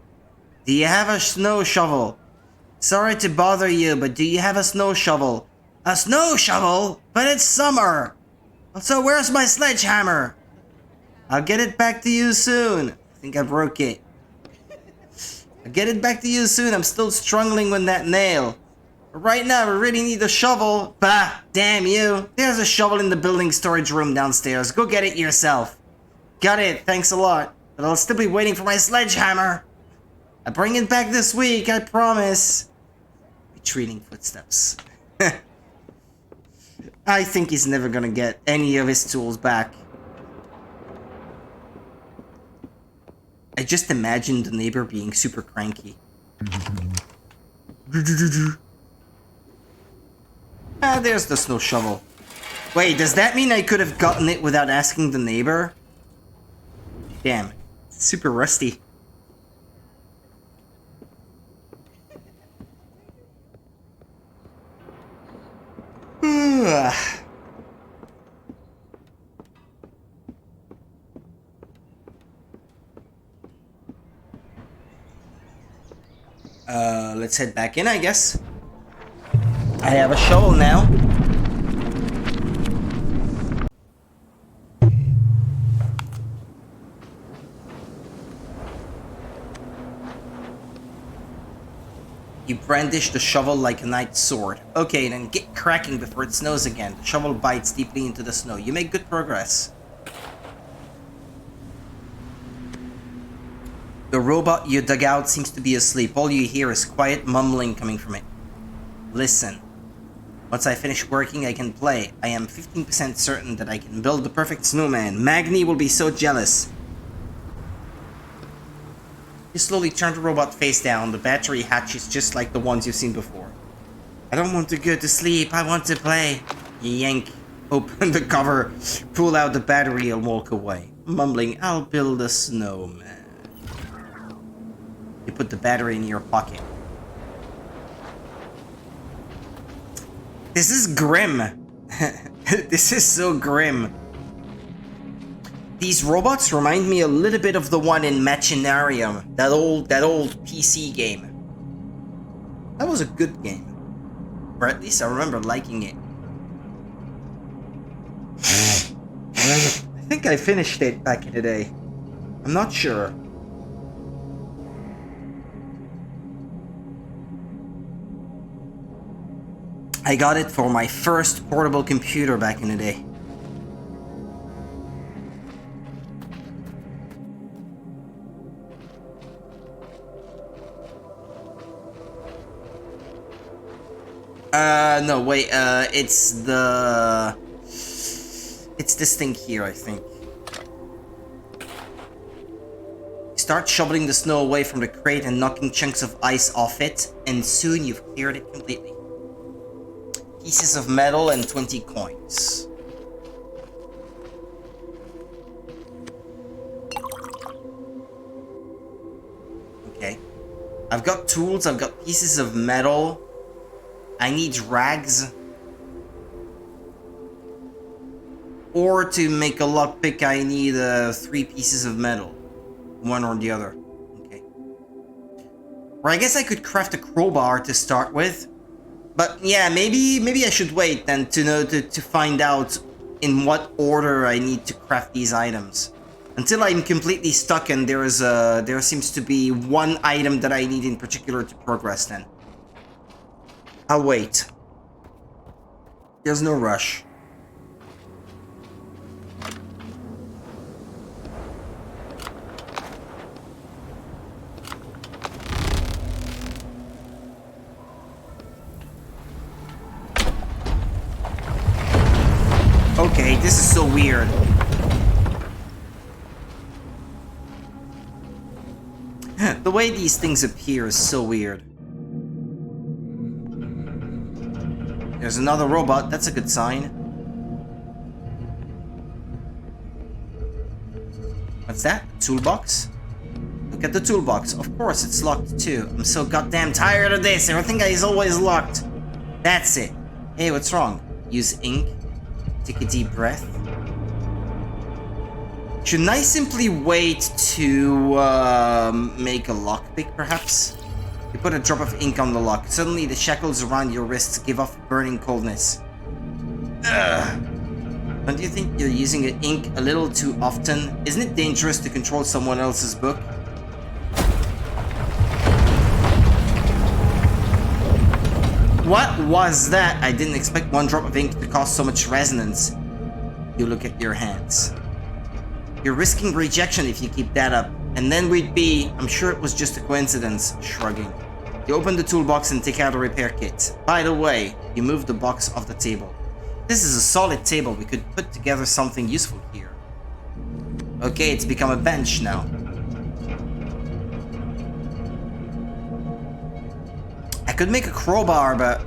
Do you have a snow shovel? Sorry to bother you, but do you have a snow shovel? A snow shovel? But it's summer. So where's my sledgehammer? I'll get it back to you soon. I think I broke it. I'll get it back to you soon. I'm still struggling with that nail. But right now, we really need a shovel. Bah, damn you. There's a shovel in the building storage room downstairs. Go get it yourself. Got it, thanks a lot. But I'll still be waiting for my sledgehammer. I'll bring it back this week, I promise. Retreating footsteps. I think he's never gonna get any of his tools back. I just imagined the neighbor being super cranky. Ah, there's the snow shovel. Wait, does that mean I could have gotten it without asking the neighbor? Damn, it's super rusty. Let's head back in, I guess. I have a shovel now. You brandish the shovel like a knight's sword. Okay, then get cracking before it snows again. The shovel bites deeply into the snow. You make good progress. The robot you dug out seems to be asleep. All you hear is quiet mumbling coming from it. Listen. Once I finish working, I can play. I am 15% certain that I can build the perfect snowman. Magni will be so jealous. You slowly turn the robot face down. The battery hatches just like the ones you've seen before. I don't want to go to sleep. I want to play. You yank open the cover, pull out the battery and walk away. Mumbling, I'll build a snowman. You put the battery in your pocket. This is grim. This is so grim. These robots remind me a little bit of the one in Machinarium, that old PC game. That was a good game. Or at least I remember liking it. I think I finished it back in the day. I'm not sure. I got it for my first portable computer back in the day. No, wait, it's this thing here, I think. Start shoveling the snow away from the crate and knocking chunks of ice off it, and soon you've cleared it completely. Pieces of metal and 20 coins. Okay. I've got tools, I've got pieces of metal. I need rags. Or to make a lockpick, I need 3 pieces of metal. One or the other. Okay. Or I guess I could craft a crowbar to start with. But yeah, maybe I should wait then to know to find out in what order I need to craft these items. Until I'm completely stuck and there seems to be one item that I need in particular to progress then. I'll wait. There's no rush. Okay, this is so weird. The way these things appear is so weird. There's another robot, that's a good sign. What's that? A toolbox? Look at the toolbox. Of course it's locked too. I'm so goddamn tired of this. Everything is always locked. That's it. Hey, what's wrong? Use ink. Take a deep breath. Shouldn't I simply wait to make a lockpick, perhaps? You put a drop of ink on the lock. Suddenly, the shackles around your wrists give off burning coldness. Ugh. Don't you think you're using ink a little too often? Isn't it dangerous to control someone else's book? What was that? I didn't expect one drop of ink to cause so much resonance. You look at your hands. You're risking rejection if you keep that up. And then we'd be, I'm sure it was just a coincidence, shrugging. You open the toolbox and take out a repair kit. By the way, you move the box off the table. This is a solid table. We could put together something useful here. Okay, it's become a bench now. I could make a crowbar, but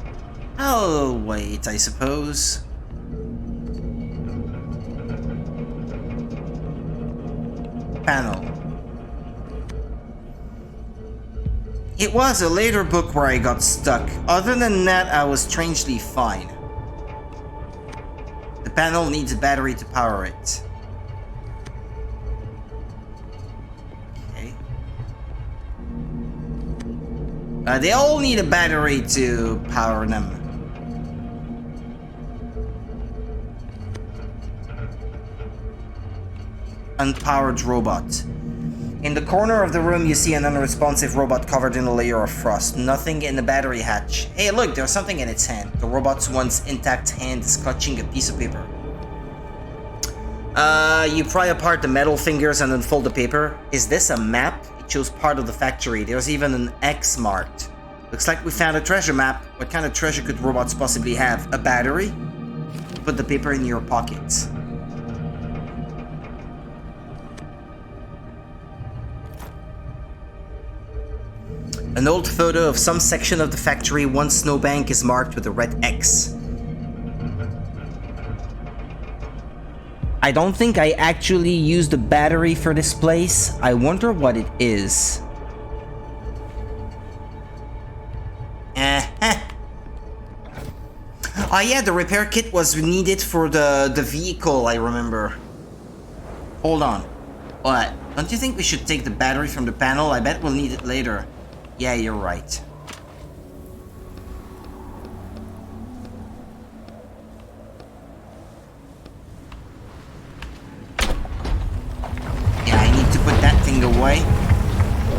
I'll wait, I suppose. Panel. It was a later book where I got stuck. Other than that, I was strangely fine. The panel needs a battery to power it. Okay. They all need a battery to power them. Unpowered robot. In the corner of the room, you see an unresponsive robot covered in a layer of frost. Nothing in the battery hatch. Hey, look, there's something in its hand. The robot's once intact hand is clutching a piece of paper. You pry apart the metal fingers and unfold the paper. Is this a map? It shows part of the factory. There's even an X marked. Looks like we found a treasure map. What kind of treasure could robots possibly have? A battery? Put the paper in your pocket. An old photo of some section of the factory. One snowbank is marked with a red X. I don't think I actually used a battery for this place. I wonder what it is. Oh yeah, the repair kit was needed for the vehicle, I remember. Hold on. What? Don't you think we should take the battery from the panel? I bet we'll need it later. Yeah, you're right. Yeah, I need to put that thing away.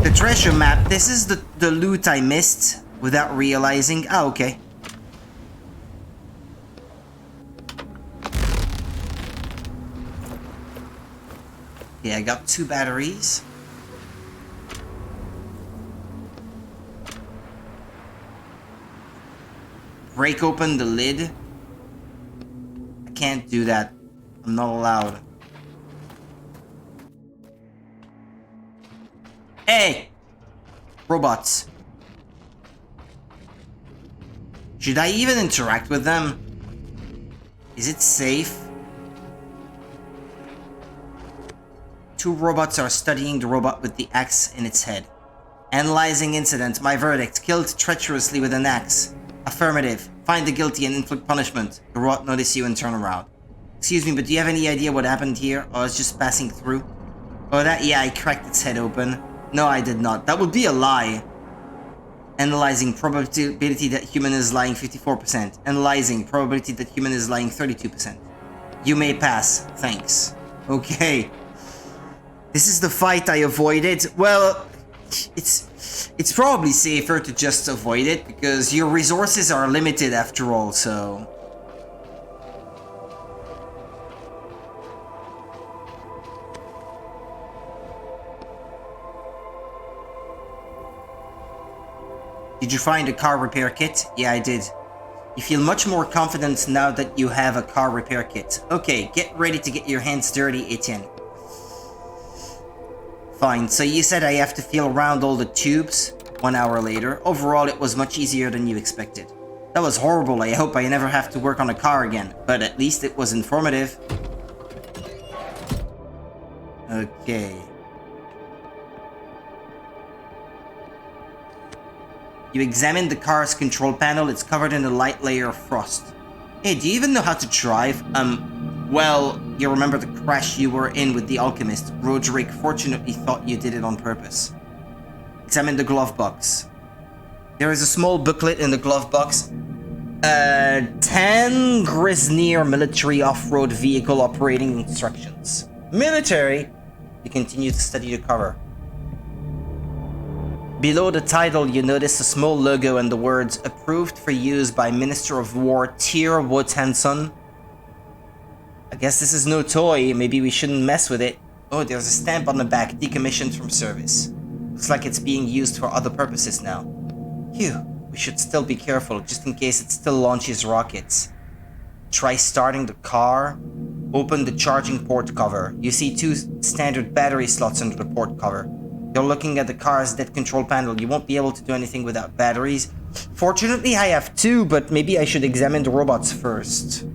The treasure map. This is the loot I missed without realizing. Oh, okay. Yeah, I got 2 batteries. Break open the lid. I can't do that. I'm not allowed. Hey! Robots. Should I even interact with them? Is it safe? 2 robots are studying the robot with the axe in its head. Analyzing incident. My verdict. Killed treacherously with an axe. Affirmative. Find the guilty and inflict punishment. The robot notice you and turn around. Excuse me, but do you have any idea what happened here? Oh, it's just passing through. Oh, that, yeah, I cracked its head open. No, I did not. That would be a lie. Analyzing probability that human is lying 54%. Analyzing probability that human is lying 32%. You may pass. Thanks. Okay. This is the fight I avoided. Well, it's probably safer to just avoid it because your resources are limited after all, so... Did you find a car repair kit? Yeah, I did. You feel much more confident now that you have a car repair kit. Okay, get ready to get your hands dirty, Etienne. Fine, so you said I have to feel around all the tubes. 1 hour later. Overall, it was much easier than you expected. That was horrible. I hope I never have to work on a car again. But at least it was informative. Okay. You examine the car's control panel. It's covered in a light layer of frost. Hey, do you even know how to drive? Well, you remember the crash you were in with the alchemist. Roderick fortunately thought you did it on purpose. Examine the glove box. There is a small booklet in the glove box. 10 Grisneer military off-road vehicle operating instructions. Military? You continue to study the cover. Below the title, you notice a small logo and the words, approved for use by Minister of War Tyr Wotanson. I guess this is no toy, maybe we shouldn't mess with it. Oh, there's a stamp on the back, decommissioned from service. Looks like it's being used for other purposes now. Phew, we should still be careful, just in case it still launches rockets. Try starting the car. Open the charging port cover. You see 2 standard battery slots under the port cover. You're looking at the car's dead control panel. You won't be able to do anything without batteries. Fortunately, I have 2, but maybe I should examine the robots first.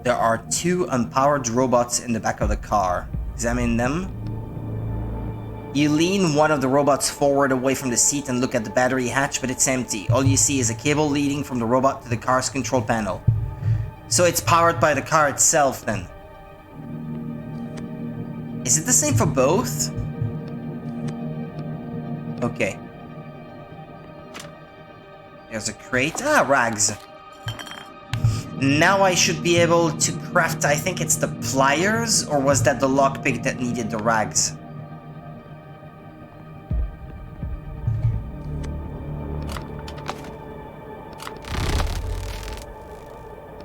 There are 2 unpowered robots in the back of the car. Examine them. You lean one of the robots forward away from the seat and look at the battery hatch, but it's empty. All you see is a cable leading from the robot to the car's control panel. So it's powered by the car itself then. Is it the same for both? Okay. There's a crate. Ah, rags. Now I should be able to craft, I think it's the pliers, or was that the lockpick that needed the rags?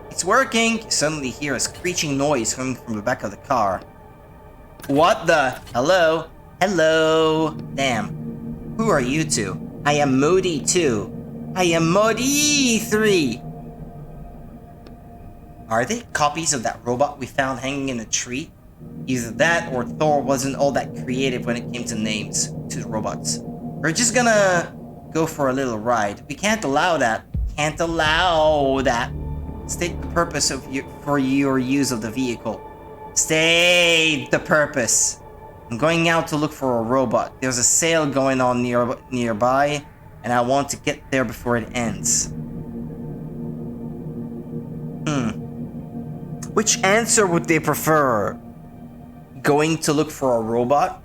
It's working! You suddenly hear a screeching noise coming from the back of the car. What the? Hello? Hello? Damn. Who are you two? I am Modi 2. I am Modi 3. Are they copies of that robot we found hanging in a tree? Either that or Thor wasn't all that creative when it came to names to the robots. We're just gonna go for a little ride. We can't allow that. Can't allow that. State the purpose of for your use of the vehicle. State the purpose. I'm going out to look for a robot. There's a sale going on nearby, and I want to get there before it ends. Which answer would they prefer? Going to look for a robot?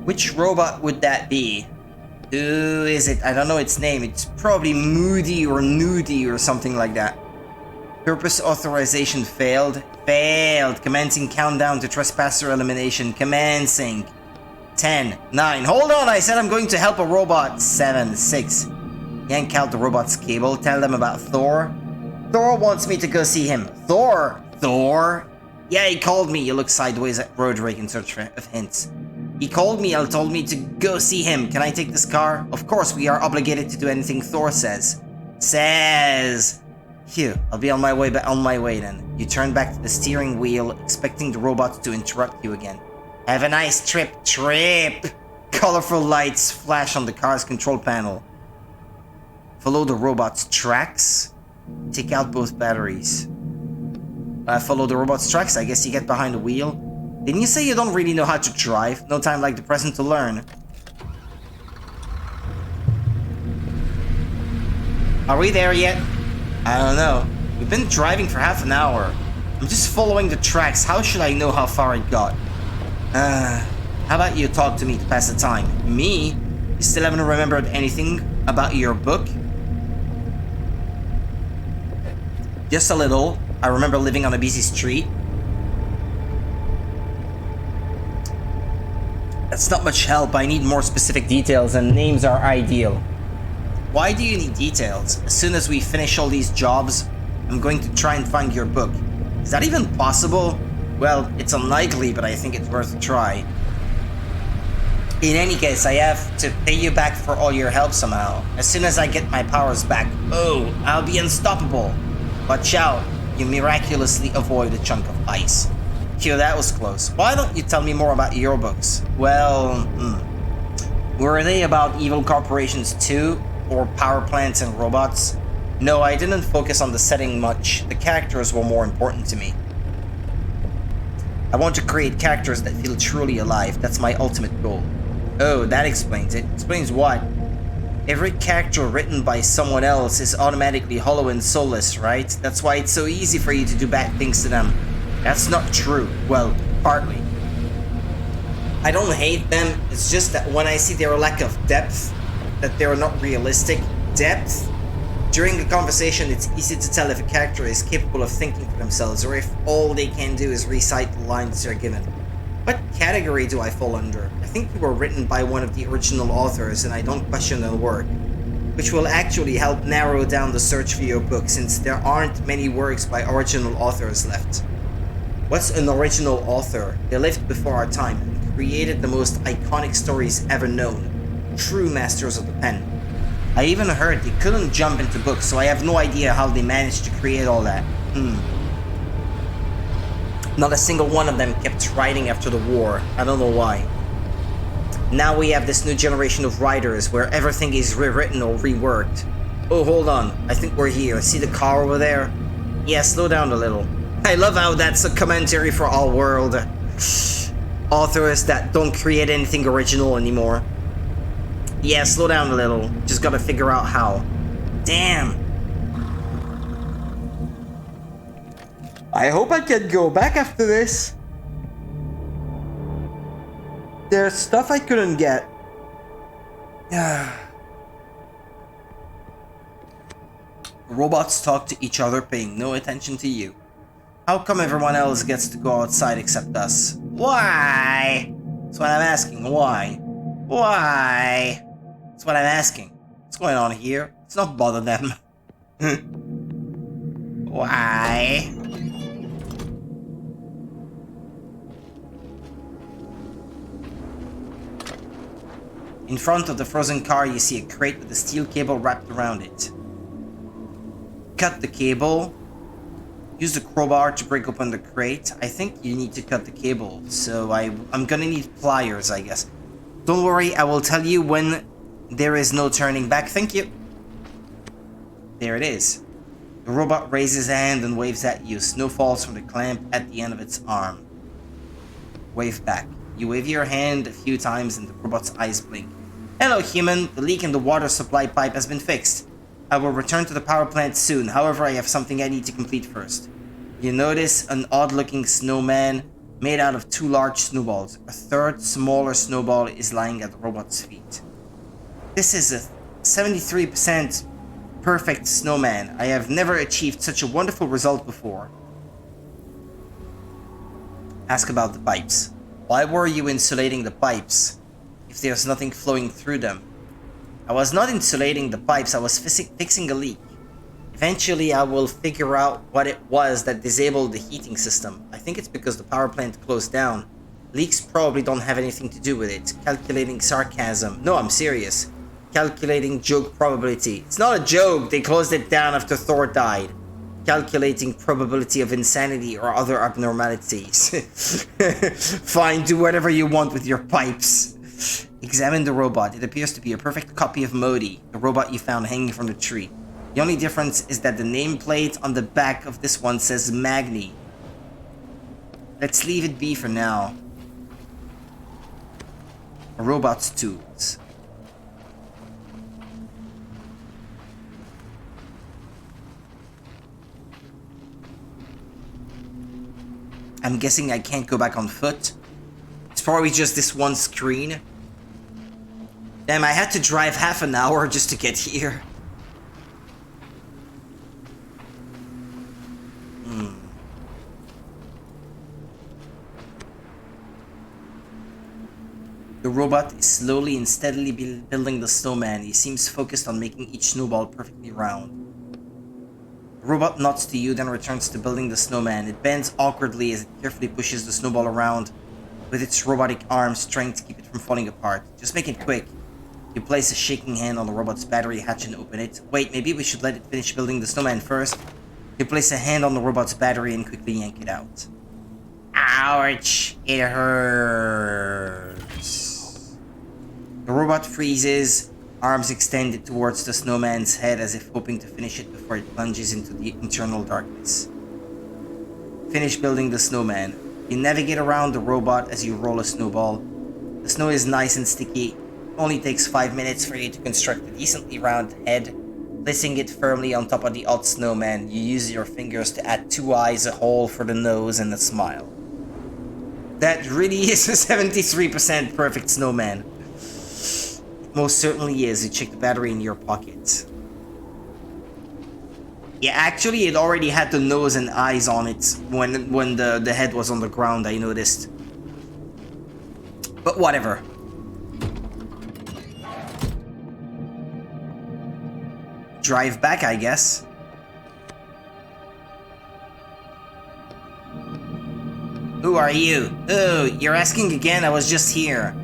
Which robot would that be? Who is it? I don't know its name. It's probably Moody or Nudie or something like that. Purpose authorization failed. Failed. Commencing countdown to trespasser elimination. Commencing. 10, 9. Hold on, I said I'm going to help a robot. 7, 6. Yank out the robot's cable. Tell them about Thor. Thor wants me to go see him. Thor? Thor? Yeah, he called me. You look sideways at Roderick in search of hints. He called me and told me to go see him. Can I take this car? Of course, we are obligated to do anything Thor says. Phew, I'll be on my way then. You turn back to the steering wheel, expecting the robots to interrupt you again. Have a nice trip. Colorful lights flash on the car's control panel. Follow the robot's tracks. Take out both batteries. Follow the robot's tracks. I guess you get behind the wheel. Didn't you say you don't really know how to drive? No time like the present to learn. Are we there yet? I don't know. We've been driving for half an hour. I'm just following the tracks. How should I know how far it got? How about you talk to me to pass the time? Me? You still haven't remembered anything about your book? Just a little. I remember living on a busy street. That's not much help. I need more specific details, and names are ideal. Why do you need details? As soon as we finish all these jobs, I'm going to try and find your book. Is that even possible? Well, it's unlikely, but I think it's worth a try. In any case, I have to pay you back for all your help somehow. As soon as I get my powers back, oh, I'll be unstoppable. Watch out, you miraculously avoid a chunk of ice. Phew, that was close. Why don't you tell me more about your books? Well, were they about evil corporations too? Or power plants and robots? No, I didn't focus on the setting much. The characters were more important to me. I want to create characters that feel truly alive. That's my ultimate goal. Oh, that explains it. Explains what? Every character written by someone else is automatically hollow and soulless, right? That's why it's so easy for you to do bad things to them. That's not true. Well, partly. I don't hate them. It's just that when I see their lack of depth, that they're not realistic depth, during a conversation it's easy to tell if a character is capable of thinking for themselves or if all they can do is recite the lines they're given. What category do I fall under? I think you were written by one of the original authors and I don't question their work, which will actually help narrow down the search for your book since there aren't many works by original authors left. What's an original author? They lived before our time and created the most iconic stories ever known. True masters of the pen. I even heard they couldn't jump into books, so I have no idea how they managed to create all that. Not a single one of them kept writing after the war. I don't know why. Now we have this new generation of writers where everything is rewritten or reworked. Oh, hold on. I think we're here. See the car over there? Yeah, slow down a little. I love how that's a commentary for all world authors that don't create anything original anymore. Yeah, slow down a little. Just gotta figure out how. Damn. I hope I can go back after this. There's stuff I couldn't get. Robots talk to each other, paying no attention to you. How come everyone else gets to go outside except us? Why? That's what I'm asking. Why? Why? That's what I'm asking. What's going on here? Let's not bother them. Why? In front of the frozen car, you see a crate with a steel cable wrapped around it. Cut the cable. Use the crowbar to break open the crate. I think you need to cut the cable, so I'm gonna need pliers, I guess. Don't worry, I will tell you when there is no turning back. Thank you. There it is. The robot raises a hand and waves at you. Snow falls from the clamp at the end of its arm. Wave back. You wave your hand a few times and the robot's eyes blink. Hello, human. The leak in the water supply pipe has been fixed. I will return to the power plant soon. However, I have something I need to complete first. You notice an odd-looking snowman made out of 2 large snowballs. A third, smaller snowball is lying at the robot's feet. This is a 73% perfect snowman. I have never achieved such a wonderful result before. Ask about the pipes. Why were you insulating the pipes if there's nothing flowing through them? I was not insulating the pipes, I was fixing a leak. Eventually I will figure out what it was that disabled the heating system. I think it's because the power plant closed down. Leaks probably don't have anything to do with it. Calculating sarcasm. No, I'm serious. Calculating joke probability. It's not a joke, they closed it down after Thor died. Calculating probability of insanity or other abnormalities. Fine, do whatever you want with your pipes. Examine the robot. It appears to be a perfect copy of Modi, the robot you found hanging from the tree. The only difference is that the nameplate on the back of this one says Magni. Let's leave it be for now. A robot's tools. I'm guessing I can't go back on foot. It's probably just this one screen. Damn, I had to drive half an hour just to get here. The robot is slowly and steadily building the snowman. He seems focused on making each snowball perfectly round. The robot nods to you, then returns to building the snowman. It bends awkwardly as it carefully pushes the snowball around with its robotic arms, trying to keep it from falling apart. Just make it quick. You place a shaking hand on the robot's battery hatch and open it. Wait, maybe we should let it finish building the snowman first. You place a hand on the robot's battery and quickly yank it out. Ouch! It hurts. The robot freezes, arms extended towards the snowman's head as if hoping to finish it before it plunges into the internal darkness. Finish building the snowman. You navigate around the robot as you roll a snowball. The snow is nice and sticky. It only takes 5 minutes for you to construct a decently round head. Placing it firmly on top of the odd snowman, you use your fingers to add 2 eyes, a hole for the nose, and a smile. That really is a 73% perfect snowman. It most certainly is. You check the battery in your pocket. Yeah, actually, it already had the nose and eyes on it when the head was on the ground, I noticed. But whatever. Drive back, I guess. Who are you? Oh, you're asking again? I was just here.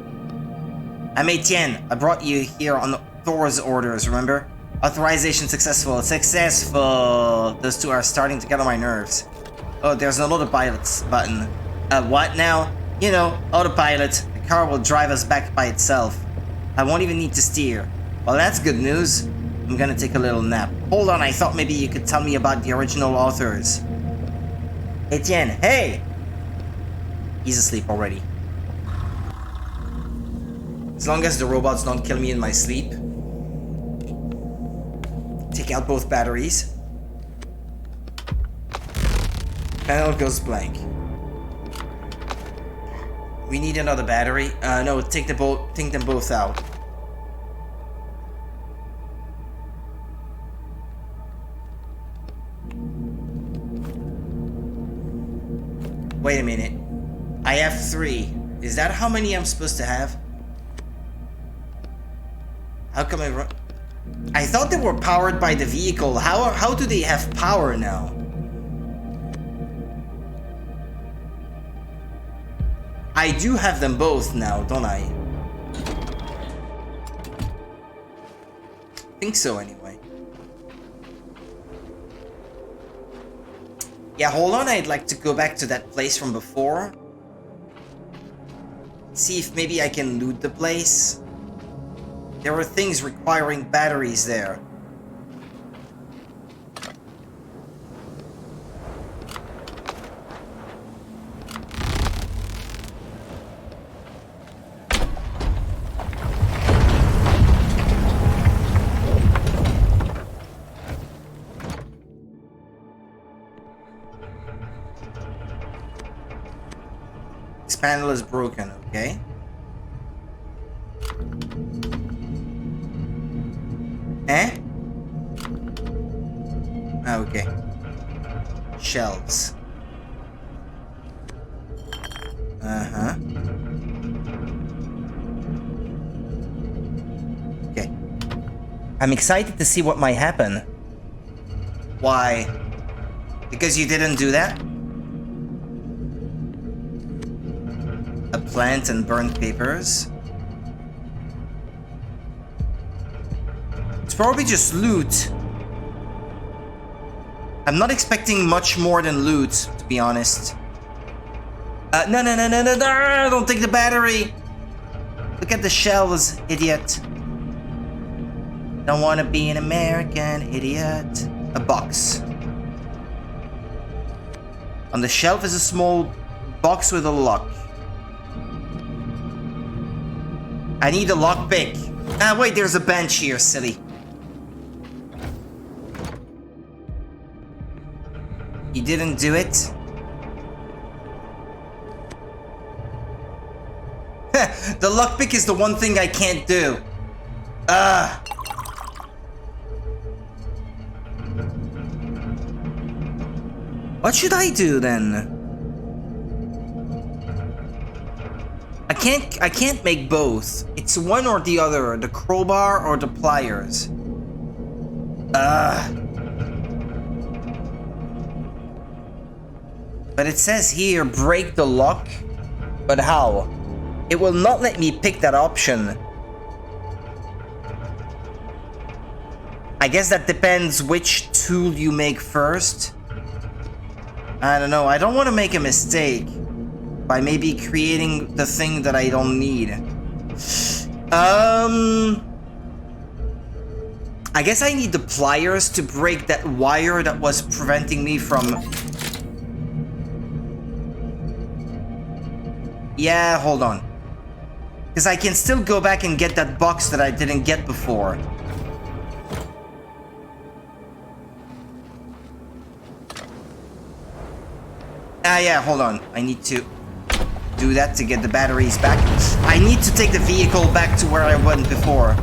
I'm Etienne. I brought you here on Thor's orders, remember? Authorization successful. Successful! Those two are starting to get on my nerves. Oh, there's an autopilot button. What now? You know, autopilot. The car will drive us back by itself. I won't even need to steer. Well, that's good news. I'm gonna take a little nap. Hold on, I thought maybe you could tell me about the original authors. Etienne, hey! He's asleep already. As long as the robots don't kill me in my sleep. Take out both batteries. Panel goes blank. We need another battery. No, take them both out. Wait a minute. I have 3. Is that how many I'm supposed to have? How come I thought they were powered by the vehicle. How do they have power now? I do have them both now, don't I? Think so anyway. Yeah, hold on, I'd like to go back to that place from before. See if maybe I can loot the place. There were things requiring batteries there. This panel is broken, okay? Eh? Okay. Shelves. Uh-huh. Okay. I'm excited to see what might happen. Why? Because you didn't do that? A plant and burnt papers? It's probably just loot. I'm not expecting much more than loot, to be honest. No, don't take the battery! Look at the shelves, idiot. Don't wanna be an American idiot. A box. On the shelf is a small box with a lock. I need a lockpick. Ah, wait, there's a bench here, silly. You didn't do it? The lockpick is the one thing I can't do. What should I do then? I can't make both. It's one or the other, the crowbar or the pliers. But it says here, break the lock. But how? It will not let me pick that option. I guess that depends which tool you make first. I don't know, I don't want to make a mistake by maybe creating the thing that I don't need. I guess I need the pliers to break that wire that was preventing me from... Yeah, hold on. Because I can still go back and get that box that I didn't get before. Yeah, hold on. I need to do that to get the batteries back. I need to take the vehicle back to where I went before.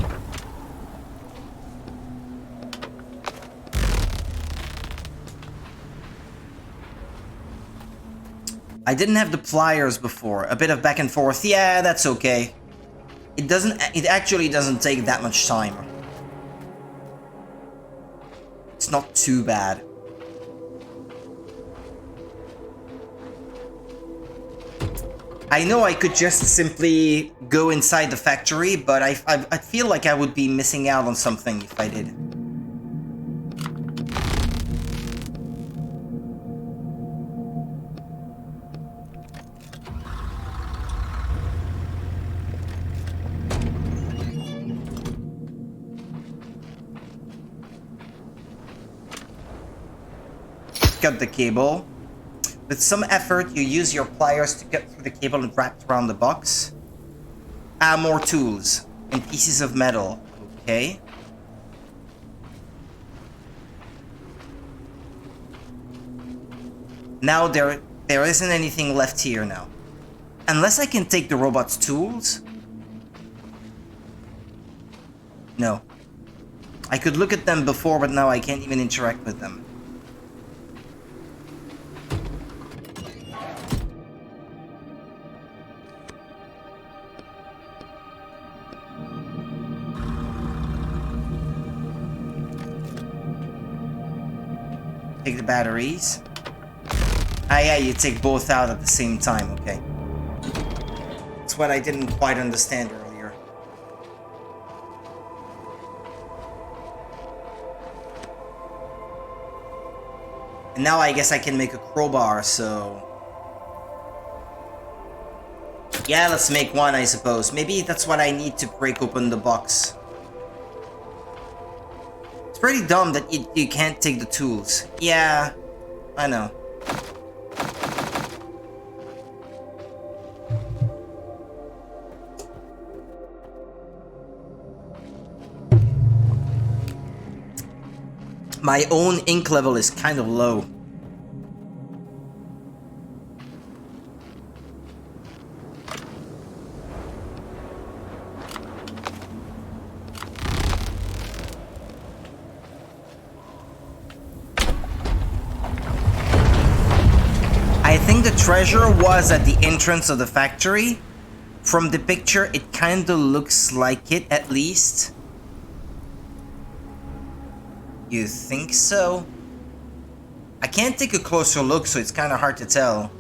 I didn't have the pliers before. A bit of back and forth. Yeah, that's okay. It actually doesn't take that much time. It's not too bad. I know I could just simply go inside the factory, but I feel like I would be missing out on something if I did. Cut the cable. With some effort, you use your pliers to cut through the cable and wrap it around the box. More tools and pieces of metal. Okay. Now there isn't anything left here now. Unless I can take the robot's tools. No. I could look at them before, but now I can't even interact with them. Take the batteries. Ah, yeah, you take both out at the same time, okay. That's what I didn't quite understand earlier. And now I guess I can make a crowbar, so... Yeah, let's make one, I suppose. Maybe that's what I need to break open the box. It's pretty dumb that you can't take the tools. Yeah, I know. My own ink level is kind of low. I think the treasure was at the entrance of the factory. From the picture, it kinda looks like it, at least. You think so? I can't take a closer look, so it's kinda hard to tell.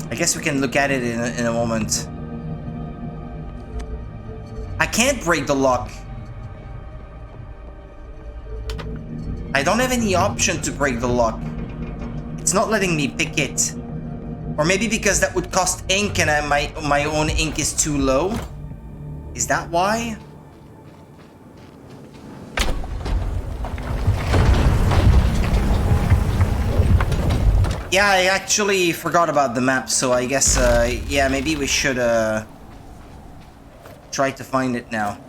I guess we can look at it in a moment. I can't break the lock. I don't have any option to break the lock. It's not letting me pick it. Or maybe because that would cost ink and my own ink is too low? Is that why? Yeah, I actually forgot about the map, so I guess, yeah, maybe we should, try to find it now.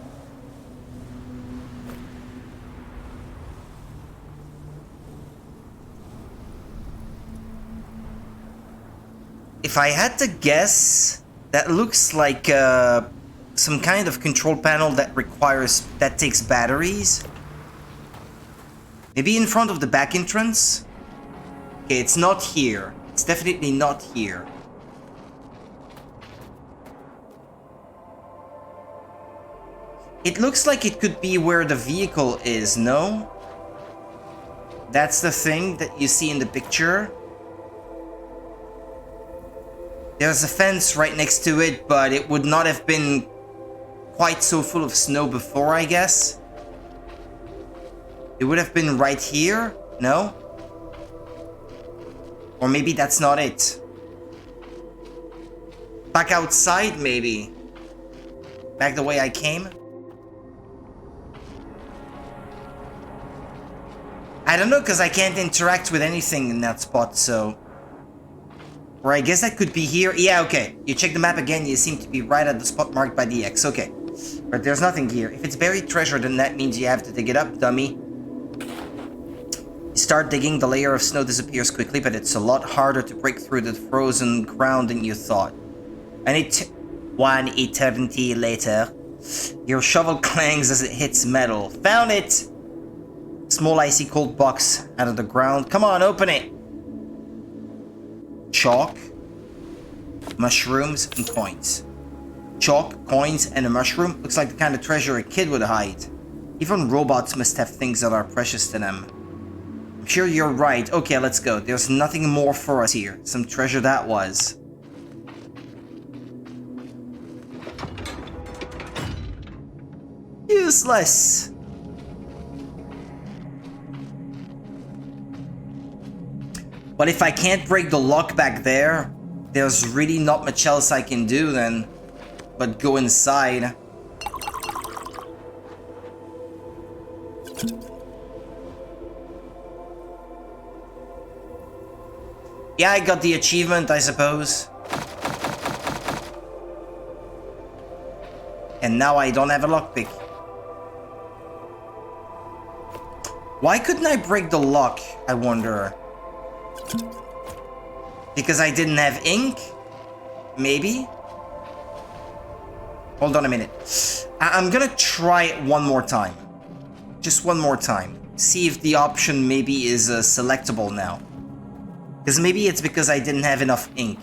If I had to guess, that looks like some kind of control panel that takes batteries. Maybe in front of the back entrance? Okay, it's not here. It's definitely not here. It looks like it could be where the vehicle is, no? That's the thing that you see in the picture. There's a fence right next to it, but it would not have been quite so full of snow before, I guess. It would have been right here, no? Or maybe that's not it. Back outside, maybe. Back the way I came. I don't know, because I can't interact with anything in that spot, so... Or I guess that could be here. Yeah, okay. You check the map again, you seem to be right at the spot marked by the X. Okay. But there's nothing here. If it's buried treasure, then that means you have to dig it up, dummy. You start digging, the layer of snow disappears quickly, but it's a lot harder to break through the frozen ground than you thought. And one eternity later, your shovel clangs as it hits metal. Found it! Small icy cold box out of the ground. Come on, open it! Chalk, mushrooms, and coins. Chalk, coins, and a mushroom looks like the kind of treasure a kid would hide. Even robots must have things that are precious to them. I'm sure you're right. Okay, let's go. There's nothing more for us here. Some treasure that was. Useless! But if I can't break the lock back there, there's really not much else I can do then. But go inside. Yeah, I got the achievement, I suppose. And now I don't have a lockpick. Why couldn't I break the lock, I wonder? Because I didn't have ink? Maybe? Hold on a minute. I'm gonna try it one more time. Just one more time. See if the option maybe is selectable now. Because maybe it's because I didn't have enough ink.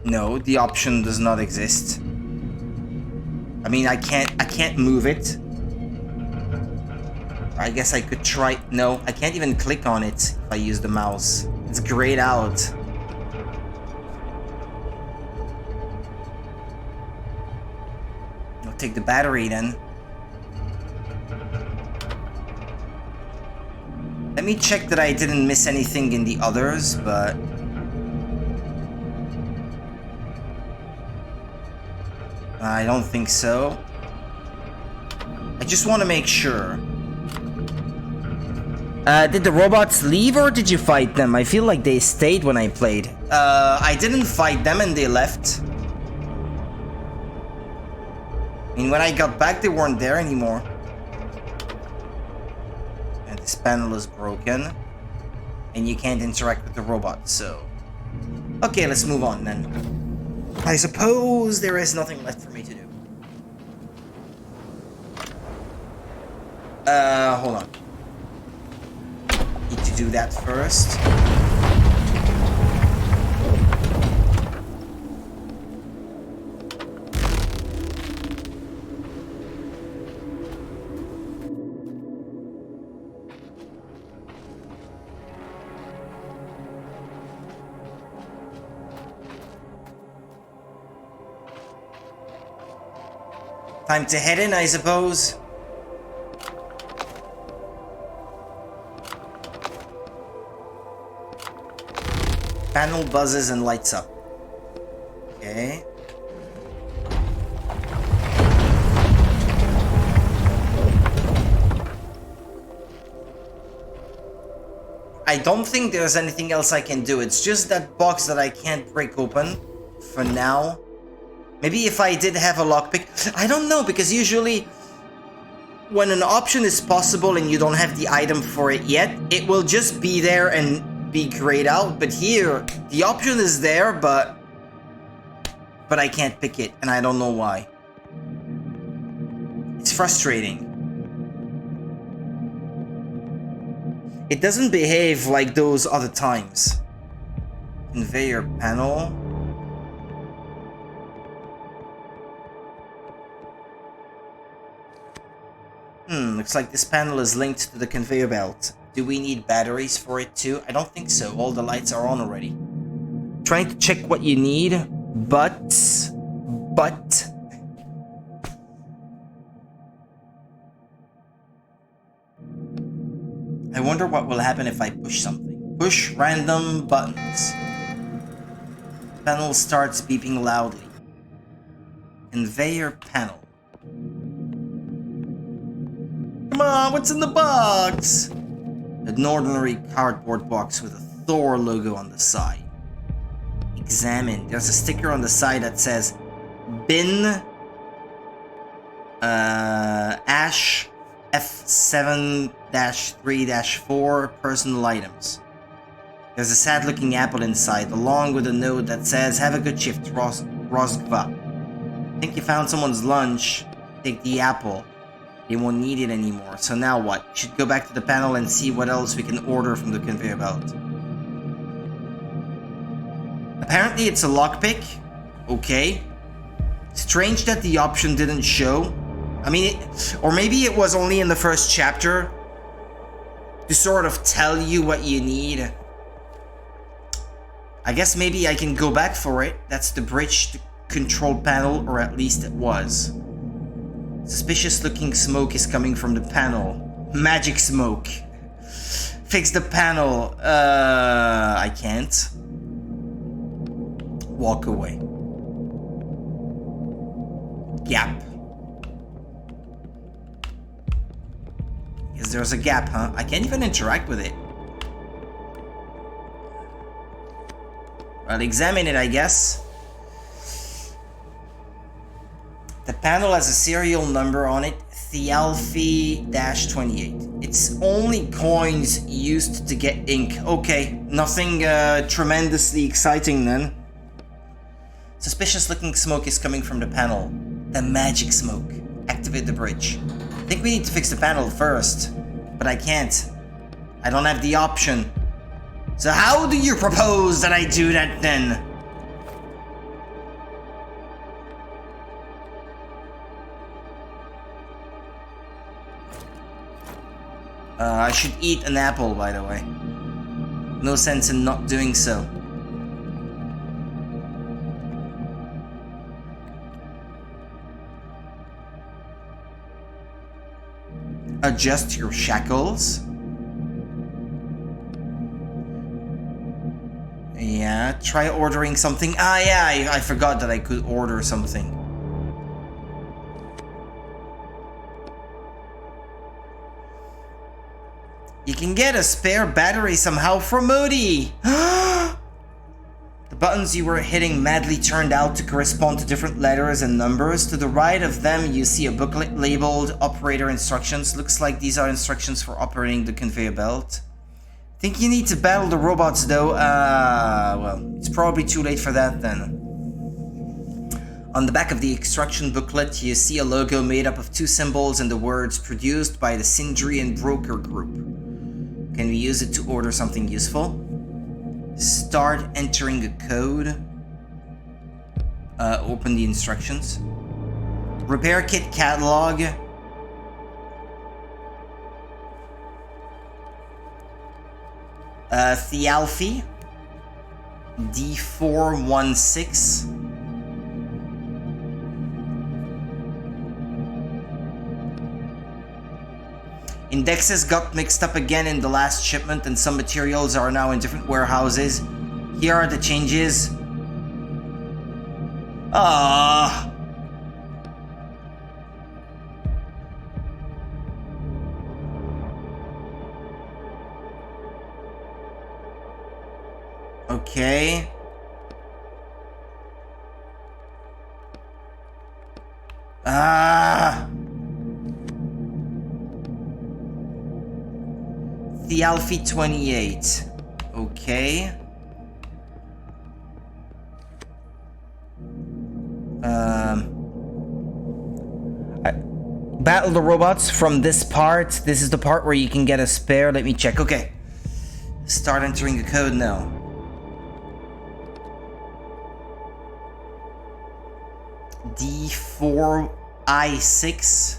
No, the option does not exist. I mean, I can't move it. I guess I could try. No, I can't even click on it if I use the mouse. It's grayed out. I'll take the battery then. Let me check that I didn't miss anything in the others, but... I don't think so. I just want to make sure. Did the robots leave or did you fight them? I feel like they stayed when I played. I didn't fight them and they left. I mean, when I got back, they weren't there anymore. And this panel is broken. And you can't interact with the robot, so... Okay, let's move on then. I suppose there is nothing left for me to do. Hold on. Need to do that first. Time to head in, I suppose. Panel buzzes and lights up. Okay. I don't think there's anything else I can do. It's just that box that I can't break open for now. Maybe if I did have a lockpick, I don't know, because usually when an option is possible and you don't have the item for it yet, it will just be there and be grayed out. But here, the option is there, but I can't pick it, and I don't know why. It's frustrating. It doesn't behave like those other times. Conveyor panel. Looks like this panel is linked to the conveyor belt. Do we need batteries for it too? I don't think so. All the lights are on already. Trying to check what you need, but... I wonder what will happen if I push something. Push random buttons. Panel starts beeping loudly. Conveyor panel. Come on, what's in the box? An ordinary cardboard box with a Thor logo on the side. Examine. There's a sticker on the side that says bin Ash F7-3-4 personal items. There's a sad looking apple inside, along with a note that says, have a good shift, Rosgva. Think you found someone's lunch. Take the apple. They won't need it anymore. So now what? Should go back to the panel and see what else we can order from the conveyor belt. Apparently it's a lockpick. Okay. Strange that the option didn't show. I mean, or maybe it was only in the first chapter to sort of tell you what you need. I guess maybe I can go back for it. That's the bridge to control panel, or at least it was. Suspicious looking smoke is coming from the panel. Magic smoke. Fix the panel. I can't. Walk away. Gap. Yes, there's a gap, huh? I can't even interact with it. Well, examine it, I guess. The panel has a serial number on it, Thialfi-28. It's only coins used to get ink. Okay, nothing tremendously exciting then. Suspicious looking smoke is coming from the panel. The magic smoke. Activate the bridge. I think we need to fix the panel first, but I can't. I don't have the option. So how do you propose that I do that then? I should eat an apple, by the way. No sense in not doing so. Adjust your shackles. Yeah, try ordering something. Ah, yeah, I forgot that I could order something. You can get a spare battery somehow from Moody! The buttons you were hitting madly turned out to correspond to different letters and numbers. To the right of them, you see a booklet labeled Operator Instructions. Looks like these are instructions for operating the conveyor belt. Think you need to battle the robots though? Well, it's probably too late for that then. On the back of the instruction booklet, you see a logo made up of two symbols and the words produced by the Sindrian Broker Group. Can we use it to order something useful? Start entering a code. Open the instructions. Repair kit catalog. Thialfi. D416. Indexes got mixed up again in the last shipment and some materials are now in different warehouses. Here are the changes. Ah. Okay. Ah! The Alfie 28. Okay. Battle the robots from this part. This is the part where you can get a spare. Let me check. Okay. Start entering the code now. D4I6.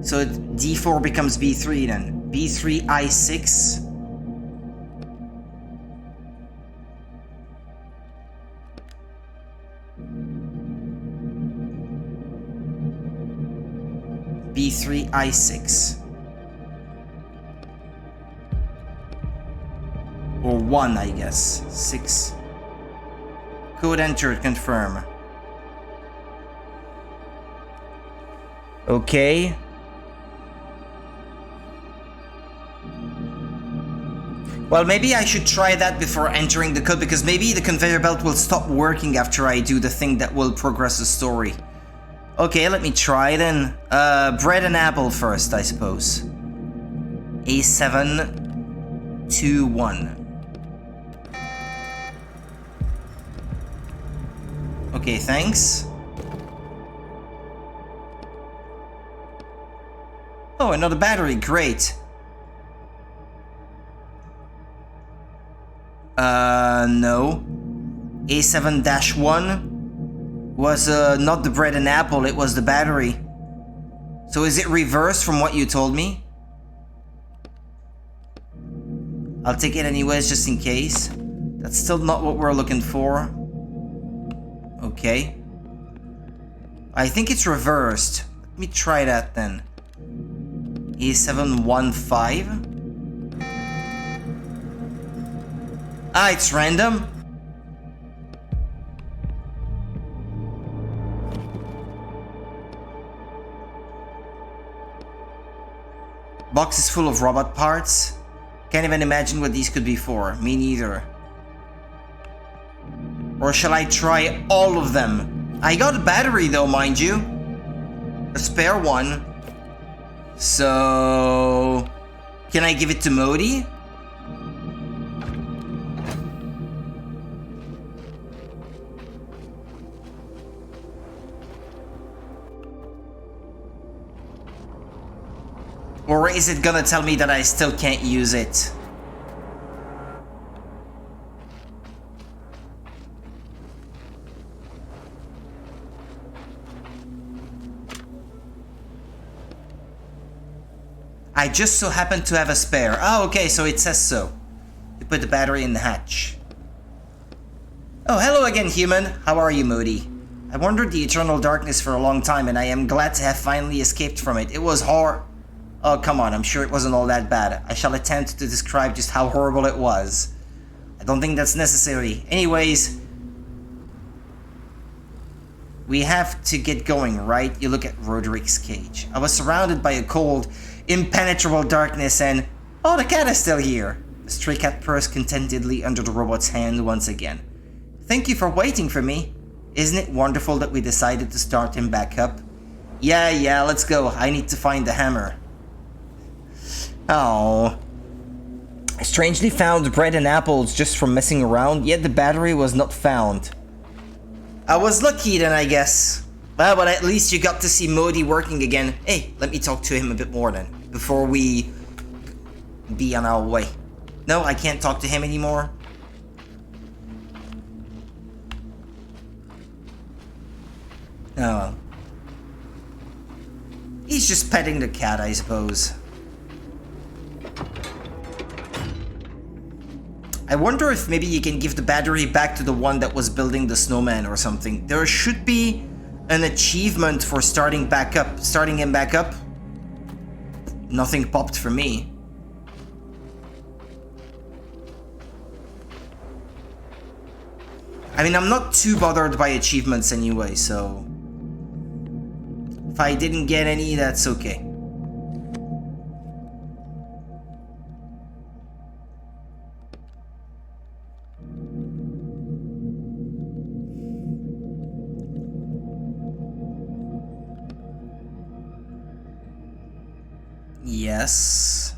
So D4 becomes B3 then. B3I6. B3I6. Or 1, I guess. 6. Code entered, confirm. Okay. Well, maybe I should try that before entering the code, because maybe the conveyor belt will stop working after I do the thing that will progress the story. Okay, let me try then. Bread and apple first, I suppose. A721. Okay, thanks. Oh, another battery, great. No. A7-1 was not the bread and apple, it was the battery. So is it reversed from what you told me? I'll take it anyways, just in case. That's still not what we're looking for. Okay. I think it's reversed. Let me try that then. A715. Ah, it's random? Box is full of robot parts. Can't even imagine what these could be for. Me neither. Or shall I try all of them? I got a battery though, mind you. A spare one. So... can I give it to Modi? Or is it gonna tell me that I still can't use it? I just so happen to have a spare. Oh, okay, so it says so. You put the battery in the hatch. Oh, hello again, human. How are you, Modi? I wandered the eternal darkness for a long time, and I am glad to have finally escaped from it. It was Oh, come on, I'm sure it wasn't all that bad. I shall attempt to describe just how horrible it was. I don't think that's necessary. Anyways, we have to get going, right? You look at Roderick's cage. I was surrounded by a cold, impenetrable darkness and... oh, the cat is still here. The stray cat purrs contentedly under the robot's hand once again. Thank you for waiting for me. Isn't it wonderful that we decided to start him back up? Yeah, let's go. I need to find the hammer. Oh. I strangely found bread and apples just from messing around, yet the battery was not found. I was lucky then, I guess. Well, but at least you got to see Modi working again. Hey, let me talk to him a bit more then, before we be on our way. No, I can't talk to him anymore. Oh well. He's just petting the cat, I suppose. I wonder if maybe you can give the battery back to the one that was building the snowman or something. There should be an achievement for starting him back up. Nothing popped for me. I mean, I'm not too bothered by achievements anyway, so... if I didn't get any, that's okay. Yes.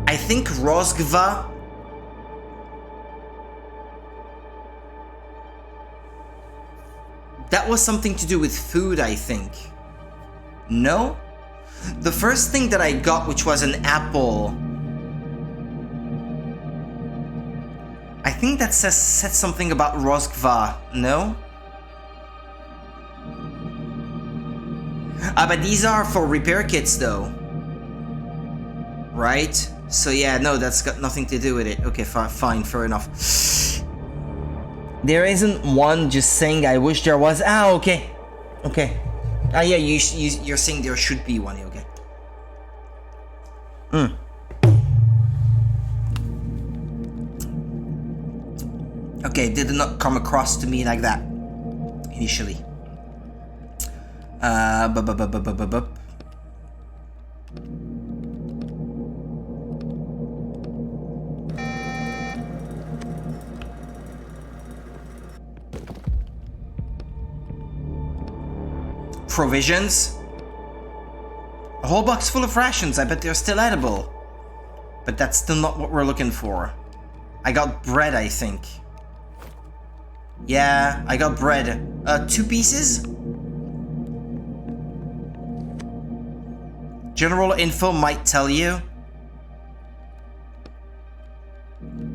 I think Rosgva. That was something to do with food, I think. No? The first thing that I got, which was an apple, I think that said something about Rosgva, no? But these are for repair kits though. Right? So yeah, no, that's got nothing to do with it. Okay, fine, fair enough. There isn't one just saying I wish there was. Ah, okay. Okay. Ah, yeah, you're saying there should be one, okay. Okay, did not come across to me like that initially. Provisions? A whole box full of rations, I bet they're still edible. But that's still not what we're looking for. I got bread, I think. Yeah, I got bread. 2 pieces? General info might tell you.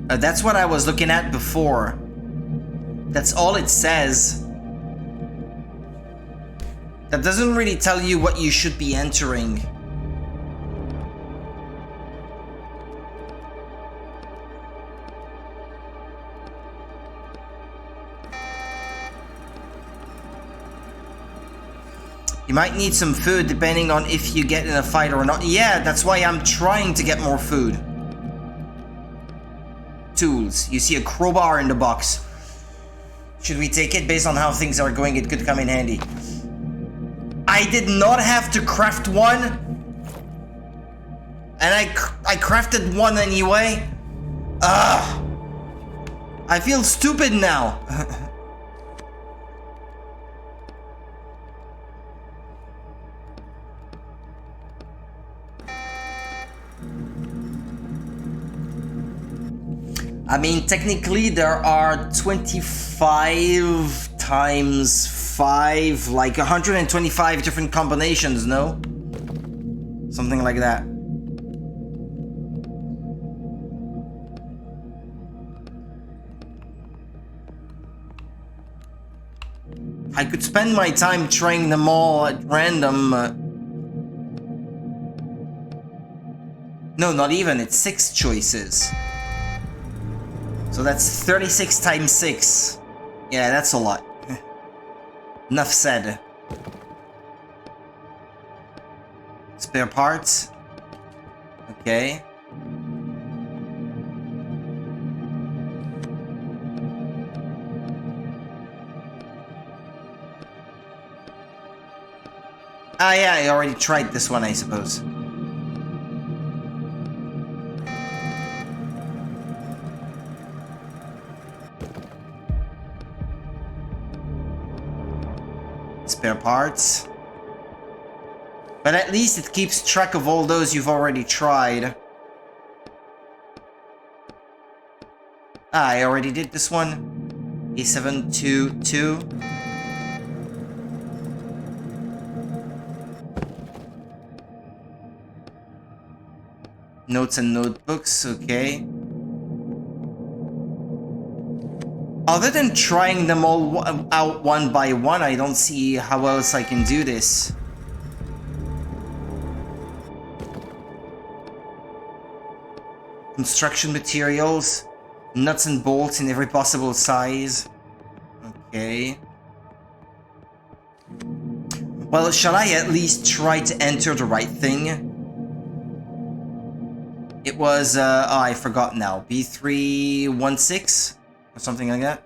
That's what I was looking at before. That's all it says. That doesn't really tell you what you should be entering. You might need some food depending on if you get in a fight or not. Yeah, that's why I'm trying to get more food. Tools. You see a crowbar in the box. Should we take it? Based on how things are going, it could come in handy. I did not have to craft one. And I crafted one anyway. Ugh. I feel stupid now. I mean, technically there are 25 times 5, like 125 different combinations, no? Something like that. I could spend my time trying them all at random. No, not even, it's 6 choices. So that's 36 times 6. Yeah, that's a lot. Enough said. Spare parts. Okay. Ah, yeah, I already tried this one, I suppose. Spare parts. But at least it keeps track of all those you've already tried. Ah, I already did this one. A722. Notes and notebooks, okay. Other than trying them all out one by one, I don't see how else I can do this. Construction materials, nuts and bolts in every possible size. Okay. Well, shall I at least try to enter the right thing? It was, oh, I forgot now. B316? Or something like that?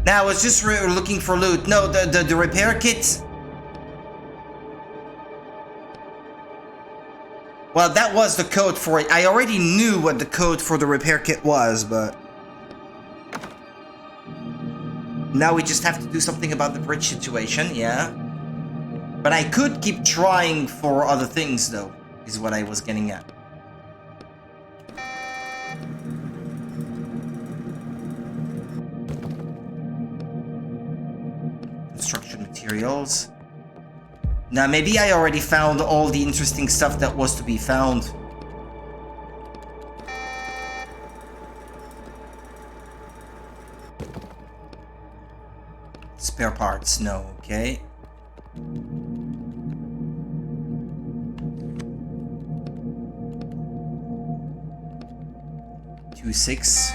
Now I was just looking for loot. No, the repair kit. Well, that was the code for it. I already knew what the code for the repair kit was, but... Now we just have to do something about the bridge situation, yeah? But I could keep trying for other things, though, is what I was getting at. Construction materials. Now, maybe I already found all the interesting stuff that was to be found. Spare parts, no, okay. Two six.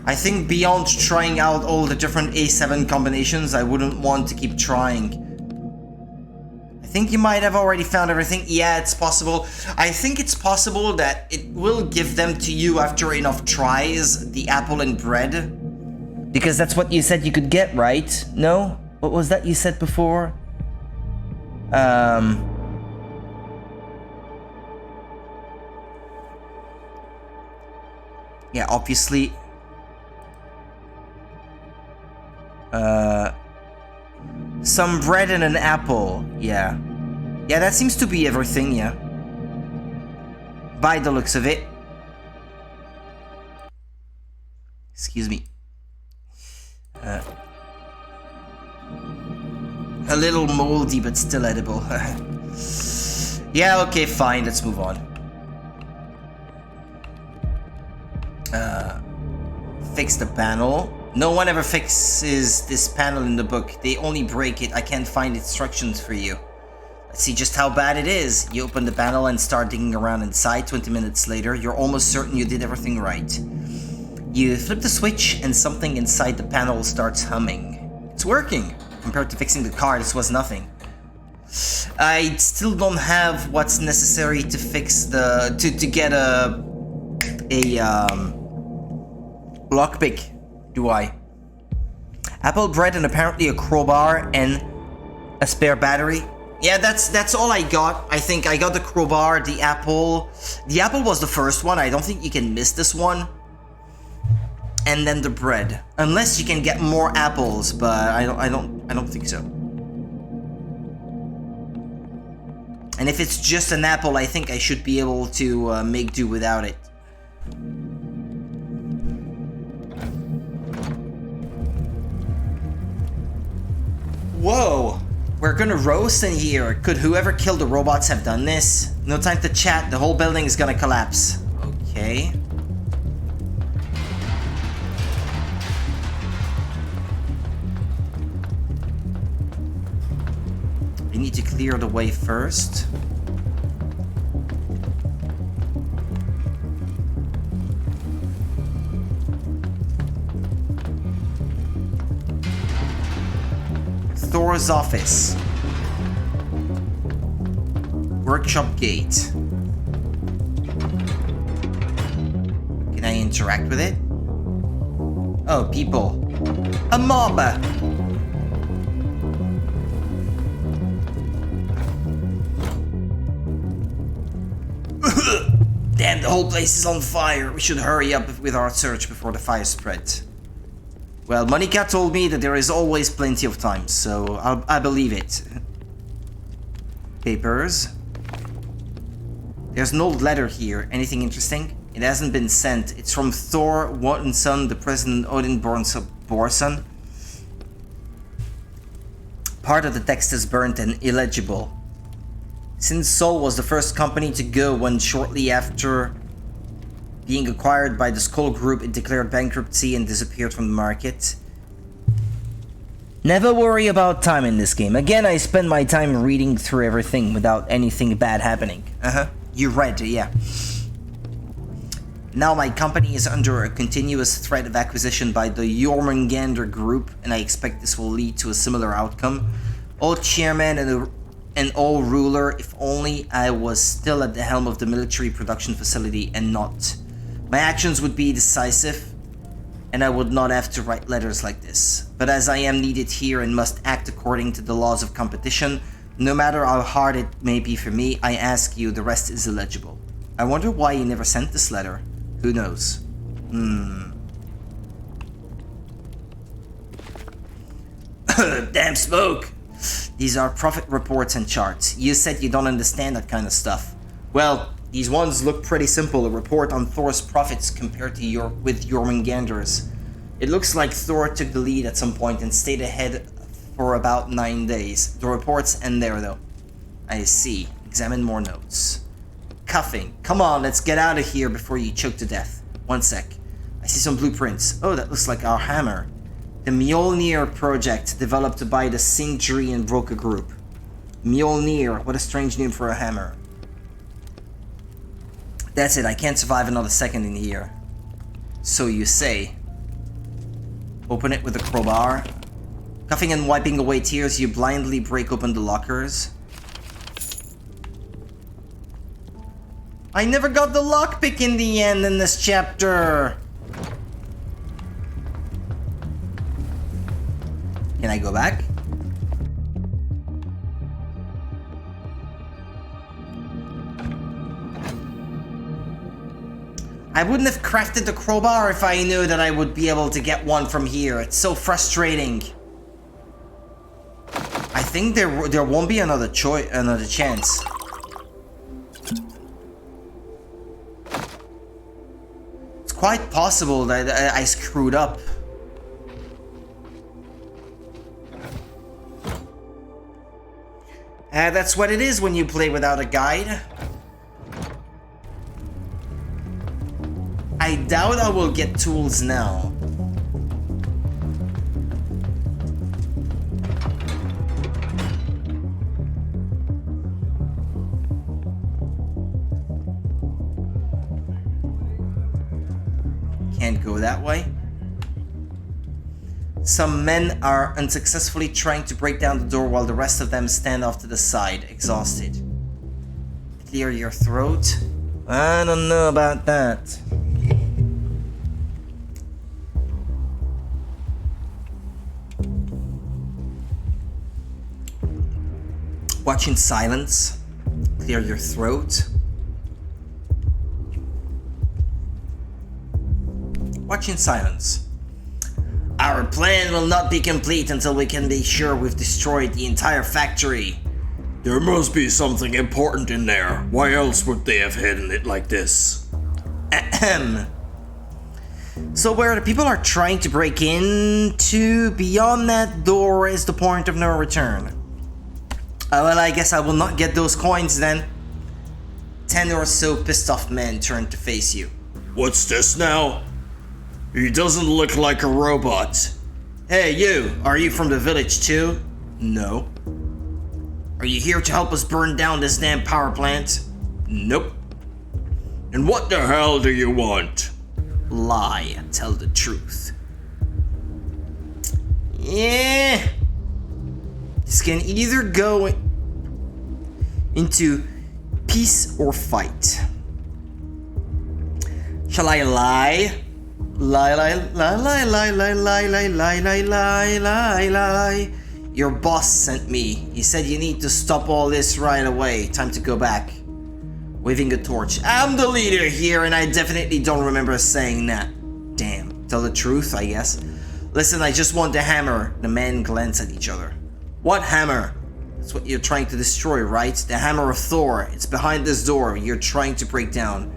I think beyond trying out all the different A7 combinations, I wouldn't want to keep trying. I think you might have already found everything. Yeah, it's possible. I think it's possible that it will give them to you after enough tries, the apple and bread. Because that's what you said you could get, right? No? What was that you said before? Yeah, obviously... some bread and an apple, yeah. Yeah, that seems to be everything, yeah. By the looks of it. Excuse me. A little moldy, but still edible. Yeah, okay, fine, let's move on. Fix the panel. No one ever fixes this panel in the book. They only break it. I can't find instructions for you. Let's see just how bad it is. You open the panel and start digging around inside. 20 minutes later, you're almost certain you did everything right. You flip the switch and something inside the panel starts humming. It's working. Compared to fixing the car, this was nothing. I still don't have what's necessary to fix the... to get a lockpick. Do I? Apple bread and apparently a crowbar and a spare battery. Yeah, that's all I got. I think I got the crowbar, the apple. The apple was the first one. I don't think you can miss this one. And then the bread, unless you can get more apples, but I don't think so. And if it's just an apple, I think I should be able to make do without it. Whoa! We're gonna roast in here. Could whoever killed the robots have done this? No time to chat. The whole building is gonna collapse. Okay. We need to clear the way first. Thor's office. Workshop gate. Can I interact with it? Oh, people. A mob! Damn, the whole place is on fire. We should hurry up with our search before the fire spreads. Well, Monica told me that there is always plenty of time, so I believe it. Papers. There's no letter here. Anything interesting? It hasn't been sent. It's from Thor Wattenson, the President Odin Borson. Part of the text is burnt and illegible. Since Sol was the first company to go when shortly after being acquired by the Skull Group, it declared bankruptcy and disappeared from the market. Never worry about time in this game. Again, I spend my time reading through everything without anything bad happening. You read, yeah. Now my company is under a continuous threat of acquisition by the Jormungandr Group, and I expect this will lead to a similar outcome. Old chairman and old ruler, if only I was still at the helm of the military production facility and not. My actions would be decisive, and I would not have to write letters like this. But as I am needed here and must act according to the laws of competition, No matter how hard it may be for me, I ask you, the rest is illegible. I wonder why you never sent this letter. Who knows? Damn smoke! These are profit reports and charts. You said you don't understand that kind of stuff. Well, these ones look pretty simple. A report on Thor's profits compared to Jormungandr's. It looks like Thor took the lead at some point and stayed ahead for about 9 days. The reports end there though. I see. Examine more notes. Cuffing. Come on, let's get out of here before you choke to death. 1 sec. I see some blueprints. Oh, that looks like our hammer. The Mjolnir project developed by the Sindri and Broca group. Mjolnir, what a strange name for a hammer. That's it, I can't survive another second in here. So you say. Open it with a crowbar. Coughing and wiping away tears, you blindly break open the lockers. I never got the lockpick in the end in this chapter. Can I go back? I wouldn't have crafted the crowbar if I knew that I would be able to get one from here. It's so frustrating. I think there won't be another chance. It's quite possible that I screwed up. That's what it is when you play without a guide. I doubt I will get tools now. Can't go that way. Some men are unsuccessfully trying to break down the door while the rest of them stand off to the side, exhausted. Clear your throat? I don't know about that. Watch in silence. Clear your throat. Watch in silence. Our plan will not be complete until we can be sure we've destroyed the entire factory. There must be something important in there. Why else would they have hidden it like this? Ahem. So where the people are trying to break into, beyond that door is the point of no return. Well, I guess I will not get those coins then. 10 or so pissed off men turn to face you. What's this now? He doesn't look like a robot. Hey you, are you from the village too? No. Are you here to help us burn down this damn power plant? Nope. And what the hell do you want? Lie, tell the truth. Yeah. This can either go into peace or fight. Shall I lie? Lie, lie, lie, lie, lie, lie, lie, lie, lie, lie, lie, lie, lie. Your boss sent me. He said you need to stop all this right away. Time to go back. Waving a torch. I'm the leader here and I definitely don't remember saying that. Damn. Tell the truth, I guess. Listen, I just want the hammer. The men glance at each other. What hammer? That's what you're trying to destroy, right? The hammer of Thor. It's behind this door you're trying to break down.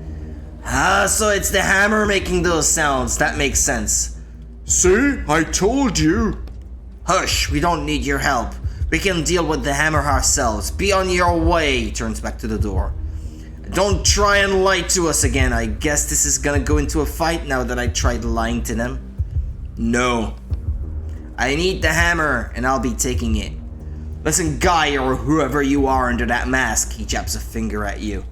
Ah, so it's the hammer making those sounds. That makes sense. See? I told you. Hush, we don't need your help. We can deal with the hammer ourselves. Be on your way. He turns back to the door. Don't try and lie to us again. I guess this is gonna go into a fight now that I tried lying to them. No. I need the hammer, and I'll be taking it. Listen, guy, or whoever you are under that mask. He jabs a finger at you.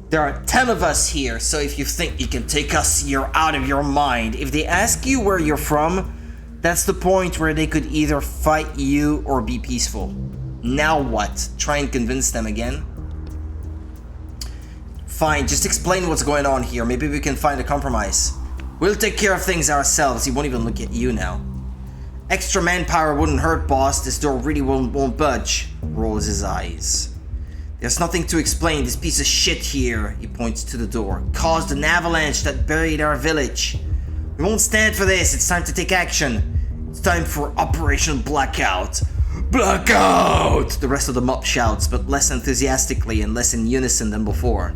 There are 10 of us here, so if you think you can take us, you're out of your mind. If they ask you where you're from, that's the point where they could either fight you or be peaceful. Now what? Try and convince them again? Fine, just explain what's going on here. Maybe we can find a compromise. We'll take care of things ourselves. He won't even look at you now. Extra manpower wouldn't hurt, boss. This door really won't budge. Rolls his eyes. There's nothing to explain. This piece of shit here, he points to the door, caused an avalanche that buried our village. We won't stand for this. It's time to take action. It's time for Operation Blackout. Blackout! The rest of the mob shouts, but less enthusiastically and less in unison than before.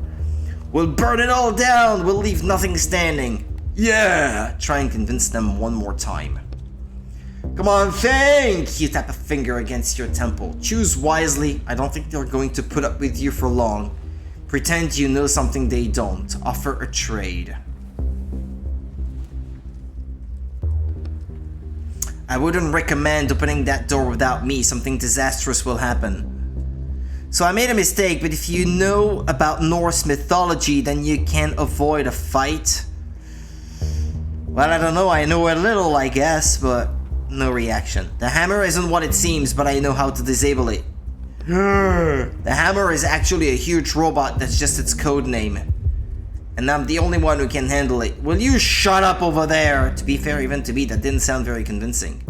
We'll burn it all down. We'll leave nothing standing. Yeah! Try and convince them one more time. Come on, think! You tap a finger against your temple. Choose wisely. I don't think they're going to put up with you for long. Pretend you know something they don't. Offer a trade. I wouldn't recommend opening that door without me. Something disastrous will happen. So I made a mistake, but if you know about Norse mythology, then you can't avoid a fight. Well, I don't know. I know a little, I guess, but no reaction. The hammer isn't what it seems, but I know how to disable it. The hammer is actually a huge robot. That's just its code name. And I'm the only one who can handle it. Will you shut up over there? To be fair, even to me, that didn't sound very convincing.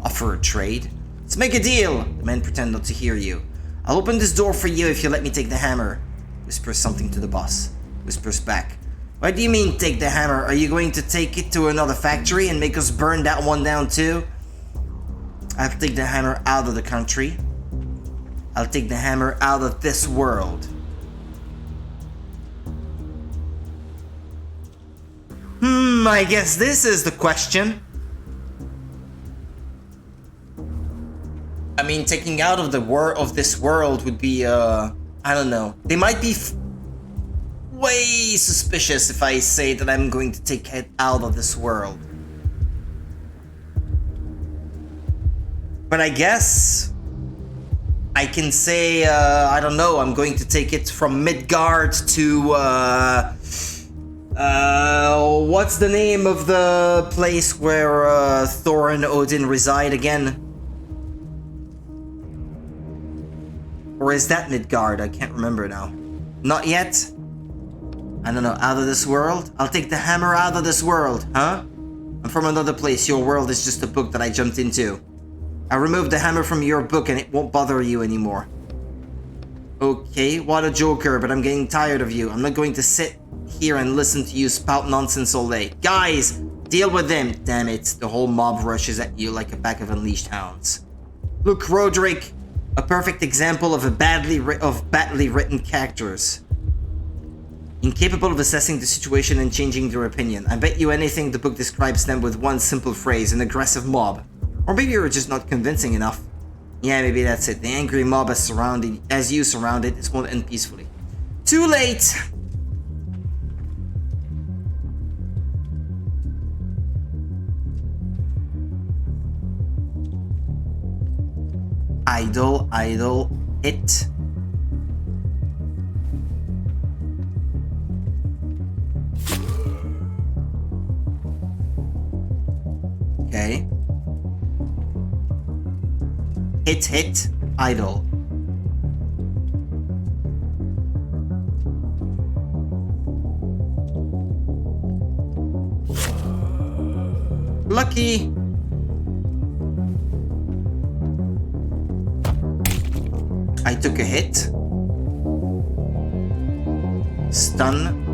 Offer a trade? Let's make a deal. The man pretend not to hear you. I'll open this door for you if you let me take the hammer. Whispers something to the boss. Whispers back. What do you mean, take the hammer? Are you going to take it to another factory and make us burn that one down too? I'll take the hammer out of the country. I'll take the hammer out of this world. I guess this is the question. I mean, taking out of this world would be, I don't know. They might be way suspicious if I say that I'm going to take it out of this world. But I guess I can say, I don't know, I'm going to take it from Midgard to, what's the name of the place where Thor and Odin reside again? Or is that Midgard? I can't remember now. Not yet? I don't know, out of this world? I'll take the hammer out of this world, huh? I'm from another place. Your world is just a book that I jumped into. I removed the hammer from your book and it won't bother you anymore. Okay, what a joker, but I'm getting tired of you. I'm not going to sit here and listen to you spout nonsense all day. Guys, deal with them. Damn it, the whole mob rushes at you like a pack of unleashed hounds. Look, Roderick, a perfect example of badly written characters. Incapable of assessing the situation and changing their opinion. I bet you anything the book describes them with one simple phrase, an aggressive mob. Or maybe you're just not convincing enough. Yeah, maybe that's it. The angry mob as you surround it, it won't end peacefully. Too late! Idle, hit. Okay. Hit, idle. Lucky. I took a hit. Stun.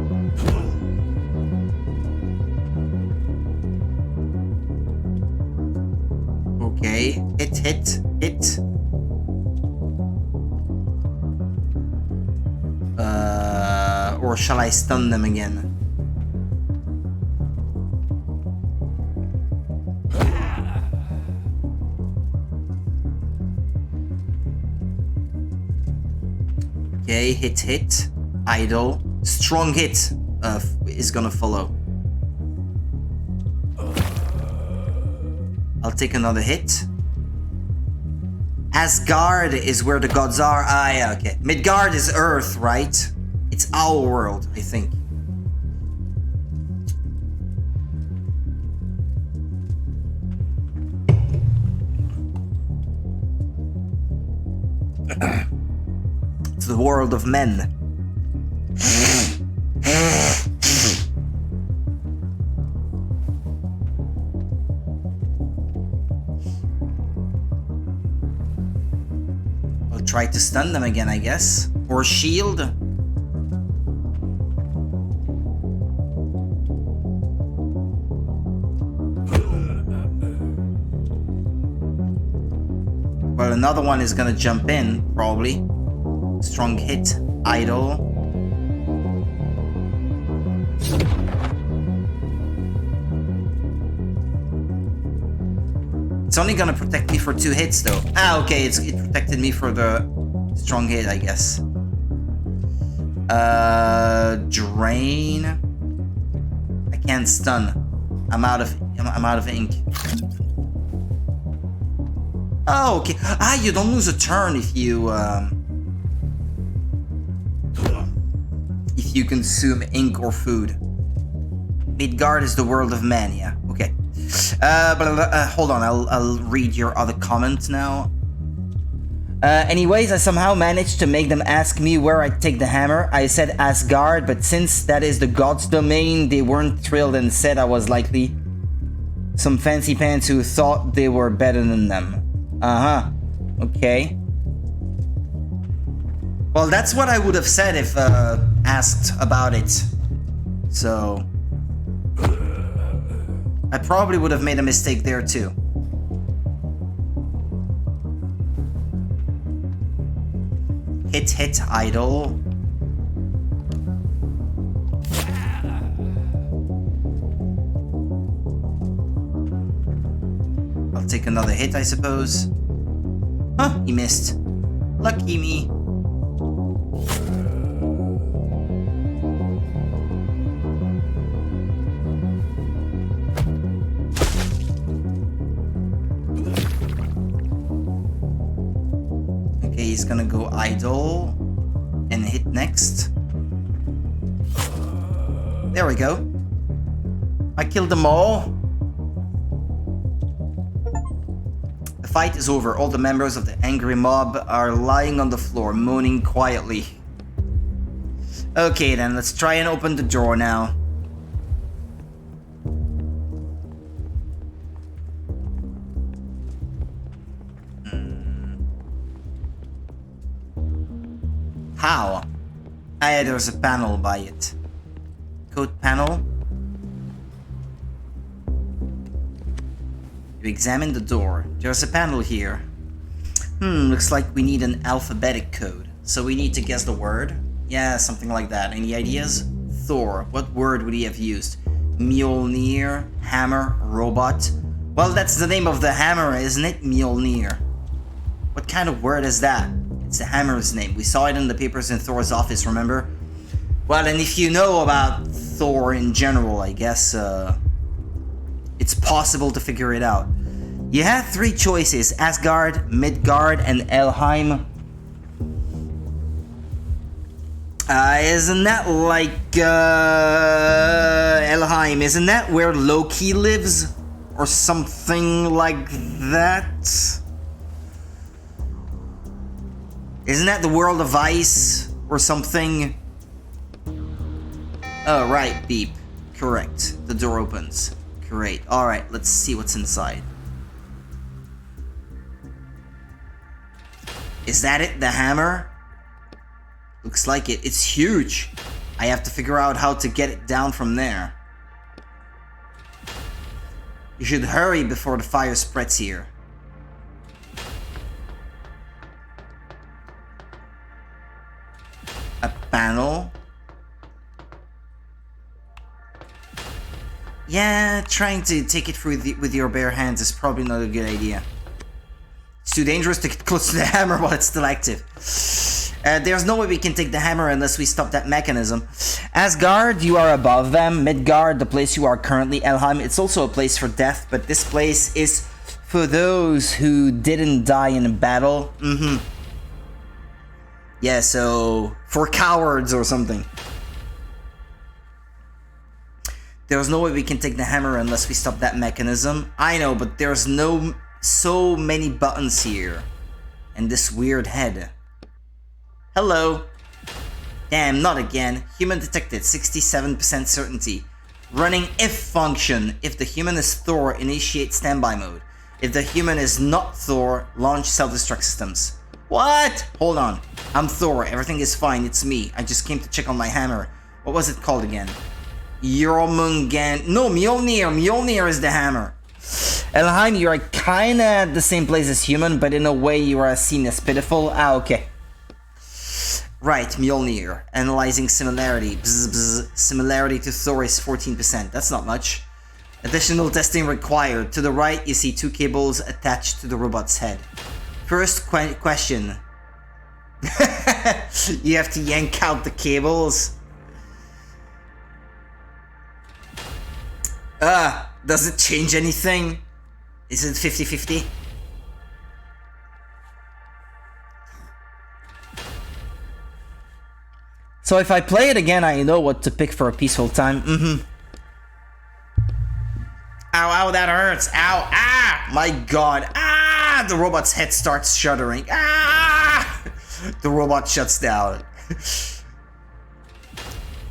Okay, hit. Or shall I stun them again? Okay, hit, idle, strong hit is gonna follow. I'll take another hit. Asgard is where the gods are. Ah, yeah, okay. Midgard is Earth, right? It's our world, I think. It's the world of men. try to stun them again, I guess. Or shield. Well, another one is gonna jump in, probably. Strong hit, idle. It's only gonna protect me for 2 hits though. Ah, okay, it protected me for the strong hit, I guess. Drain. I can't stun. I'm out of ink. Oh, okay. Ah, you don't lose a turn if you consume ink or food. Midgard is the world of man, yeah. Okay. Hold on, I'll read your other comment now. Anyways, I somehow managed to make them ask me where I'd take the hammer. I said Asgard, but since that is the god's domain, they weren't thrilled and said I was likely some fancy pants who thought they were better than them. Uh-huh. Okay. Well, that's what I would have said if asked about it. So I probably would have made a mistake there too. Hit, idle. I'll take another hit, I suppose. Huh, he missed. Lucky me. Okay, he's gonna go idle and hit next. There we go. I killed them all. The fight is over. All the members of the angry mob are lying on the floor, moaning quietly. Okay then, let's try and open the door now. How? Ah, there's a panel by it. Code panel. You examine the door. There's a panel here. Looks like we need an alphabetic code. So we need to guess the word? Yeah, something like that. Any ideas? Thor. What word would he have used? Mjolnir? Hammer? Robot? Well, that's the name of the hammer, isn't it? Mjolnir. What kind of word is that? It's the hammer's name. We saw it in the papers in Thor's office, remember? Well, and if you know about Thor in general, I guess, it's possible to figure it out. You have 3 choices: Asgard, Midgard, and Helheim. Isn't that like, Helheim? Isn't that where Loki lives? Or something like that? Isn't that the world of ice? Or something? Oh, right, beep. Correct. The door opens. Great. Alright, let's see what's inside. Is that it? The hammer? Looks like it. It's huge. I have to figure out how to get it down from there. You should hurry before the fire spreads here. A panel. Yeah, trying to take it through with your bare hands is probably not a good idea. It's too dangerous to get close to the hammer while it's still active. There's no way we can take the hammer unless we stop that mechanism. Asgard, you are above them. Midgard, the place you are currently. Helheim, it's also a place for death, but this place is for those who didn't die in a battle. Yeah, so for cowards or something. There's no way we can take the hammer unless we stop that mechanism. I know, but there's so many buttons here. And this weird head. Hello. Damn, not again. Human detected, 67% certainty. Running if function. If the human is Thor, initiate standby mode. If the human is not Thor, launch self-destruct systems. What? Hold on. I'm Thor. Everything is fine. It's me. I just came to check on my hammer. What was it called again? Jormungand. No, Mjolnir. Mjolnir is the hammer. Elheim, you are kinda at the same place as human, but in a way you are seen as pitiful. Ah, okay. Right, Mjolnir. Analyzing similarity. Bzz, bzz. Similarity to Thor is 14%. That's not much. Additional testing required. To the right, you see 2 cables attached to the robot's head. First question. You have to yank out the cables. Does it change anything? Is it 50-50? So if I play it again, I know what to pick for a peaceful time. Ow, ow, that hurts. Ow, ah! My god. Ah! The robot's head starts shuddering. Ah! The robot shuts down.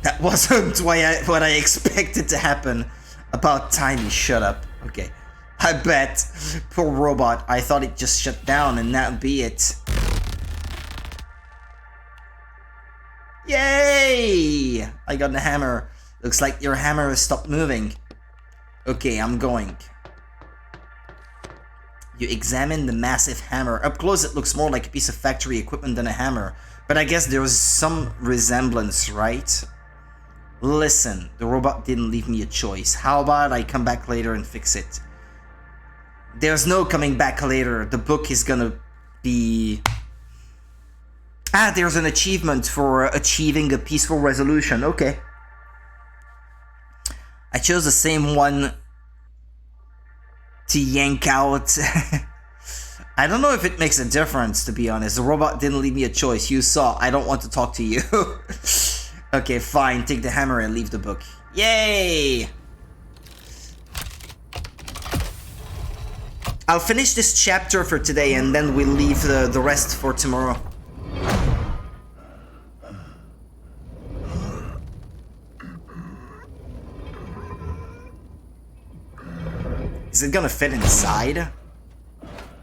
That wasn't what I expected to happen. About time you shut up. Okay. I bet. Poor robot. I thought it just shut down and that'd be it. Yay! I got the hammer. Looks like your hammer has stopped moving. Okay, I'm going. You examine the massive hammer. Up close it looks more like a piece of factory equipment than a hammer. But I guess there's some resemblance, right? Listen, the robot didn't leave me a choice. How about I come back later and fix it? There's no coming back later. The book is gonna be... Ah, there's an achievement for achieving a peaceful resolution. Okay. I chose the same one to yank out. I don't know if it makes a difference, to be honest. The robot didn't leave me a choice. You saw. I don't want to talk to you. Okay, fine. Take the hammer and leave the book. Yay! I'll finish this chapter for today and then we'll leave the rest for tomorrow. Is it gonna fit inside?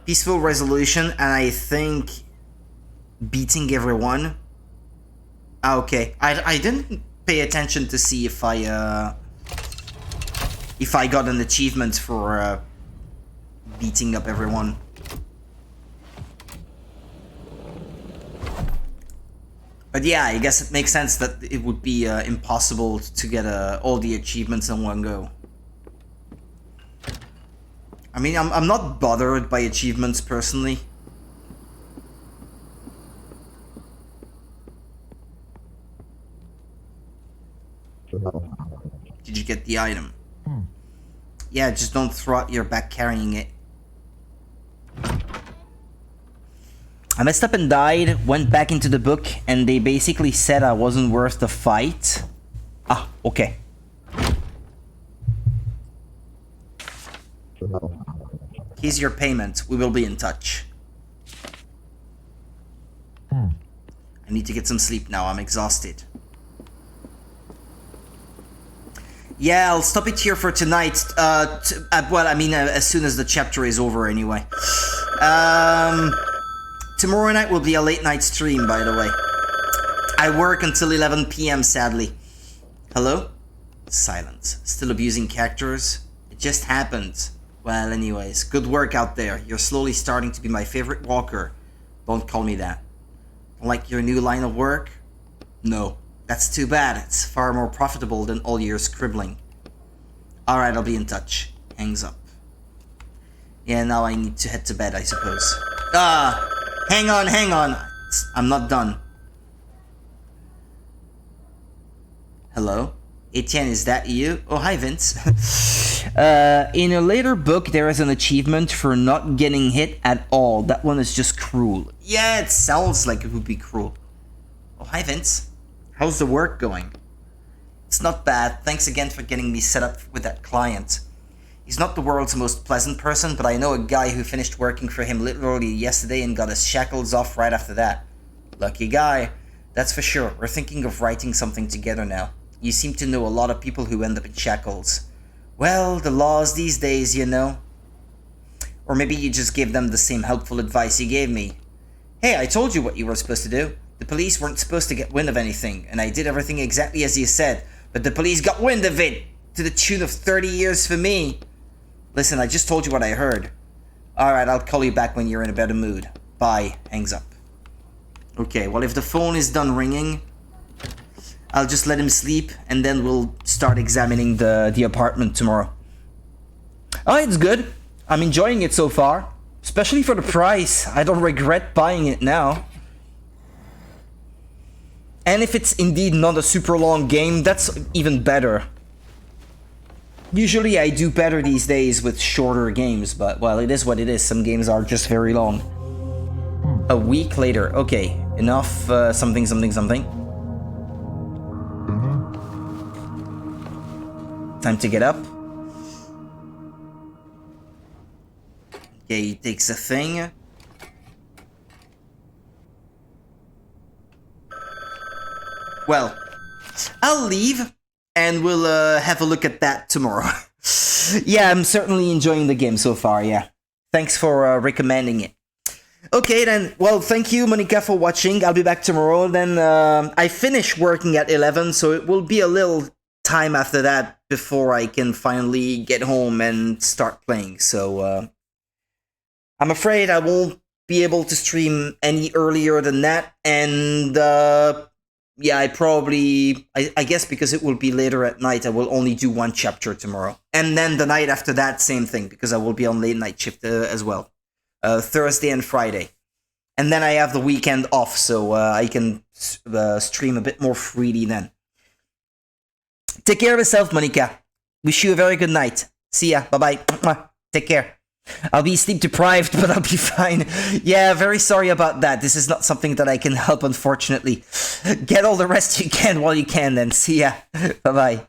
Peaceful resolution, and I think beating everyone. Ah, okay. I didn't pay attention to see if I got an achievement for beating up everyone. But yeah, I guess it makes sense that it would be impossible to get all the achievements in one go. I mean, I'm not bothered by achievements personally. Did you get the item? Yeah, just don't throw out your back carrying it. I messed up and died, went back into the book, and they basically said I wasn't worth the fight. Ah, okay. Here's your payment. We will be in touch. I need to get some sleep now. I'm exhausted. Yeah, I'll stop it here for tonight. Well, I mean, as soon as the chapter is over anyway. Tomorrow night will be a late night stream, by the way. I work until 11 PM, sadly. Hello? Silence. Still abusing characters? It just happened. Well, anyways, good work out there. You're slowly starting to be my favorite walker. Don't call me that. Like your new line of work? No. That's too bad. It's far more profitable than all your scribbling. Alright, I'll be in touch. Hangs up. Yeah, now I need to head to bed, I suppose. Hang on. I'm not done. Hello? Etienne, is that you? Oh, hi, Vince. In a later book, there is an achievement for not getting hit at all. That one is just cruel. Yeah, it sounds like it would be cruel. Oh, hi, Vince. How's the work going? It's not bad. Thanks again for getting me set up with that client. He's not the world's most pleasant person, but I know a guy who finished working for him literally yesterday and got his shackles off right after that. Lucky guy. That's for sure. We're thinking of writing something together now. You seem to know a lot of people who end up in shackles. Well, the laws these days, you know. Or maybe you just gave them the same helpful advice you gave me. Hey, I told you what you were supposed to do. The police weren't supposed to get wind of anything, and I did everything exactly as you said. But the police got wind of it, to the tune of 30 years for me. Listen, I just told you what I heard. Alright, I'll call you back when you're in a better mood. Bye. Hangs up. Okay, well, if the phone is done ringing, I'll just let him sleep, and then we'll start examining the apartment tomorrow. Oh, it's good. I'm enjoying it so far. Especially for the price. I don't regret buying it now. And if it's indeed not a super long game, that's even better. Usually I do better these days with shorter games, but well, it is what it is. Some games are just very long. A week later. Okay, enough something. Time to get up. Okay, he takes a thing. Well, I'll leave and we'll have a look at that tomorrow. Yeah, I'm certainly enjoying the game so far, yeah. Thanks for recommending it. Okay then, well, thank you Monica for watching. I'll be back tomorrow. Then I finish working at 11, so it will be a little time after that before I can finally get home and start playing. So I'm afraid I won't be able to stream any earlier than that. And yeah, I guess because it will be later at night, I will only do one chapter tomorrow. And then the night after that, same thing, because I will be on late night shift as well. Thursday and Friday. And then I have the weekend off, so I can stream a bit more freely then. Take care of yourself, Monica. Wish you a very good night. See ya. Bye-bye. Take care. I'll be sleep deprived, but I'll be fine. Yeah, very sorry about that. This is not something that I can help, unfortunately. Get all the rest you can while you can then. See ya. Bye-bye.